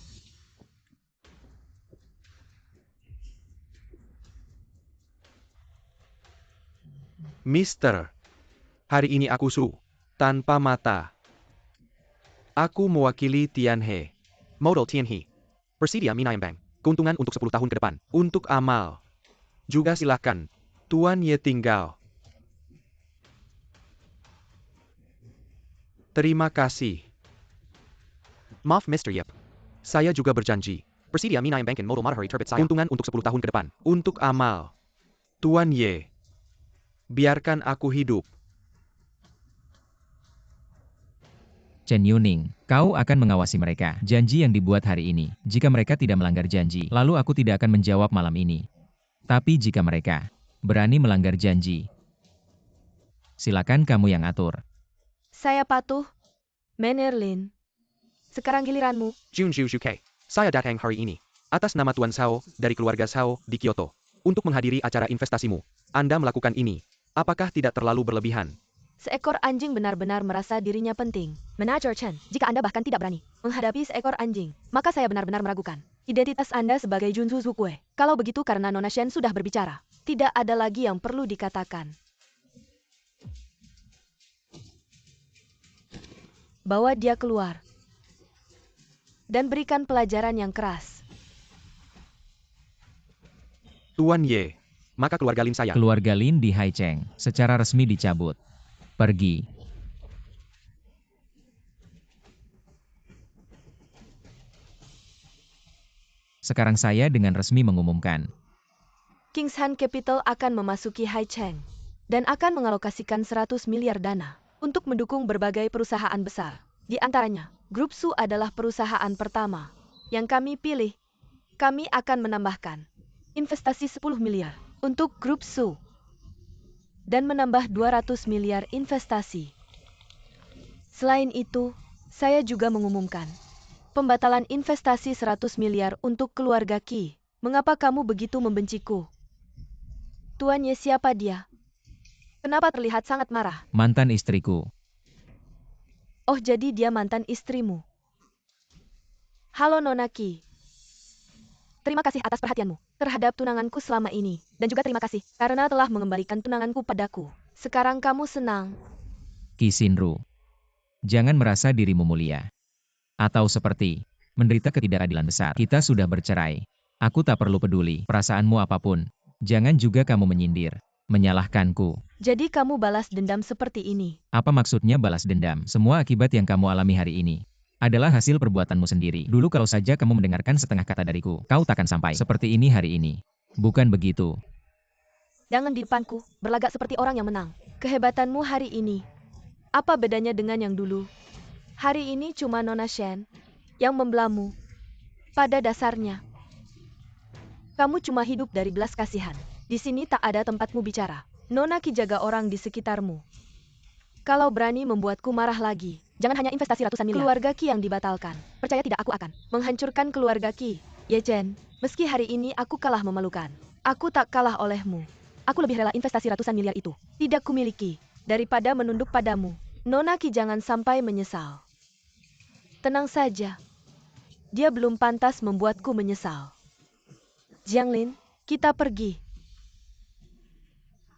Mister. Hari ini aku Su. Tanpa mata. Aku mewakili Tianhe. Modal Tianhe. Persedia Minayam Bank. Keuntungan untuk 10 tahun ke depan. Untuk amal. Juga silakan. Tuan Ye tinggal. Terima kasih. Maaf Mr. Yip. Saya juga berjanji. Persedia Minayam Bank in Modal Matahari Terbit saya. Keuntungan untuk 10 tahun ke depan. Untuk amal. Tuan Ye. Biarkan aku hidup. Chen Yuning, kau akan mengawasi mereka. Janji yang dibuat hari ini. Jika mereka tidak melanggar janji, lalu aku tidak akan menjawab malam ini. Tapi jika mereka berani melanggar janji, silakan kamu yang atur. Saya patuh. Mener Lin. Sekarang giliranmu. Jun Zhu Shuke. Saya datang hari ini atas nama Tuan Shao dari keluarga Shao di Kyoto untuk menghadiri acara investasimu. Anda melakukan ini. Apakah tidak terlalu berlebihan? Seekor anjing benar-benar merasa dirinya penting. Manajer Chen, jika Anda bahkan tidak berani menghadapi seekor anjing, maka saya benar-benar meragukan identitas Anda sebagai Junzu Zukue. Kalau begitu karena Nona Shen sudah berbicara, tidak ada lagi yang perlu dikatakan. Bawa dia keluar. Dan berikan pelajaran yang keras. Tuan Ye. Maka keluarga Lin saya. Keluarga Lin di Haicheng secara resmi dicabut. Pergi. Sekarang saya dengan resmi mengumumkan. Kingshan Capital akan memasuki Haicheng dan akan mengalokasikan 100 miliar dana untuk mendukung berbagai perusahaan besar. Di antaranya, Grup Su adalah perusahaan pertama yang kami pilih. Kami akan menambahkan investasi 10 miliar untuk grup Su, dan menambah 200 miliar investasi. Selain itu, saya juga mengumumkan pembatalan investasi 100 miliar untuk keluarga Qi. Mengapa kamu begitu membenciku? Tuan Ye, siapa dia? Kenapa terlihat sangat marah? Mantan istriku. Oh, jadi dia mantan istrimu. Halo Nona Qi. Terima kasih atas perhatianmu terhadap tunanganku selama ini. Dan juga terima kasih karena telah mengembalikan tunanganku padaku. Sekarang kamu senang. Qi Xinru. Jangan merasa dirimu mulia. Atau seperti menderita ketidakadilan besar. Kita sudah bercerai. Aku tak perlu peduli perasaanmu apapun. Jangan juga kamu menyindir, menyalahkanku. Jadi kamu balas dendam seperti ini. Apa maksudnya balas dendam? Semua akibat yang kamu alami hari ini adalah hasil perbuatanmu sendiri. Dulu kalau saja kamu mendengarkan setengah kata dariku, kau takkan sampai seperti ini hari ini. Bukan begitu. Jangan di depanku berlagak seperti orang yang menang. Kehebatanmu hari ini, apa bedanya dengan yang dulu? Hari ini cuma Nona Shen yang membelamu. Pada dasarnya, kamu cuma hidup dari belas kasihan. Di sini tak ada tempatmu bicara. Nona Qi, jaga orang di sekitarmu. Kalau berani membuatku marah lagi, jangan hanya investasi ratusan miliar. Keluarga Qi yang dibatalkan. Percaya tidak, aku akan menghancurkan keluarga Qi. Ye Chen, meski hari ini aku kalah memalukan, aku tak kalah olehmu. Aku lebih rela investasi ratusan miliar itu tidak kumiliki daripada menunduk padamu. Nona Qi, jangan sampai menyesal. Tenang saja. Dia belum pantas membuatku menyesal. Jianglin, kita pergi.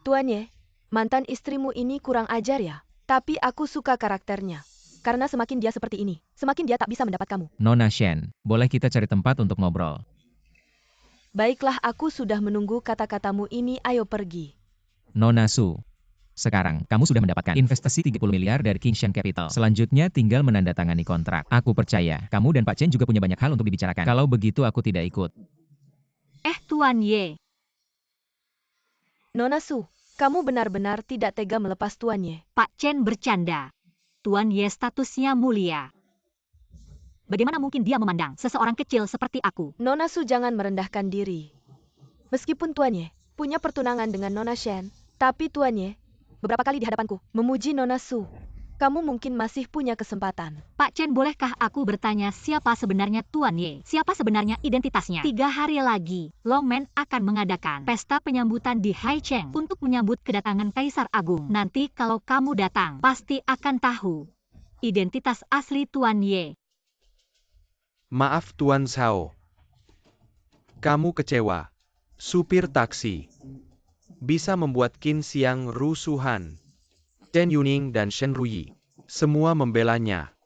Tuan Ye, mantan istrimu ini kurang ajar ya. Tapi aku suka karakternya. Karena semakin dia seperti ini, semakin dia tak bisa mendapat kamu. Nona Shen, boleh kita cari tempat untuk ngobrol? Baiklah, aku sudah menunggu kata-katamu ini, ayo pergi. Nona Su. Sekarang, kamu sudah mendapatkan investasi 30 miliar dari Qingshan Capital. Selanjutnya tinggal menandatangani kontrak. Aku percaya, kamu dan Pak Chen juga punya banyak hal untuk dibicarakan. Kalau begitu aku tidak ikut. Tuan Ye. Nona Su, kamu benar-benar tidak tega melepas Tuan Ye. Pak Chen bercanda. Tuan Ye statusnya mulia. Bagaimana mungkin dia memandang seseorang kecil seperti aku? Nona Su, jangan merendahkan diri. Meskipun Tuan Ye punya pertunangan dengan Nona Shen, tapi Tuan Ye beberapa kali di hadapanku memuji Nona Su. Kamu mungkin masih punya kesempatan. Pak Chen, bolehkah aku bertanya siapa sebenarnya Tuan Ye? Siapa sebenarnya identitasnya? 3 hari lagi, Longmen akan mengadakan pesta penyambutan di Haicheng untuk menyambut kedatangan Kaisar Agung. Nanti kalau kamu datang, pasti akan tahu identitas asli Tuan Ye. Maaf Tuan Zhao. Kamu kecewa. Supir taksi bisa membuat Qin Xiang rusuhan. Chen Yuning dan Shen Ruyi semua membelanya.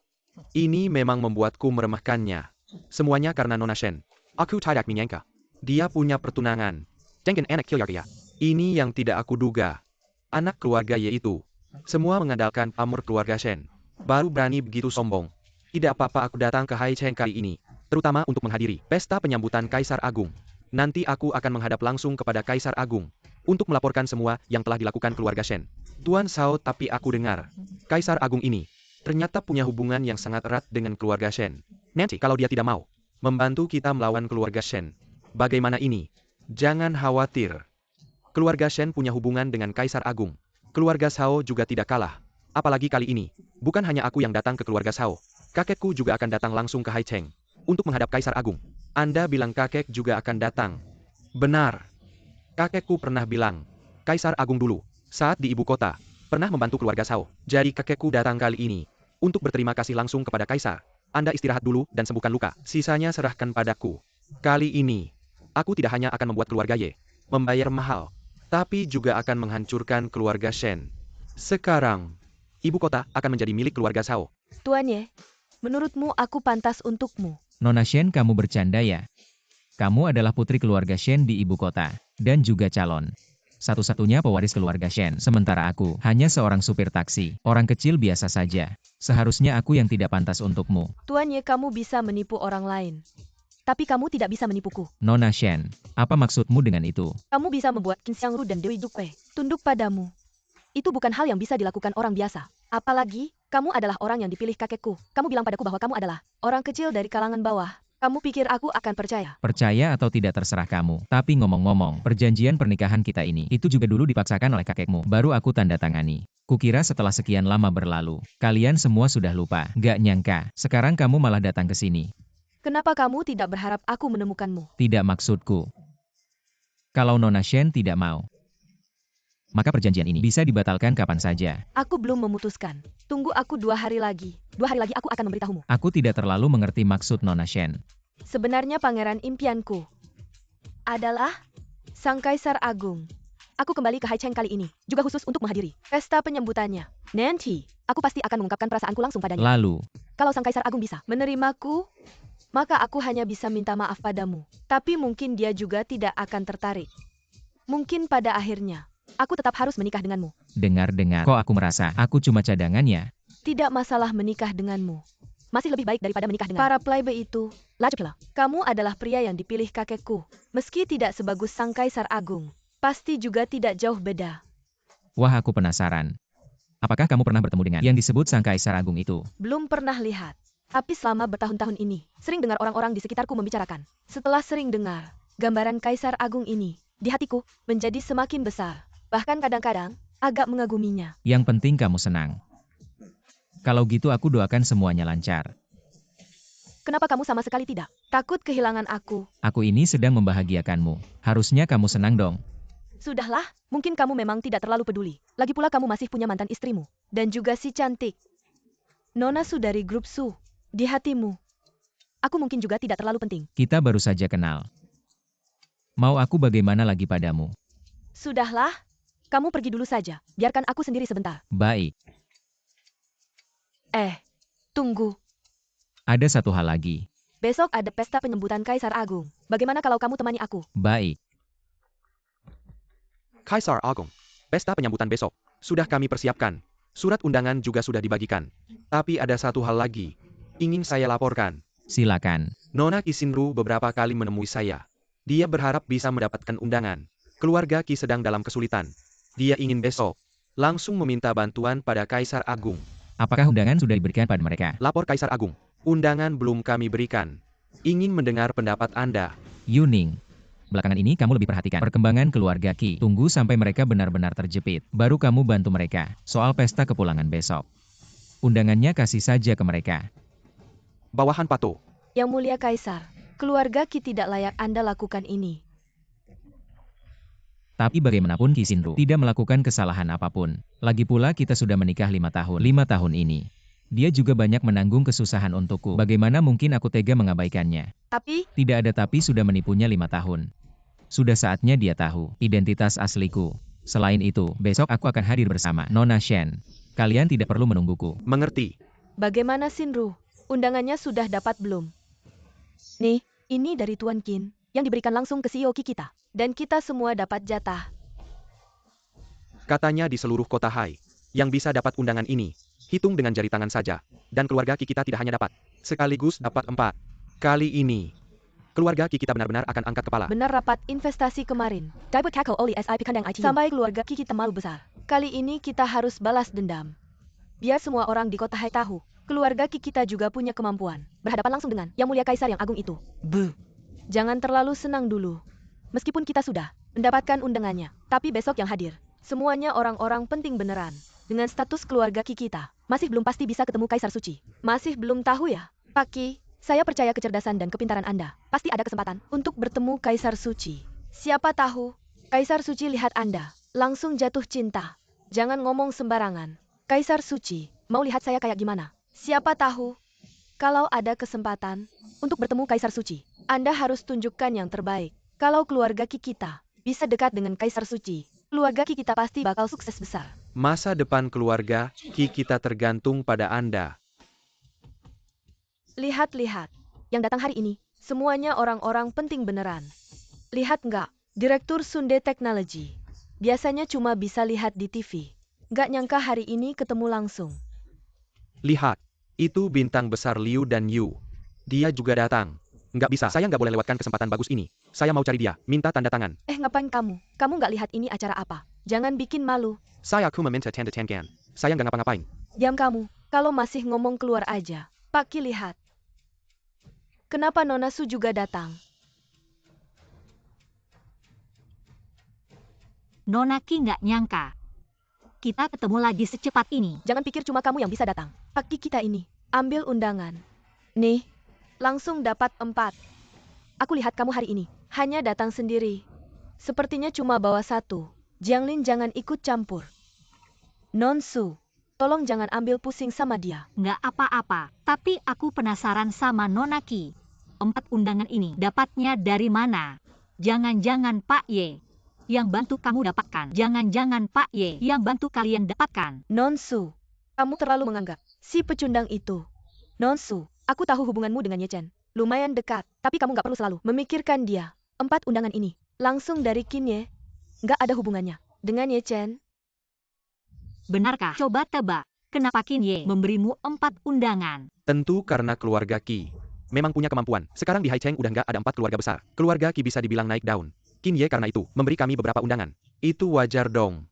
Ini memang membuatku meremehkannya. Semuanya karena Nona Shen. Aku tidak menyangka dia punya pertunangan dengan anak keluarga. Ini yang tidak aku duga. Anak keluarga Ye itu semua mengandalkan pamor keluarga Shen. Baru berani begitu sombong. Tidak apa-apa, aku datang ke Haicheng kali ini, terutama untuk menghadiri pesta penyambutan Kaisar Agung. Nanti aku akan menghadap langsung kepada Kaisar Agung untuk melaporkan semua yang telah dilakukan keluarga Shen. Tuan Zhao, tapi aku dengar Kaisar Agung ini ternyata punya hubungan yang sangat erat dengan keluarga Shen. Nanti kalau dia tidak mau membantu kita melawan keluarga Shen, bagaimana ini? Jangan khawatir. Keluarga Shen punya hubungan dengan Kaisar Agung. Keluarga Zhao juga tidak kalah. Apalagi kali ini, bukan hanya aku yang datang ke keluarga Zhao. Kakekku juga akan datang langsung ke Haicheng untuk menghadap Kaisar Agung. Anda bilang kakek juga akan datang. Benar. Kakekku pernah bilang, Kaisar Agung dulu, saat di ibu kota, pernah membantu keluarga Zhao. Jadi kakekku datang kali ini untuk berterima kasih langsung kepada Kaisar. Anda istirahat dulu dan sembuhkan luka. Sisanya serahkan padaku. Kali ini, aku tidak hanya akan membuat keluarga Ye membayar mahal, tapi juga akan menghancurkan keluarga Shen. Sekarang, ibu kota akan menjadi milik keluarga Zhao. Tuan Ye, menurutmu aku pantas untukmu? Nona Shen, kamu bercanda ya? Kamu adalah putri keluarga Shen di ibu kota, dan juga calon satu-satunya pewaris keluarga Shen. Sementara aku hanya seorang supir taksi, orang kecil biasa saja. Seharusnya aku yang tidak pantas untukmu. Tuan Ye, kamu bisa menipu orang lain. Tapi kamu tidak bisa menipuku. Nona Shen, apa maksudmu dengan itu? Kamu bisa membuat Qin Xiangru dan Dewi Dukwe tunduk padamu. Itu bukan hal yang bisa dilakukan orang biasa. Apalagi, kamu adalah orang yang dipilih kakekku. Kamu bilang padaku bahwa kamu adalah orang kecil dari kalangan bawah. Kamu pikir aku akan percaya? Percaya atau tidak terserah kamu. Tapi ngomong-ngomong, perjanjian pernikahan kita ini, itu juga dulu dipaksakan oleh kakekmu. Baru aku tanda tangani. Kukira setelah sekian lama berlalu, kalian semua sudah lupa. Gak nyangka, sekarang kamu malah datang ke sini. Kenapa kamu tidak berharap aku menemukanmu? Tidak maksudku. Kalau Nona Shen tidak mau, maka perjanjian ini bisa dibatalkan kapan saja. Aku belum memutuskan. Tunggu aku 2 hari lagi. 2 hari lagi aku akan memberitahumu. Aku tidak terlalu mengerti maksud Nona Shen. Sebenarnya pangeran impianku adalah Sang Kaisar Agung. Aku kembali ke Haicheng kali ini, juga khusus untuk menghadiri pesta penyambutannya. Nanti, aku pasti akan mengungkapkan perasaanku langsung padanya. Lalu, Kalau Sang Kaisar Agung bisa menerimaku, maka aku hanya bisa minta maaf padamu. Tapi mungkin dia juga tidak akan tertarik. Mungkin pada akhirnya, aku tetap harus menikah denganmu. dengar-dengar, kok aku merasa aku cuma cadangannya. Tidak masalah menikah denganmu. Masih lebih baik daripada menikah dengan para playboy itu. Lajuklah, kamu adalah pria yang dipilih kakekku. Meski tidak sebagus Sang Kaisar Agung, pasti juga tidak jauh beda. Wah, aku penasaran. Apakah kamu pernah bertemu dengan yang disebut Sang Kaisar Agung itu? Belum pernah lihat. Tapi selama bertahun-tahun ini, sering dengar orang-orang di sekitarku membicarakan. Setelah sering dengar, gambaran Kaisar Agung ini, di hatiku, menjadi semakin besar. Bahkan kadang-kadang, agak mengaguminya. Yang penting kamu senang. Kalau gitu aku doakan semuanya lancar. Kenapa kamu sama sekali tidak takut kehilangan aku? Aku ini sedang membahagiakanmu. Harusnya kamu senang dong. Sudahlah, mungkin kamu memang tidak terlalu peduli. Lagi pula kamu masih punya mantan istrimu. Dan juga si cantik Nona Su dari grup Su. Di hatimu, aku mungkin juga tidak terlalu penting. Kita baru saja kenal. Mau aku bagaimana lagi padamu? Sudahlah, kamu pergi dulu saja. Biarkan aku sendiri sebentar. Baik. Tunggu. Ada satu hal lagi. Besok ada pesta penyambutan Kaisar Agung. Bagaimana kalau kamu temani aku? Baik. Kaisar Agung. Pesta penyambutan besok. Sudah kami persiapkan. Surat undangan juga sudah dibagikan. Tapi ada satu hal lagi. Ingin saya laporkan. Silakan. Nona Kisinru beberapa kali menemui saya. Dia berharap bisa mendapatkan undangan. Keluarga Ki sedang dalam kesulitan. Dia ingin besok langsung meminta bantuan pada Kaisar Agung. Apakah undangan sudah diberikan pada mereka? Lapor Kaisar Agung. Undangan belum kami berikan. Ingin mendengar pendapat Anda. Yuning. Belakangan ini kamu lebih perhatikan perkembangan keluarga Ki. Tunggu sampai mereka benar-benar terjepit. Baru kamu bantu mereka. Soal pesta kepulangan besok. Undangannya kasih saja ke mereka. Bawahan Pato. Yang mulia Kaisar, keluarga Ki tidak layak Anda lakukan ini. Tapi bagaimanapun Ki Sinru tidak melakukan kesalahan apapun. Lagi pula kita sudah menikah 5 tahun. 5 tahun ini. Dia juga banyak menanggung kesusahan untukku. Bagaimana mungkin aku tega mengabaikannya? Tapi, Tidak ada tapi sudah menipunya 5 tahun. Sudah saatnya dia tahu identitas asliku. Selain itu, besok aku akan hadir bersama Nona Shen. Kalian tidak perlu menungguku. Mengerti. bagaimana Sinru? Undangannya sudah dapat belum? Nih, ini dari Tuan Qin, yang diberikan langsung ke CEO Ki kita. Dan kita semua dapat jatah. Katanya di seluruh kota Hai. Yang bisa dapat undangan ini. Hitung dengan jari tangan saja. Dan keluarga Ki kita tidak hanya dapat. Sekaligus dapat 4. Kali ini. Keluarga Ki kita benar-benar akan angkat kepala. Benar rapat investasi kemarin. Dapat kakao oli SIP kandang ICU. Sampai keluarga Ki kita malu besar. Kali ini kita harus balas dendam. Biar semua orang di kota Hai tahu. Keluarga Ki kita juga punya kemampuan. Berhadapan langsung dengan Yang Mulia Kaisar yang Agung itu. Jangan terlalu senang dulu. Meskipun kita sudah mendapatkan undangannya. Tapi besok yang hadir. Semuanya orang-orang penting beneran. Dengan status keluarga Ki kita. Masih belum pasti bisa ketemu Kaisar Suci. Masih belum tahu ya? Pak Ki, saya percaya kecerdasan dan kepintaran Anda. Pasti ada kesempatan untuk bertemu Kaisar Suci. Siapa tahu, Kaisar Suci lihat Anda. Langsung jatuh cinta. Jangan ngomong sembarangan. Kaisar Suci, mau lihat saya kayak gimana? Siapa tahu, kalau ada kesempatan untuk bertemu Kaisar Suci, Anda harus tunjukkan yang terbaik. Kalau keluarga Ki kita bisa dekat dengan Kaisar Suci, keluarga Ki kita pasti bakal sukses besar. Masa depan keluarga Ki kita tergantung pada Anda. Lihat-lihat, yang datang hari ini, semuanya orang-orang penting beneran. Lihat nggak, Direktur Sunde Technology. Biasanya cuma bisa lihat di TV. Nggak nyangka hari ini ketemu langsung. Lihat, itu bintang besar Liu dan Yu. Dia juga datang. Nggak bisa, saya nggak boleh lewatkan kesempatan bagus ini. Saya mau cari dia, minta tanda tangan. Ngapain kamu? Kamu nggak lihat ini acara apa? Jangan bikin malu. Saya cuma minta tanda tangan. Saya nggak ngapa-ngapain. Diam kamu, kalau masih ngomong keluar aja. Pak Ki lihat. Kenapa Nona Su juga datang? Nona Ki nggak nyangka. Kita ketemu lagi secepat ini. Jangan pikir cuma kamu yang bisa datang. Pakai kita ini. Ambil undangan. Nih, langsung dapat 4. Aku lihat kamu hari ini. Hanya datang sendiri. Sepertinya cuma bawa 1. Jianglin jangan ikut campur. Non Su, tolong jangan ambil pusing sama dia. Nggak apa-apa, tapi aku penasaran sama Nona Ki. 4 undangan ini dapatnya dari mana? Jangan-jangan Pak Ye yang bantu kamu dapatkan. Jangan-jangan Pak Ye yang bantu kalian dapatkan. Non Su, kamu terlalu menganggap si pecundang itu. Non Su, aku tahu hubunganmu dengan Ye Chen. Lumayan dekat, tapi kamu nggak perlu selalu memikirkan dia. 4 undangan ini, langsung dari Qin Ye. Nggak ada hubungannya dengan Ye Chen. Benarkah? Coba tebak, kenapa Qin Ye memberimu 4 undangan? Tentu karena keluarga Qi memang punya kemampuan. Sekarang di Haicheng udah nggak ada 4 keluarga besar. Keluarga Qi bisa dibilang naik daun. Qin Ye karena itu memberi kami beberapa undangan. Itu wajar dong.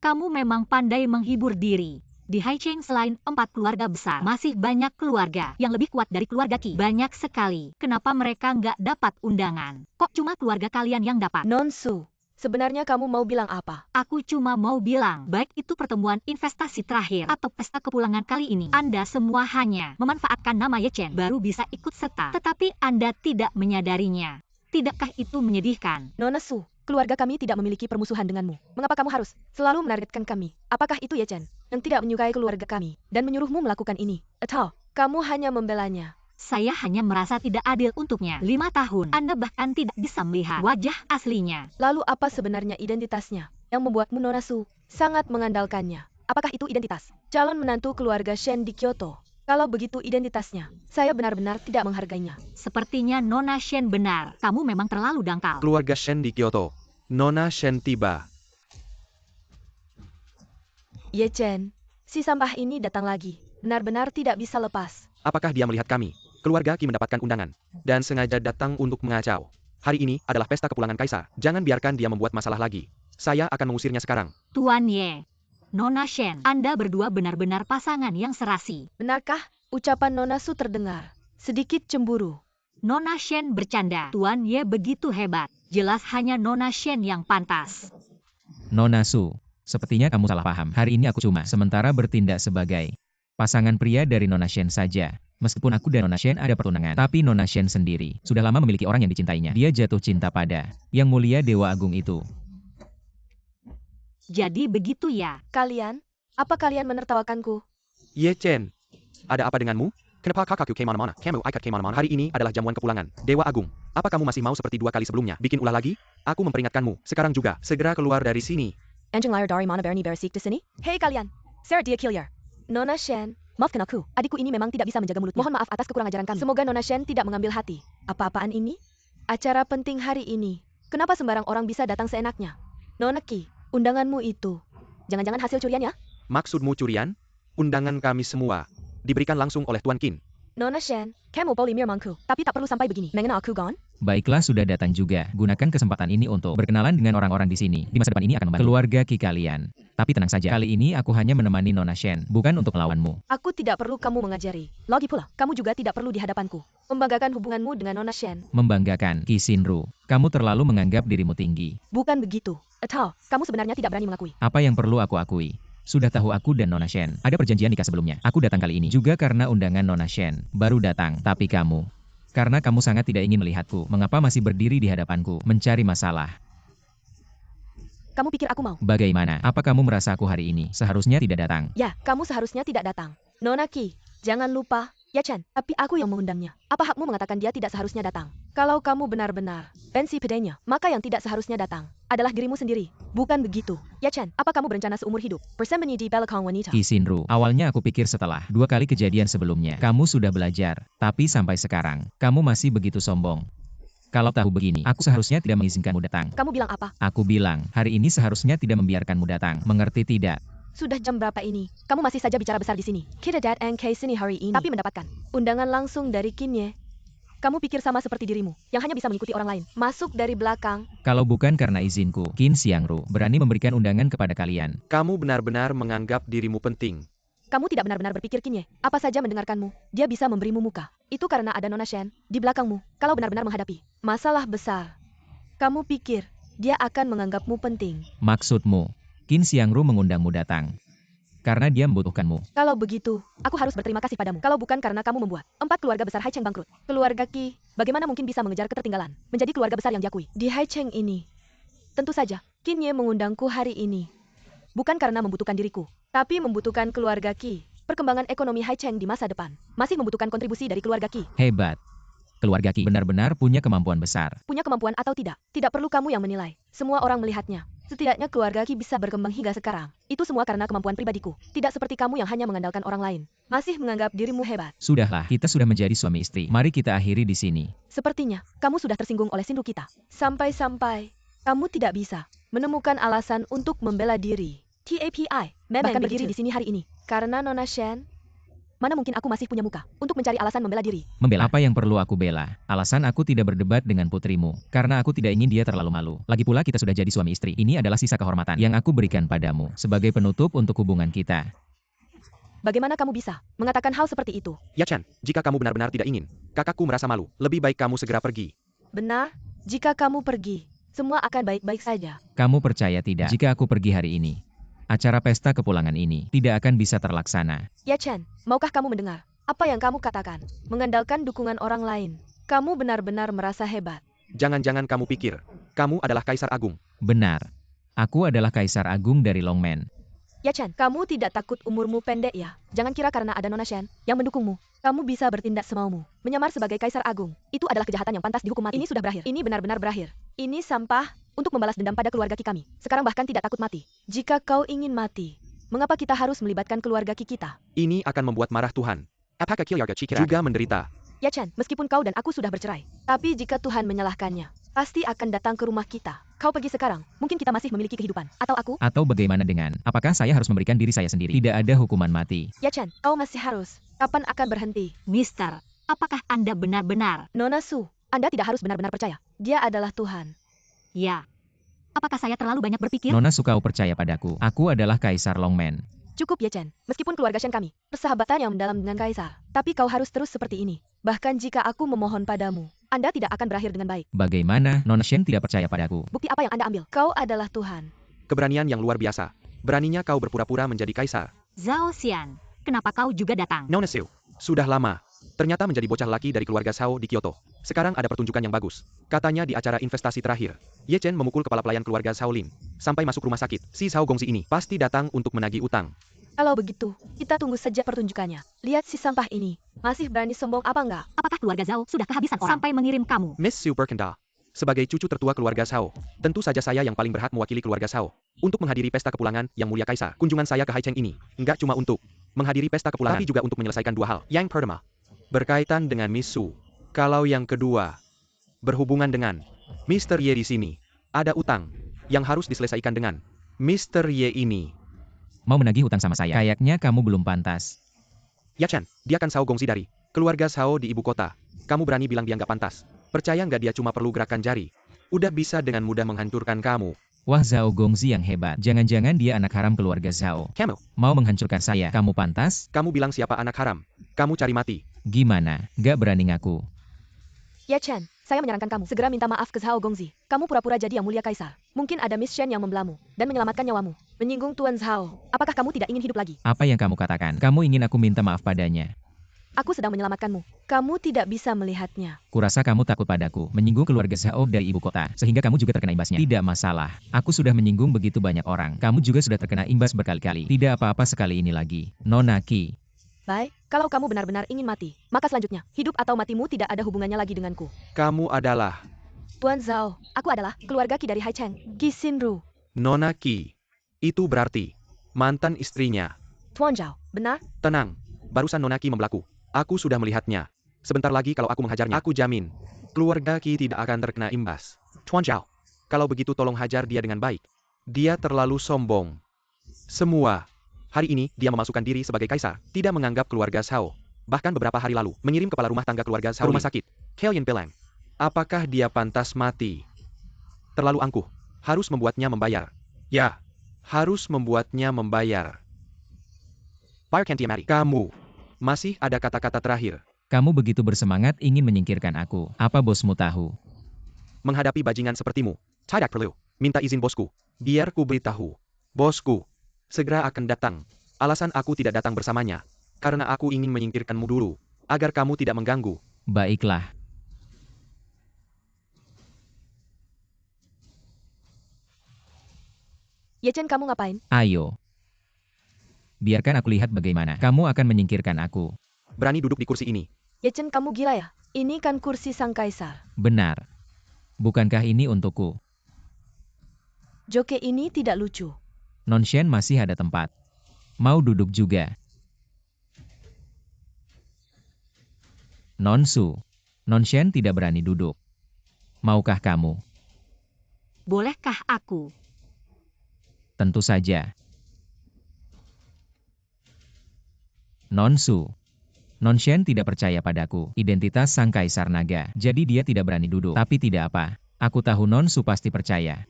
Kamu memang pandai menghibur diri. Di Haicheng selain 4 keluarga besar, masih banyak keluarga yang lebih kuat dari keluarga Qi. Banyak sekali. Kenapa mereka nggak dapat undangan? Kok cuma keluarga kalian yang dapat? Non Su, sebenarnya kamu mau bilang apa? Aku cuma mau bilang, baik itu pertemuan investasi terakhir atau pesta kepulangan kali ini, Anda semua hanya memanfaatkan nama Ye Chen baru bisa ikut serta, tetapi Anda tidak menyadarinya. Tidakkah itu menyedihkan? Nona Su, keluarga kami tidak memiliki permusuhan denganmu. Mengapa kamu harus selalu menargetkan kami? Apakah itu Ye Chen yang tidak menyukai keluarga kami dan menyuruhmu melakukan ini? Atau kamu hanya membelanya? Saya hanya merasa tidak adil untuknya. 5 tahun, Anda bahkan tidak bisa melihat wajah aslinya. Lalu apa sebenarnya identitasnya yang membuatmu Nona Su sangat mengandalkannya? Apakah itu identitas calon menantu keluarga Shen di Kyoto? Kalau begitu identitasnya, saya benar-benar tidak menghargainya. Sepertinya Nona Shen benar. Kamu memang terlalu dangkal. Keluarga Shen di Kyoto. Nona Shen tiba. Ye Chen, si sampah ini datang lagi. Benar-benar tidak bisa lepas. Apakah dia melihat kami? Keluarga Qi mendapatkan undangan dan sengaja datang untuk mengacau. Hari ini adalah pesta kepulangan kaisar. Jangan biarkan dia membuat masalah lagi. Saya akan mengusirnya sekarang. Tuan Ye, Nona Shen, Anda berdua benar-benar pasangan yang serasi. Benarkah ucapan Nona Su terdengar sedikit cemburu? Nona Shen bercanda. Tuan Ye begitu hebat. Jelas hanya Nona Shen yang pantas. Nona Su, sepertinya kamu salah paham. Hari ini aku cuma sementara bertindak sebagai pasangan pria dari Nona Shen saja. Meskipun aku dan Nona Shen ada pertunangan, tapi Nona Shen sendiri sudah lama memiliki orang yang dicintainya. Dia jatuh cinta pada Yang Mulia Dewa Agung itu. Jadi begitu ya. Kalian? Apa kalian menertawakanku? Ye Chen, ada apa denganmu? Kenapa kakakku kemana-mana? Kamu ikat kemana-mana? Hari ini adalah jamuan kepulangan. Dewa Agung, apa kamu masih mau seperti 2 kali sebelumnya? Bikin ulah lagi? Aku memperingatkanmu, sekarang juga. Segera keluar dari sini. Anjing layar dari mana berani bersik di sini? Hei kalian! Sarah dia Killier. Nona Shen, maafkan aku. Adikku ini memang tidak bisa menjaga mulutnya. Mohon maaf atas kekurangan ajaran kami. Semoga Nona Shen tidak mengambil hati. Apa-apaan ini? Acara penting hari ini. Kenapa sembarang orang bisa datang seenaknya? Nona Qi, undanganmu itu. Jangan-jangan hasil curian ya? Maksudmu curian? Undangan kami semua diberikan langsung oleh Tuan Qin. Nona Shen, kamu boleh mirmangku, tapi tak perlu sampai begini. Mengenal aku gon? Baiklah, sudah datang juga. Gunakan kesempatan ini untuk berkenalan dengan orang-orang di sini. Di masa depan ini akan membantu keluarga Qi kalian. Tapi tenang saja, kali ini aku hanya menemani Nona Shen, bukan untuk melawanmu. Aku tidak perlu kamu mengajari. Lagi pula, kamu juga tidak perlu di hadapanku. Membanggakan hubunganmu dengan Nona Shen. Membanggakan, Qi Xinru. Kamu terlalu menganggap dirimu tinggi. Bukan begitu. Atau, kamu sebenarnya tidak berani mengakui. Apa yang perlu aku akui? Sudah tahu aku dan Nona Shen ada perjanjian nikah sebelumnya. Aku datang kali ini juga karena undangan Nona Shen. Baru datang, tapi kamu. Karena kamu sangat tidak ingin melihatku. Mengapa masih berdiri di hadapanku, mencari masalah? Kamu pikir aku mau? Bagaimana? Apa kamu merasa aku hari ini seharusnya tidak datang? Ya, kamu seharusnya tidak datang. Nona Qi, jangan lupa. Ya Chen, tapi aku yang mengundangnya. Apa hakmu mengatakan dia tidak seharusnya datang? Kalau kamu benar-benar pensi pedenya, maka yang tidak seharusnya datang adalah dirimu sendiri. Bukan begitu. Ya Chen, apa kamu berencana seumur hidup bersembunyi di belakang wanita? Qi Xinru, awalnya aku pikir setelah 2 kali kejadian sebelumnya, kamu sudah belajar. Tapi sampai sekarang, kamu masih begitu sombong. Kalau tahu begini, aku seharusnya tidak mengizinkanmu datang. Kamu bilang apa? Aku bilang, hari ini seharusnya tidak membiarkanmu datang. Mengerti tidak? Sudah jam berapa ini? Kamu masih saja bicara besar di sini. Kita datang ke sini hari ini, tapi mendapatkan undangan langsung dari Qin Ye. Kamu pikir sama seperti dirimu, yang hanya bisa mengikuti orang lain, masuk dari belakang. Kalau bukan karena izinku, Qin Xiangru berani memberikan undangan kepada kalian. Kamu benar-benar menganggap dirimu penting. Kamu tidak benar-benar berpikir Qin Ye. Apa saja mendengarkanmu, dia bisa memberimu muka. Itu karena ada Nona Shen di belakangmu. Kalau benar-benar menghadapi masalah besar, kamu pikir dia akan menganggapmu penting. Maksudmu, Qin Xiangru mengundangmu datang karena dia membutuhkanmu. Kalau begitu, aku harus berterima kasih padamu. Kalau bukan karena kamu membuat 4 keluarga besar Hai Cheng bangkrut. Keluarga Qi, bagaimana mungkin bisa mengejar ketertinggalan, menjadi keluarga besar yang diakui di Hai Cheng ini? Tentu saja, Qin Ye mengundangku hari ini. Bukan karena membutuhkan diriku, tapi membutuhkan keluarga Qi. Perkembangan ekonomi Hai Cheng di masa depan masih membutuhkan kontribusi dari keluarga Qi. Hebat. Keluarga Qi benar-benar punya kemampuan besar. Punya kemampuan atau tidak, tidak perlu kamu yang menilai. Semua orang melihatnya. Setidaknya keluarga Qi bisa berkembang hingga sekarang. Itu semua karena kemampuan pribadiku. Tidak seperti kamu yang hanya mengandalkan orang lain. Masih menganggap dirimu hebat. Sudahlah, kita sudah menjadi suami istri. Mari kita akhiri di sini. Sepertinya, kamu sudah tersinggung oleh Sindu kita. Sampai-sampai, kamu tidak bisa menemukan alasan untuk membela diri. TAPI, memang berdiri di sini hari ini. Karena Nona Shen, mana mungkin aku masih punya muka untuk mencari alasan membela diri. Membela apa yang perlu aku bela? Alasan aku tidak berdebat dengan putrimu, karena aku tidak ingin dia terlalu malu. Lagi pula kita sudah jadi suami istri. Ini adalah sisa kehormatan yang aku berikan padamu, sebagai penutup untuk hubungan kita. Bagaimana kamu bisa mengatakan hal seperti itu? Ya Chen, jika kamu benar-benar tidak ingin, kakakku merasa malu. Lebih baik kamu segera pergi. Benar, jika kamu pergi, semua akan baik-baik saja. Kamu percaya tidak? Jika aku pergi hari ini, acara pesta kepulangan ini tidak akan bisa terlaksana. Ya Chen, maukah kamu mendengar apa yang kamu katakan? Mengandalkan dukungan orang lain. Kamu benar-benar merasa hebat. Jangan-jangan kamu pikir, kamu adalah Kaisar Agung. Benar. Aku adalah Kaisar Agung dari Longmen. Ya Chen, kamu tidak takut umurmu pendek ya? Jangan kira karena ada Nona Shen yang mendukungmu, kamu bisa bertindak semaumu. Menyamar sebagai Kaisar Agung, itu adalah kejahatan yang pantas dihukum mati. Ini sudah berakhir. Ini benar-benar berakhir. Ini sampah untuk membalas dendam pada keluarga Qi kami. Sekarang bahkan tidak takut mati. Jika kau ingin mati, mengapa kita harus melibatkan keluarga Qi kita? Ini akan membuat marah Tuhan. Apakah keluarga Qi juga menderita? Ya Chen, meskipun kau dan aku sudah bercerai, tapi jika Tuhan menyalahkannya, pasti akan datang ke rumah kita. Kau pergi sekarang, mungkin kita masih memiliki kehidupan. Atau aku? Atau bagaimana dengan, apakah saya harus memberikan diri saya sendiri? Tidak ada hukuman mati. Ya Chen, kau masih harus. Kapan akan berhenti? Mister, apakah Anda benar-benar? Nona Su, Anda tidak harus benar-benar percaya. Dia adalah Tuhan. Ya. Apakah saya terlalu banyak berpikir? Nona suka percaya padaku. Aku adalah Kaisar Longmen. Cukup ya Chen, meskipun keluarga Shen kami, persahabatan yang mendalam dengan Kaisar. Tapi kau harus terus seperti ini. Bahkan jika aku memohon padamu, Anda tidak akan berakhir dengan baik. Bagaimana Nona Shen tidak percaya padaku? Bukti apa yang Anda ambil? Kau adalah Tuhan. Keberanian yang luar biasa. Beraninya kau berpura-pura menjadi Kaisar. Zhao Xian, kenapa kau juga datang? Nona Siu, sudah lama. Ternyata menjadi bocah laki dari keluarga Shao di Kyoto. Sekarang ada pertunjukan yang bagus. Katanya di acara investasi terakhir, Ye Chen memukul kepala pelayan keluarga Shaolin. Sampai masuk rumah sakit. Si Shao Gongzi ini pasti datang untuk menagih utang. Kalau begitu, kita tunggu saja pertunjukannya. Lihat si sampah ini. Masih berani sombong apa enggak? Apakah keluarga Zhao sudah kehabisan orang sampai mengirim kamu? Miss Siu Perkenda, sebagai cucu tertua keluarga Shao, tentu saja saya yang paling berhak mewakili keluarga Shao untuk menghadiri pesta kepulangan yang mulia Kaisar. Kunjungan saya ke Hai Cheng ini enggak cuma untuk menghadiri pesta kepulangan, tapi juga untuk menyelesaikan 2 hal. Yang pertama, berkaitan dengan Miss Su. Kalau yang kedua, berhubungan dengan Mr. Ye di sini. Ada utang yang harus diselesaikan dengan Mr. Ye ini. Mau menagih hutang sama saya? Kayaknya kamu belum pantas. Ya Chen, dia kan Shao Gongzi dari keluarga Shao di ibu kota. Kamu berani bilang dia nggak pantas? Percaya nggak dia cuma perlu gerakan jari? Udah bisa dengan mudah menghancurkan kamu. Wah, Zhao Gongzi yang hebat. Jangan-jangan dia anak haram keluarga Zhao. Kamu, Mau menghancurkan saya? Kamu pantas? kamu bilang siapa anak haram? Kamu cari mati. Gimana? Gak berani ngaku. Ya Chen, saya menyarankan kamu segera minta maaf ke Zhao Gongzi. Kamu pura-pura jadi yang mulia Kaisar. Mungkin ada Miss Shen yang membelamu dan menyelamatkan nyawamu. Menyinggung Tuan Zhao. Apakah kamu tidak ingin hidup lagi? Apa yang kamu katakan? Kamu ingin aku minta maaf padanya? Aku sedang menyelamatkanmu. Kamu tidak bisa melihatnya. Kurasa kamu takut padaku, menyinggung keluarga Zhao dari ibu kota, sehingga kamu juga terkena imbasnya. Tidak masalah. Aku sudah menyinggung begitu banyak orang. Kamu juga sudah terkena imbas berkali-kali. Tidak apa-apa sekali ini lagi. Nona Qi. Baik, kalau kamu benar-benar ingin mati, maka selanjutnya, hidup atau matimu tidak ada hubungannya lagi denganku. Kamu adalah Tuan Zhao, aku adalah keluarga Qi dari Hai Cheng, Qi Xinru. Nona Qi. Itu berarti mantan istrinya. Tuan Zhao, benar? Tenang, barusan Nona Qi membelaku. Aku sudah melihatnya. Sebentar lagi kalau aku menghajarnya, aku jamin keluarga Qi tidak akan terkena imbas. Tuan Zhao, kalau begitu tolong hajar dia dengan baik. Dia terlalu sombong. Semua. Hari ini, dia memasukkan diri sebagai kaisar, tidak menganggap keluarga Shao. Bahkan beberapa hari lalu, mengirim kepala rumah tangga keluarga Shao ke rumah sakit. Kalian bilang, apakah dia pantas mati? Terlalu angkuh. Harus membuatnya membayar. Ya, harus membuatnya membayar. Fire Kantiamati, kamu masih ada kata-kata terakhir. Kamu begitu bersemangat ingin menyingkirkan aku. Apa bosmu tahu? Menghadapi bajingan sepertimu, tidak perlu minta izin bosku. Biar ku beritahu. Bosku segera akan datang. Alasan aku tidak datang bersamanya, karena aku ingin menyingkirkanmu dulu, agar kamu tidak mengganggu. Baiklah. Ye Chen, kamu ngapain? Ayo. Biarkan aku lihat bagaimana kamu akan menyingkirkan aku. Berani duduk di kursi ini. Ye Chen, kamu gila ya? Ini kan kursi sang kaisar. Benar. Bukankah ini untukku? Joke ini tidak lucu. Nonshen masih ada tempat. Mau duduk juga. Nonsu. Nonshen tidak berani duduk. Maukah kamu? Bolehkah aku? Tentu saja. Nonsu. Nonshen tidak percaya padaku, identitas sang kaisar naga. Jadi dia tidak berani duduk. Tapi tidak apa. Aku tahu Nonsu pasti percaya.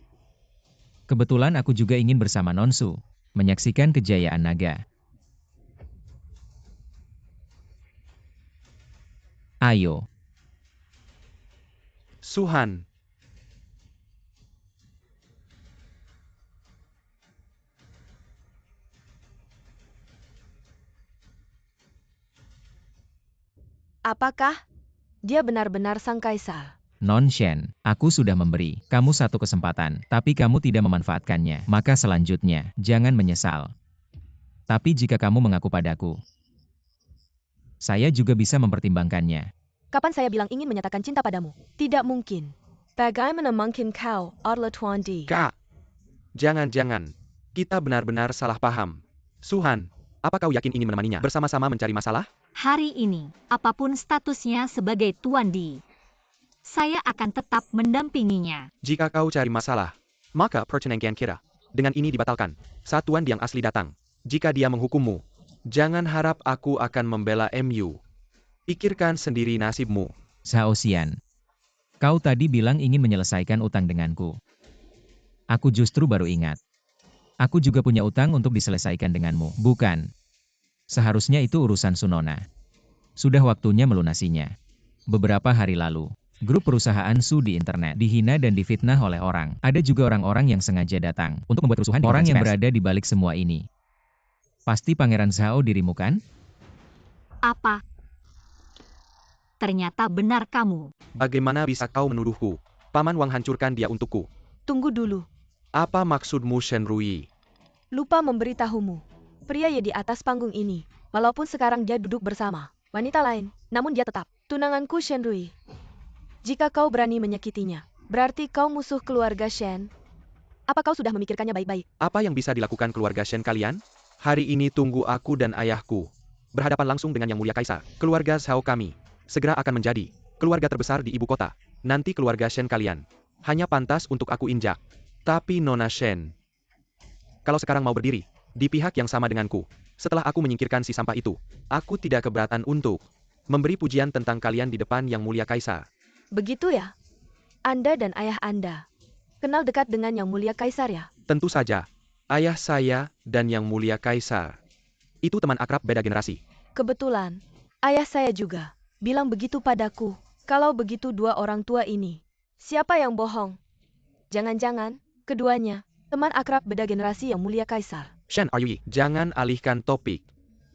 Kebetulan aku juga ingin bersama Nonsu, menyaksikan kejayaan naga. Ayo. Suhan. Apakah dia benar-benar sang kaisar? Nonshen, aku sudah memberi kamu satu kesempatan, tapi kamu tidak memanfaatkannya. Maka selanjutnya, jangan menyesal. Tapi jika kamu mengaku padaku, saya juga bisa mempertimbangkannya. Kapan saya bilang ingin menyatakan cinta padamu? Tidak mungkin. Bagaimana mungkin kau adalah Tuan Di? Kak. Jangan-jangan. Kita benar-benar salah paham. Suhan, apa kau yakin ingin menemaninya bersama-sama mencari masalah? Hari ini, apapun statusnya sebagai Tuan Di, saya akan tetap mendampinginya. Jika kau cari masalah, maka pertunangan kita dengan ini dibatalkan. Saat Tuan yang asli datang, jika dia menghukummu, jangan harap aku akan membela MU. Pikirkan sendiri nasibmu. Zhao Xian, kau tadi bilang ingin menyelesaikan utang denganku. Aku justru baru ingat. Aku juga punya utang untuk diselesaikan denganmu, bukan? Seharusnya itu urusan Sunona. Sudah waktunya melunasinya. Beberapa hari lalu, grup perusahaan Su di internet dihina dan difitnah oleh orang. Ada juga orang-orang yang sengaja datang untuk membuat kerusuhan di Orang konferensi yang pers. Berada di balik semua ini. Pasti Pangeran Zhao dirimu kan? Apa? Ternyata benar kamu. Bagaimana bisa kau menuduhku? Paman Wang hancurkan dia untukku. Tunggu dulu. Apa maksudmu, Shen Rui? Lupa memberitahumu. Pria Ye di atas panggung ini, walaupun sekarang dia duduk bersama wanita lain, namun dia tetap tunanganku Shen Rui. Jika kau berani menyakitinya, berarti kau musuh keluarga Shen. Apa kau sudah memikirkannya baik-baik? Apa yang bisa dilakukan keluarga Shen kalian? Hari ini tunggu aku dan ayahku berhadapan langsung dengan Yang Mulia Kaisar. Keluarga Zhao kami segera akan menjadi keluarga terbesar di ibu kota. Nanti keluarga Shen kalian hanya pantas untuk aku injak. Tapi Nona Shen, kalau sekarang mau berdiri di pihak yang sama denganku, setelah aku menyingkirkan si sampah itu, aku tidak keberatan untuk memberi pujian tentang kalian di depan Yang Mulia Kaisar. Begitu ya? Anda dan ayah Anda kenal dekat dengan Yang Mulia Kaisar ya? Tentu saja, ayah saya dan Yang Mulia Kaisar itu teman akrab beda generasi. Kebetulan, ayah saya juga bilang begitu padaku. Kalau begitu dua orang tua ini, siapa yang bohong? Jangan-jangan, keduanya teman akrab beda generasi Yang Mulia Kaisar. Shen Rui, jangan alihkan topik.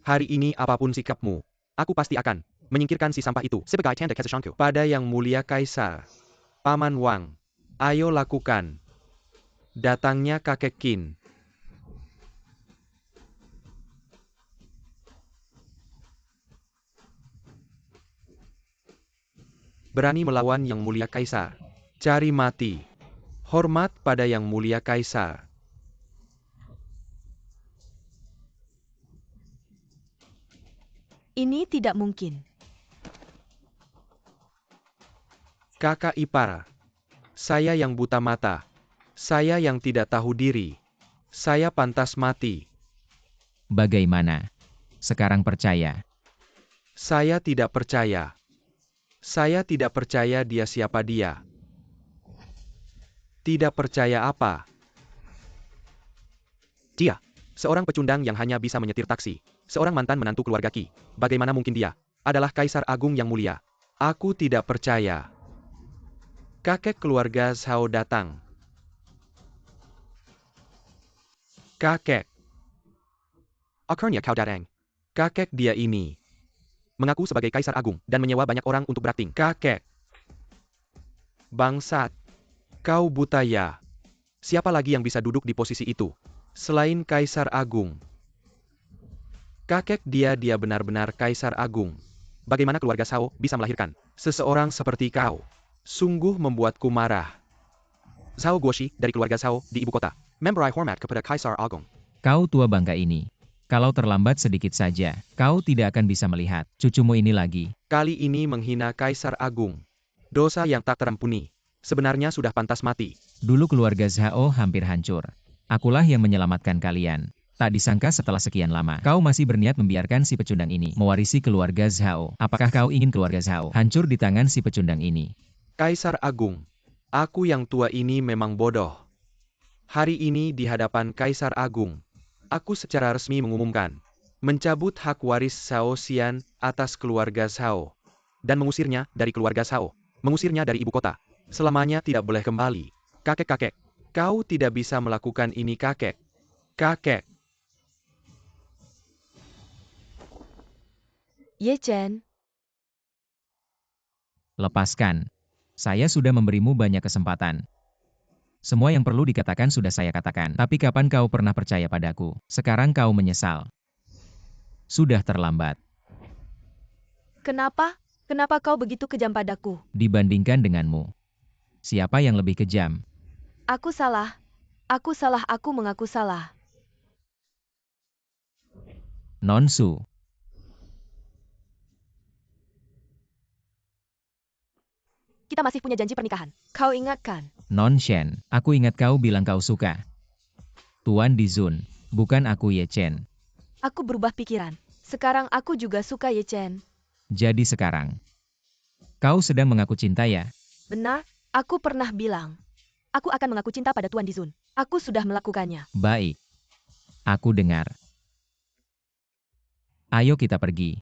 Hari ini apapun sikapmu, aku pasti akan menyingkirkan si sampah itu sebagai tanda kasih pada Yang Mulia Kaisar. Paman Wang, ayo lakukan. Datangnya kakek Qin. Berani melawan Yang Mulia Kaisar. Cari mati. Hormat pada Yang Mulia Kaisar. Ini tidak mungkin. Kakak ipar. Saya yang buta mata. Saya yang tidak tahu diri. Saya pantas mati. Bagaimana? Sekarang percaya. Saya tidak percaya. Saya tidak percaya dia siapa dia. Tidak percaya apa? Dia, seorang pecundang yang hanya bisa menyetir taksi. Seorang mantan menantu keluarga Qi. Bagaimana mungkin dia adalah Kaisar Agung yang mulia. Aku tidak percaya. Kakek keluarga Zhao datang. Kakek. Akhirnya kau datang. Kakek dia ini mengaku sebagai Kaisar Agung dan menyewa banyak orang untuk berakting. Kakek. Bangsat. Kau buta ya. Siapa lagi yang bisa duduk di posisi itu selain Kaisar Agung? Kakek dia benar-benar Kaisar Agung. Bagaimana keluarga Zhao bisa melahirkan seseorang seperti kau? Sungguh membuatku marah. Zhao Guoshi dari keluarga Zhao di ibu kota. Memberi hormat kepada Kaisar Agung. Kau tua bangka ini. Kalau terlambat sedikit saja, kau tidak akan bisa melihat cucumu ini lagi. Kali ini menghina Kaisar Agung. Dosa yang tak terampuni. Sebenarnya sudah pantas mati. Dulu keluarga Zhao hampir hancur. Akulah yang menyelamatkan kalian. Tak disangka setelah sekian lama, kau masih berniat membiarkan si pecundang ini mewarisi keluarga Zhao. Apakah kau ingin keluarga Zhao hancur di tangan si pecundang ini? Kaisar Agung, aku yang tua ini memang bodoh. Hari ini di hadapan Kaisar Agung, aku secara resmi mengumumkan, mencabut hak waris Zhao Xian atas keluarga Zhao, dan mengusirnya dari keluarga Zhao, mengusirnya dari ibu kota. Selamanya tidak boleh kembali. Kakek-kakek, kau tidak bisa melakukan ini kakek. Kakek. Ye Chen, Lepaskan. Saya sudah memberimu banyak kesempatan. Semua yang perlu dikatakan sudah saya katakan. Tapi kapan kau pernah percaya padaku? Sekarang kau menyesal. Sudah terlambat. kenapa? Kenapa kau begitu kejam padaku? Dibandingkan denganmu. Siapa yang lebih kejam? Aku salah. Aku mengaku salah. Nonsu. Kita masih punya janji pernikahan. Kau ingatkan? Non Shen, aku ingat kau bilang kau suka. Tuan Dizun, bukan aku Ye Chen. Aku berubah pikiran. Sekarang aku juga suka Ye Chen. Jadi sekarang, kau sedang mengaku cinta ya? Benar, aku pernah bilang. Aku akan mengaku cinta pada Tuan Dizun. Aku sudah melakukannya. Baik. Aku dengar. Ayo kita pergi.